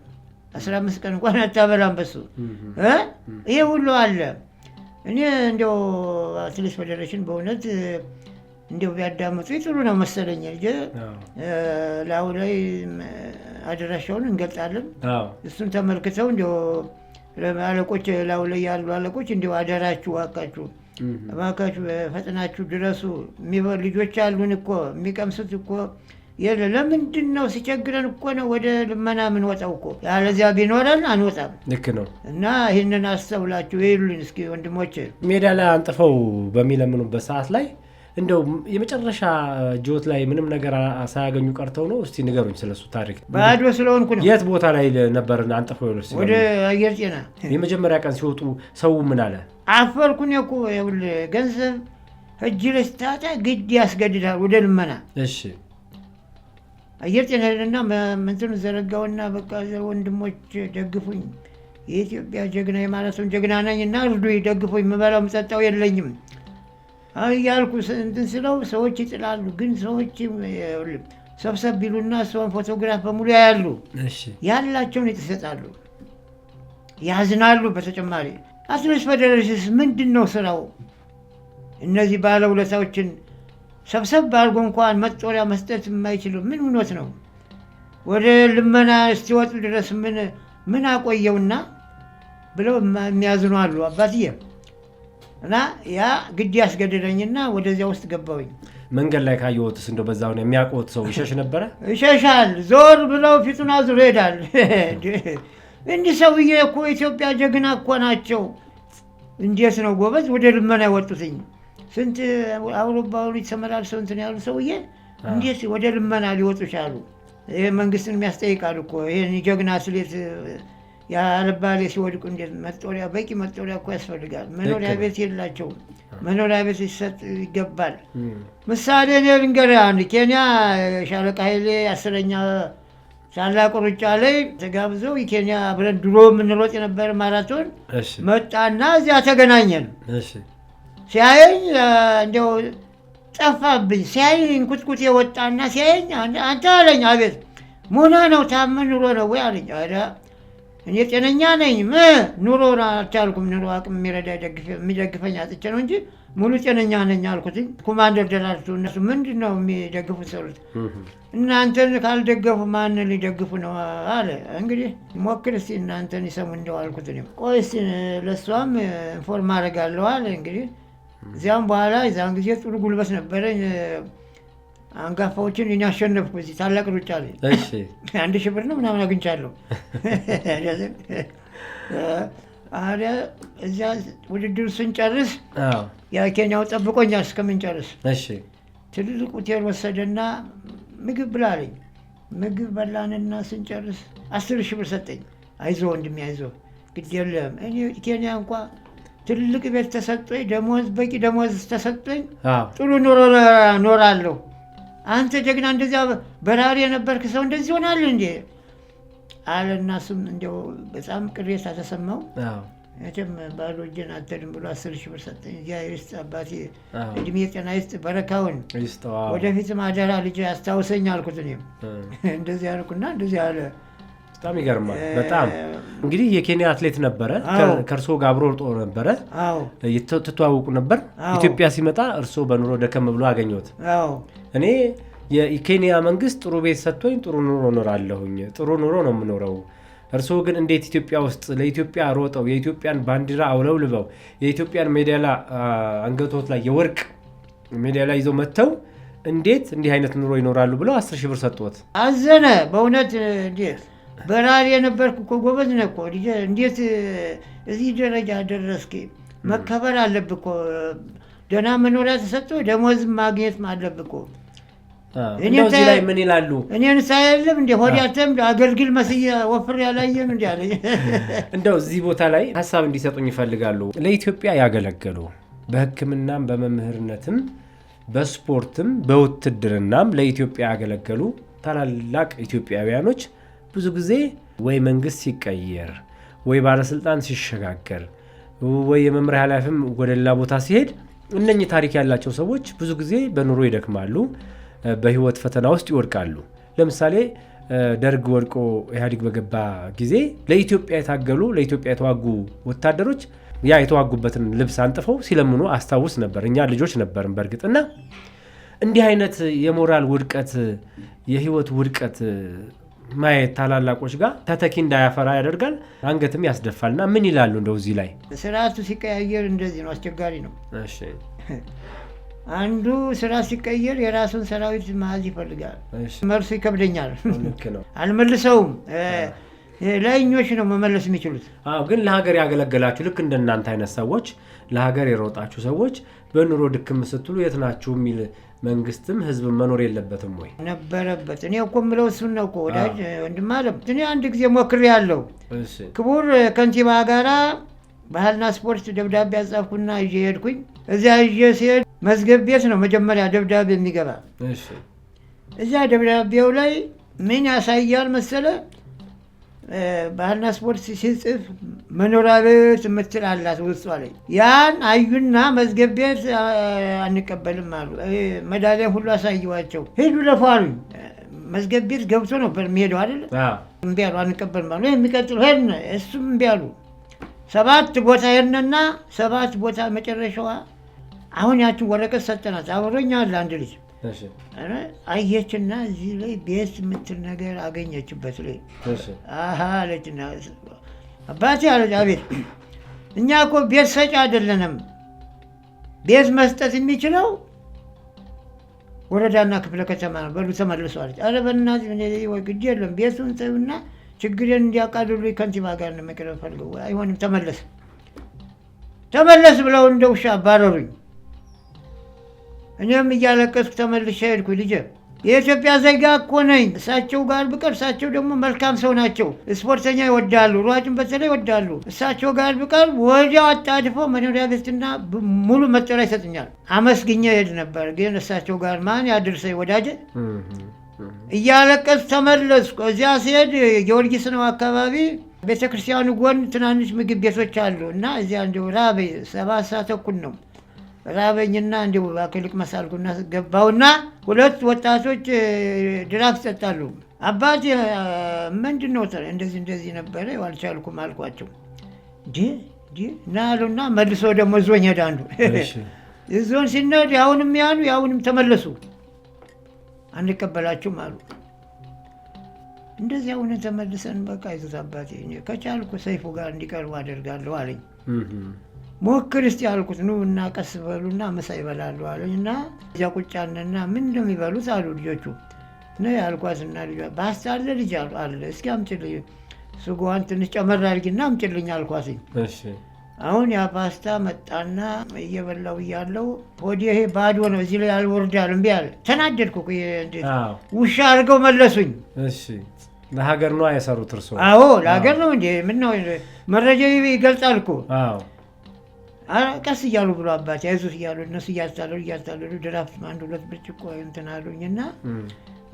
15 ቀን እንኳን አታበላም በሱ። ይሄ ሁሉ አለ። እኔ እንደው አትሌት ፌዴሬሽን በእውነት እንደው ቢያዳምጡ ጥሩ ነው መሰለኝ። ላዩ ላይ አድራሻውን እንገልጣለን። እሱን ተመልክተው እንደው አለቆች ላዩ ላይ ያሉ አለቆች እንደው አደራችሁ እባካችሁ ፈጥናችሁ ድረሱ። ልጆች አሉን እኮ የሚቀምሱት እኮ ለምንድን ነው ሲቸግረን እኮ ነው ወደ ልመና የምንወጣው እኮ። ያለዚያ ቢኖረን አንወጣም። ልክ ነው። እና ይህንን አስተውላችሁ ይሉኝ እስኪ ወንድሞቼ። ሜዳ ላይ አንጥፈው በሚለምኑበት ሰዓት ላይ እንደው የመጨረሻ ጆት ላይ ምንም ነገር ሳያገኙ ቀርተው ነው? እስቲ ንገሩኝ ስለሱ ታሪክ። ባዶ ስለሆንኩ ነው። የት ቦታ ላይ ነበር አንጥፈው ይሉስ? ወደ አየር ጤና። የመጀመሪያ ቀን ሲወጡ ሰው ምን አለ? አፈርኩኝ እኮ ገንዘብ እጅ ላይ ስታጣ ግድ ያስገድዳል ወደ ልመና። እሺ አየር ጤና ሄደና ምንትን ዘረጋውና በቃ ወንድሞች ደግፉኝ፣ የኢትዮጵያ ጀግና የማለቱን ጀግና ነኝና እርዱኝ፣ ደግፉኝ፣ የምበላው የምጠጣው የለኝም እያልኩ እንትን ስለው ሰዎች ይጥላሉ። ግን ሰዎች ሰብሰብ ቢሉና እሷን ፎቶግራፍ በሙሉ ያያሉ። ያላቸውን ይሰጣሉ፣ ያዝናሉ። በተጨማሪ አትሌት ፌዴሬሽንስ ምንድን ነው ስራው? እነዚህ ባለውለታዎችን ሰብሰብ ባልጎ እንኳን መጦሪያ መስጠት የማይችሉ ምን ምኖት ነው? ወደ ልመና እስቲወጡ ድረስ ምን አቆየውና ብለው የሚያዝኑ አሉ አባትዬ። እና ያ ግድ ያስገድደኝና ወደዚያ ውስጥ ገባሁኝ። መንገድ ላይ ካየሁትስ እንደው በዛው ነው የሚያውቁት ሰው ይሸሽ ነበረ? ይሸሻል። ዞር ብለው ፊቱን አዙሮ ይሄዳል። እንዲህ ሰውዬ እኮ ኢትዮጵያ ጀግና እኮ ናቸው። እንዴት ነው ጎበዝ ወደ ልመና ያወጡትኝ? ስንት አውሮፓውያን ተመላልሰው እንትን ያሉ ሰውዬ እንዴት ወደ ልመና ሊወጡ ቻሉ? ይሄ መንግስትን የሚያስጠይቃሉ እኮ። ይሄን ጀግና አትሌት ያለባሌ ሲወድቁ እንዴት መጦሪያ፣ በቂ መጦሪያ እኮ ያስፈልጋል። መኖሪያ ቤት የላቸውም። መኖሪያ ቤት ሊሰጥ ይገባል። ምሳሌ እኔ ልንገርህ። አንድ ኬንያ ሻለቃ ኃይሌ 10ኛ ታላቁ ሩጫ ላይ ተጋብዘው የኬንያ አብረን ድሮ የምንሮጥ የነበረ ማራቶን መጣና እዚያ ተገናኘን። ሲያየኝ እንደው ጠፋብኝ። ሲያየኝ እንኩትኩት የወጣና ሲያየኝ አንተ አለኝ። አቤት ሙና ነው ታመን ኑሮ ነው ወይ አለኝ። አዳ እኔ ጤነኛ ነኝ። ኑሮ አልቻልኩም። ኑሮ አቅም የሚደግፈኝ አጥቼ ነው እንጂ ሙሉ ጤነኛ ነኝ አልኩትኝ። ኮማንደር ደራርቱ እነሱ ምንድን ነው የሚደግፉት ሰሩት? እናንተን ካልደገፉ ማን ሊደግፉ ነው አለ። እንግዲህ ሞክር እስቲ እናንተን ይሰሙ እንደው አልኩት። ቆይ እስቲ ለእሷም ኢንፎርም አደርጋለሁ አለ። እንግዲህ እዚያም በኋላ የዛን ጊዜ ጥሩ ጉልበት ነበረኝ። አንጋፋዎችን እኔ አሸነፍኩ። እዚህ ታላቅ ሩጫ ላይ 1000 ብር ነው ምናምን አግኝቻለሁ። እዚያ ውድድር ስንጨርስ የኬንያው ጠብቆኛል እስከምንጨርስ። ትልልቅ ሆቴል ወሰደና ምግብ ብላ አለኝ። ምግብ በላንና ስንጨርስ 10,000 ብር ሰጠኝ። አይዞ ወንድሜ አይዞ፣ ግድ የለም እኔ ኬንያ እንኳ ትልቅ ቤት ተሰጠኝ፣ ደሞዝ በቂ ደሞዝ ተሰጠኝ፣ ጥሩ ኑሮ ኖራለሁ። አንተ ጀግና እንደዚያ በራሪ የነበርክ ሰው እንደዚህ ሆናል እንዴ አለና እሱም እንደው በጣም ቅሬታ ተሰማው። መቼም ባዶ እጄን አትሄድም ብሎ 10,000 ብር ሰጠኝ። እዚያ ይስጥ አባቴ፣ እድሜ ጤና ይስጥ፣ በረካውን ወደፊትም አደራ ልጅ አስታውሰኝ አልኩት። እኔም እንደዚህ አልኩና እንደዚህ አለ። በጣም ይገርማል። በጣም እንግዲህ የኬንያ አትሌት ነበረ። ከእርሶ ጋር አብሮ ሮጦ ነበረ፣ ትተዋወቁ ነበር። ኢትዮጵያ ሲመጣ እርሶ በኑሮ ደከም ብሎ አገኘሁት። እኔ የኬንያ መንግስት ጥሩ ቤት ሰጥቶኝ ጥሩ ኑሮ እኖራለሁኝ፣ ጥሩ ኑሮ ነው የምኖረው፣ እርስዎ ግን እንዴት ኢትዮጵያ ውስጥ ለኢትዮጵያ ሮጠው የኢትዮጵያን ባንዲራ አውለብልበው የኢትዮጵያን ሜዳሊያ አንገቶት ላይ የወርቅ ሜዳሊያ ይዘው መጥተው እንዴት እንዲህ አይነት ኑሮ ይኖራሉ ብለው 10,000 ብር ሰጥቶት? አዘነ። በእውነት በራሪ የነበርኩ እኮ ጎበዝ ነህ እኮ ልጄ፣ እንዴት እዚህ ደረጃ ደረስክ? መከበር አለብህ እኮ፣ ደህና መኖሪያ ተሰጥቶ ደሞዝ ማግኘት አለብህ እኮ። እዚህ ላይ ምን ይላሉ? እኔን ሳይልም እንደ ሆዲያተም አገልግል መስዬ ወፍር ያላየም እንዲ አለ። እንደው እዚህ ቦታ ላይ ሀሳብ እንዲሰጡኝ ይፈልጋሉ። ለኢትዮጵያ ያገለገሉ በሕክምናም በመምህርነትም በስፖርትም በውትድርናም ለኢትዮጵያ ያገለገሉ ታላላቅ ኢትዮጵያውያኖች ብዙ ጊዜ ወይ መንግስት ሲቀየር ወይ ባለስልጣን ሲሸጋገር ወይ የመምሪያ ኃላፊም ወደ ሌላ ቦታ ሲሄድ እነኚህ ታሪክ ያላቸው ሰዎች ብዙ ጊዜ በኑሮ ይደክማሉ፣ በህይወት ፈተና ውስጥ ይወድቃሉ። ለምሳሌ ደርግ ወድቆ ኢህአዴግ በገባ ጊዜ ለኢትዮጵያ የታገሉ ለኢትዮጵያ የተዋጉ ወታደሮች ያ የተዋጉበትን ልብስ አንጥፈው ሲለምኑ አስታውስ ነበር። እኛ ልጆች ነበርን በእርግጥና እንዲህ አይነት የሞራል ውድቀት የህይወት ውድቀት ማየት ታላላቆች ጋር ተተኪ እንዳያፈራ ያደርጋል፣ አንገትም ያስደፋልና ምን ይላሉ? እንደው እዚህ ላይ ስርዓቱ ሲቀያየር እንደዚህ ነው፣ አስቸጋሪ ነው። እሺ አንዱ ስራ ሲቀየር የራሱን ሰራዊት መያዝ ይፈልጋል። መልሱ ይከብደኛል፣ ልክ ነው፣ አልመልሰውም። ላይኞች ነው መመለስ የሚችሉት። ግን ለሀገር ያገለገላችሁ ልክ እንደናንተ አይነት ሰዎች ለሀገር የሮጣችሁ ሰዎች በኑሮ ድክም ስትሉ የት ናችሁ የሚል መንግስትም ህዝብም መኖር የለበትም ወይ? ነበረበት። እኔ እኮ የምለው እሱን ነው እኮ ወዳጅ ወንድም አለም። እኔ አንድ ጊዜ ሞክሬ ያለው ክቡር ከንቲባ ጋራ ባህልና ስፖርት ደብዳቤ አጻፍኩና ይዤ ሄድኩኝ። እዚያ ይዤ ሲሄድ መዝገብ ቤት ነው መጀመሪያ ደብዳቤ የሚገባ። እዚያ ደብዳቤው ላይ ምን ያሳያል መሰለ? ባህልና ስፖርት ሲጽፍ መኖሪያ ቤት የምትል አላት ውስጧ ላይ። ያን አዩና መዝገብ ቤት አንቀበልም አሉ። መዳሊያ ሁሉ አሳየዋቸው። ሄዱ ለፉ አሉኝ። መዝገብ ቤት ገብቶ ነበር የሚሄደው አይደለ? እምቢ አሉ፣ አንቀበልም አሉ። የሚቀጥሉ ሄድን፣ እሱም እምቢ አሉ። 7 ቦታ ሄድንና 7 ቦታ መጨረሻዋ አሁን ያችን ወረቀት ሰጠናት። አብሮኛ አለ አንድ ልጅ አየችና እዚህ ላይ ቤት የምትል ነገር አገኘችበት ላይ አለችና አባቴ አለች። አቤት፣ እኛ እኮ ቤት ሰጪ አይደለንም። ቤት መስጠት የሚችለው ወረዳና ክፍለ ከተማ ነው። በሉ ተመልሶ አለች። ኧረ በእናትህ ወይ ግድ የለም ቤቱን ተውና ችግሬን እንዲያቃልሉ ከንቲባ ጋር ነው መቅረብ ፈልገው። አይሆንም ተመለስ ብለው እንደ ውሻ አባረሩኝ። እኔም እያለቀስኩ ተመልሼ ሄድኩ። ልጄ የኢትዮጵያ ዜጋ እኮ ነኝ። እሳቸው ጋር ብቀር፣ እሳቸው ደግሞ መልካም ሰው ናቸው፣ ስፖርተኛ ይወዳሉ፣ ሯጭን በተለይ ይወዳሉ። እሳቸው ጋር ብቀር ወዲያው አጣድፈው መኖሪያ ቤትና ሙሉ መጠሪያ ይሰጥኛል። አመስግኜ ሄድ ነበር። ግን እሳቸው ጋር ማን ያድርሰኝ ወዳጄ። እያለቀስኩ ተመለስኩ። እዚያ ሲሄድ ጊዮርጊስ ነው አካባቢ፣ ቤተክርስቲያኑ ጎን ትናንሽ ምግብ ቤቶች አሉ እና እዚያ እንዲሁ ራበኝ። 7 ሰዓት ተኩል ነው ራበኝና እንዲሁ አክልቅ መሳልኩና ገባውና 2 ወጣቶች ድራፍት ይጠጣሉ። አባቴ ምንድን ነው እንደዚህ ነበረ አልቻልኩም አልኳቸው። እና አሉና መልሶ ደግሞ ዞኝ ሄደ አንዱ። ዞን ሲነድ ያሁንም ያሉ ያሁንም ተመለሱ፣ አንቀበላችሁም አሉ። እንደዚህ አሁን ተመልሰን በቃ ይዙት አባቴ ከቻልኩ ሰይፉ ጋር እንዲቀርቡ አደርጋለሁ አለኝ። ሞክር እስቲ አልኩት። ኑ እና ቀስ በሉና ምሳ ይበላሉ አለኝ እና እዚያ ቁጫንና ምን እንደሚበሉት አሉ ልጆቹ ነው ያልኳትና ልጇ ባስታለ ልጅ አለ እስኪ አምጪልኝ ስጓን ትንሽ ጨመር አድርጊና አምጪልኝ አልኳትኝ። አሁን ያ ፓስታ መጣና እየበላው እያለው ወዲህ ይሄ ባዶ ነው እዚህ ላይ አልወርዳል እምቢ አለ። ተናደድኩ። ውሻ አድርገው መለሱኝ። ለሀገር ነው የሰሩት እርሶ? አዎ ለሀገር ነው እንዴ? ምነው መረጃ ይገልጻል እኮ። ቀስ እያሉ ብሎ አባቴ አይዞት እያሉ እነሱ እያስታለሉ ድራፍት 1-2 ብርጭቆ እንትን አሉኝና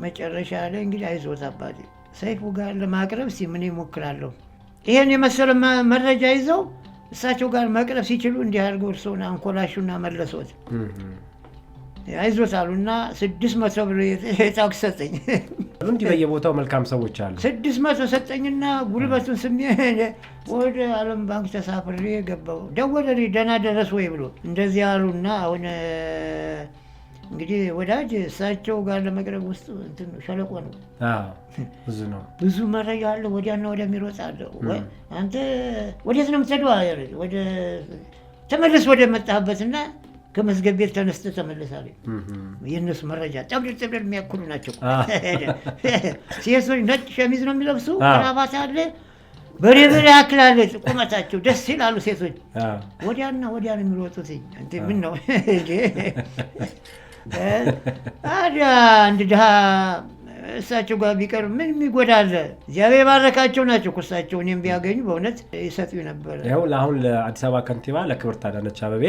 መጨረሻ ላይ እንግዲህ አይዞት አባቴ ሰይፉ ጋር ለማቅረብ ምን ይሞክራለሁ። ይሄን የመሰለ መረጃ ይዘው እሳቸው ጋር መቅረብ ሲችሉ እንዲህ አድርገው እርስዎን አንኮላሹና መለሶት። አይዞት አሉና 600 ብር የታክስ ሰጠኝ። እንዲህ በየቦታው መልካም ሰዎች አሉ። 600 ሰጠኝና ጉልበቱን ስሜ ወደ ዓለም ባንክ ተሳፍሬ ገባው። ደወለልኝ ደህና ደረስ ወይ ብሎ እንደዚህ አሉና አሁን እንግዲህ ወዳጅ እሳቸው ጋር ለመቅረብ ውስጥ እንትን ሸለቆ ነው። ብዙ ነው፣ ብዙ መረጃ አለ። ወዲያና ወዲያ የሚሮጥ አለ። አንተ ወዴት ነው የምትሄደው? ወደ ተመለስ ወደ መጣህበትና ከመዝገብ ቤት ተነስተህ ተመለሳለ። የእነሱ መረጃ ጠብደል የሚያክሉ ናቸው። ሴቶች ነጭ ሸሚዝ ነው የሚለብሱ፣ ክራባት አለ፣ በሬበሬ ያክላለ ቁመታቸው፣ ደስ ይላሉ ሴቶች። ወዲያና ወዲያ ነው የሚሮጡት። ምን ነው ታዲያ አንድ ድሃ እሳቸው ጋር ቢቀር ምን የሚጎዳለ? እግዚአብሔር የባረካቸው ናቸው። እሳቸው እኔም ቢያገኙ በእውነት ይሰጡ ነበር። ይኸው አሁን ለአዲስ አበባ ከንቲባ ለክብርት አዳነች አቤቤ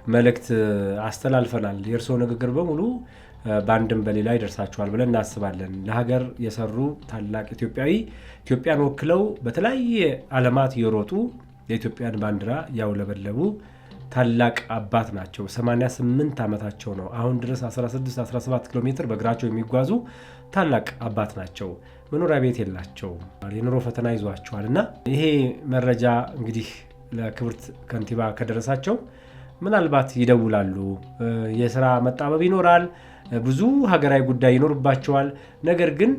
መልእክት አስተላልፈናል። የእርስዎ ንግግር በሙሉ በአንድም በሌላ ይደርሳቸዋል ብለን እናስባለን። ለሀገር የሰሩ ታላቅ ኢትዮጵያዊ፣ ኢትዮጵያን ወክለው በተለያየ ዓለማት የሮጡ የኢትዮጵያን ባንዲራ ያውለበለቡ ታላቅ አባት ናቸው። 88 ዓመታቸው ነው። አሁን ድረስ 16-17 ኪሎ ሜትር በእግራቸው የሚጓዙ ታላቅ አባት ናቸው። መኖሪያ ቤት የላቸው፣ የኑሮ ፈተና ይዟቸዋል እና ይሄ መረጃ እንግዲህ ለክብርት ከንቲባ ከደረሳቸው ምናልባት ይደውላሉ። የስራ መጣበብ ይኖራል፣ ብዙ ሀገራዊ ጉዳይ ይኖርባቸዋል። ነገር ግን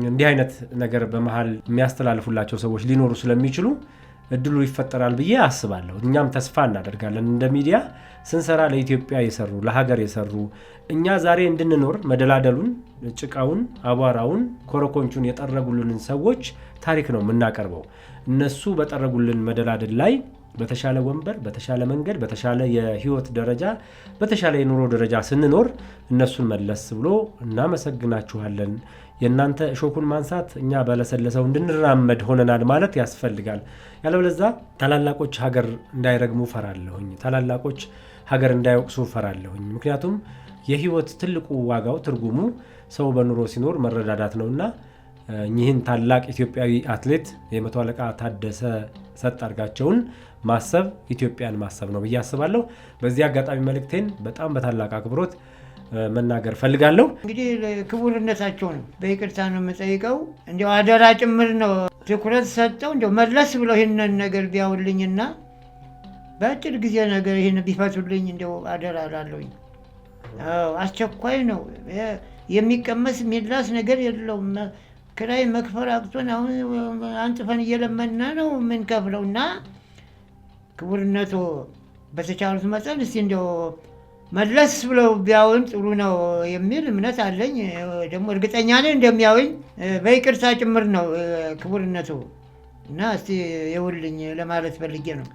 እንዲህ አይነት ነገር በመሀል የሚያስተላልፉላቸው ሰዎች ሊኖሩ ስለሚችሉ እድሉ ይፈጠራል ብዬ አስባለሁ። እኛም ተስፋ እናደርጋለን። እንደ ሚዲያ ስንሰራ ለኢትዮጵያ የሰሩ ለሀገር የሰሩ እኛ ዛሬ እንድንኖር መደላደሉን፣ ጭቃውን፣ አቧራውን፣ ኮረኮንቹን የጠረጉልንን ሰዎች ታሪክ ነው የምናቀርበው። እነሱ በጠረጉልን መደላደል ላይ በተሻለ ወንበር፣ በተሻለ መንገድ፣ በተሻለ የህይወት ደረጃ፣ በተሻለ የኑሮ ደረጃ ስንኖር እነሱን መለስ ብሎ እናመሰግናችኋለን፣ የእናንተ እሾኩን ማንሳት እኛ በለሰለሰው እንድንራመድ ሆነናል ማለት ያስፈልጋል። ያለበለዛ ታላላቆች ሀገር እንዳይረግሙ ፈራለሁኝ፣ ታላላቆች ሀገር እንዳይወቅሱ ፈራለሁኝ። ምክንያቱም የህይወት ትልቁ ዋጋው ትርጉሙ ሰው በኑሮ ሲኖር መረዳዳት ነውና እኚህን ታላቅ ኢትዮጵያዊ አትሌት የመቶ አለቃ ታደሰ ሰጣርጋቸውን ማሰብ ኢትዮጵያን ማሰብ ነው ብዬ አስባለሁ። በዚህ አጋጣሚ መልእክቴን በጣም በታላቅ አክብሮት መናገር ፈልጋለሁ። እንግዲህ ክቡርነታቸው ነው በይቅርታ ነው የምጠይቀው። እንዲያው አደራ ጭምር ነው ትኩረት ሰጠው እንዲያው መለስ ብለው ይህንን ነገር ቢያውልኝና በአጭር ጊዜ ነገር ይህን ቢፈቱልኝ እንዲያው አደራ እላለሁኝ። አስቸኳይ ነው። የሚቀመስ የሚላስ ነገር የለውም። ክራይ መክፈል አቅቶን አሁን አንጥፈን እየለመና ነው የምንከፍለው እና ክቡርነቱ በተቻሉት መጠን እስቲ እንዲያው መለስ ብለው ቢያውን ጥሩ ነው የሚል እምነት አለኝ። ደግሞ እርግጠኛ ነኝ እንደሚያውኝ በይቅርታ ጭምር ነው ክቡርነቱ እና እስቲ የውልኝ ለማለት ፈልጌ ነው።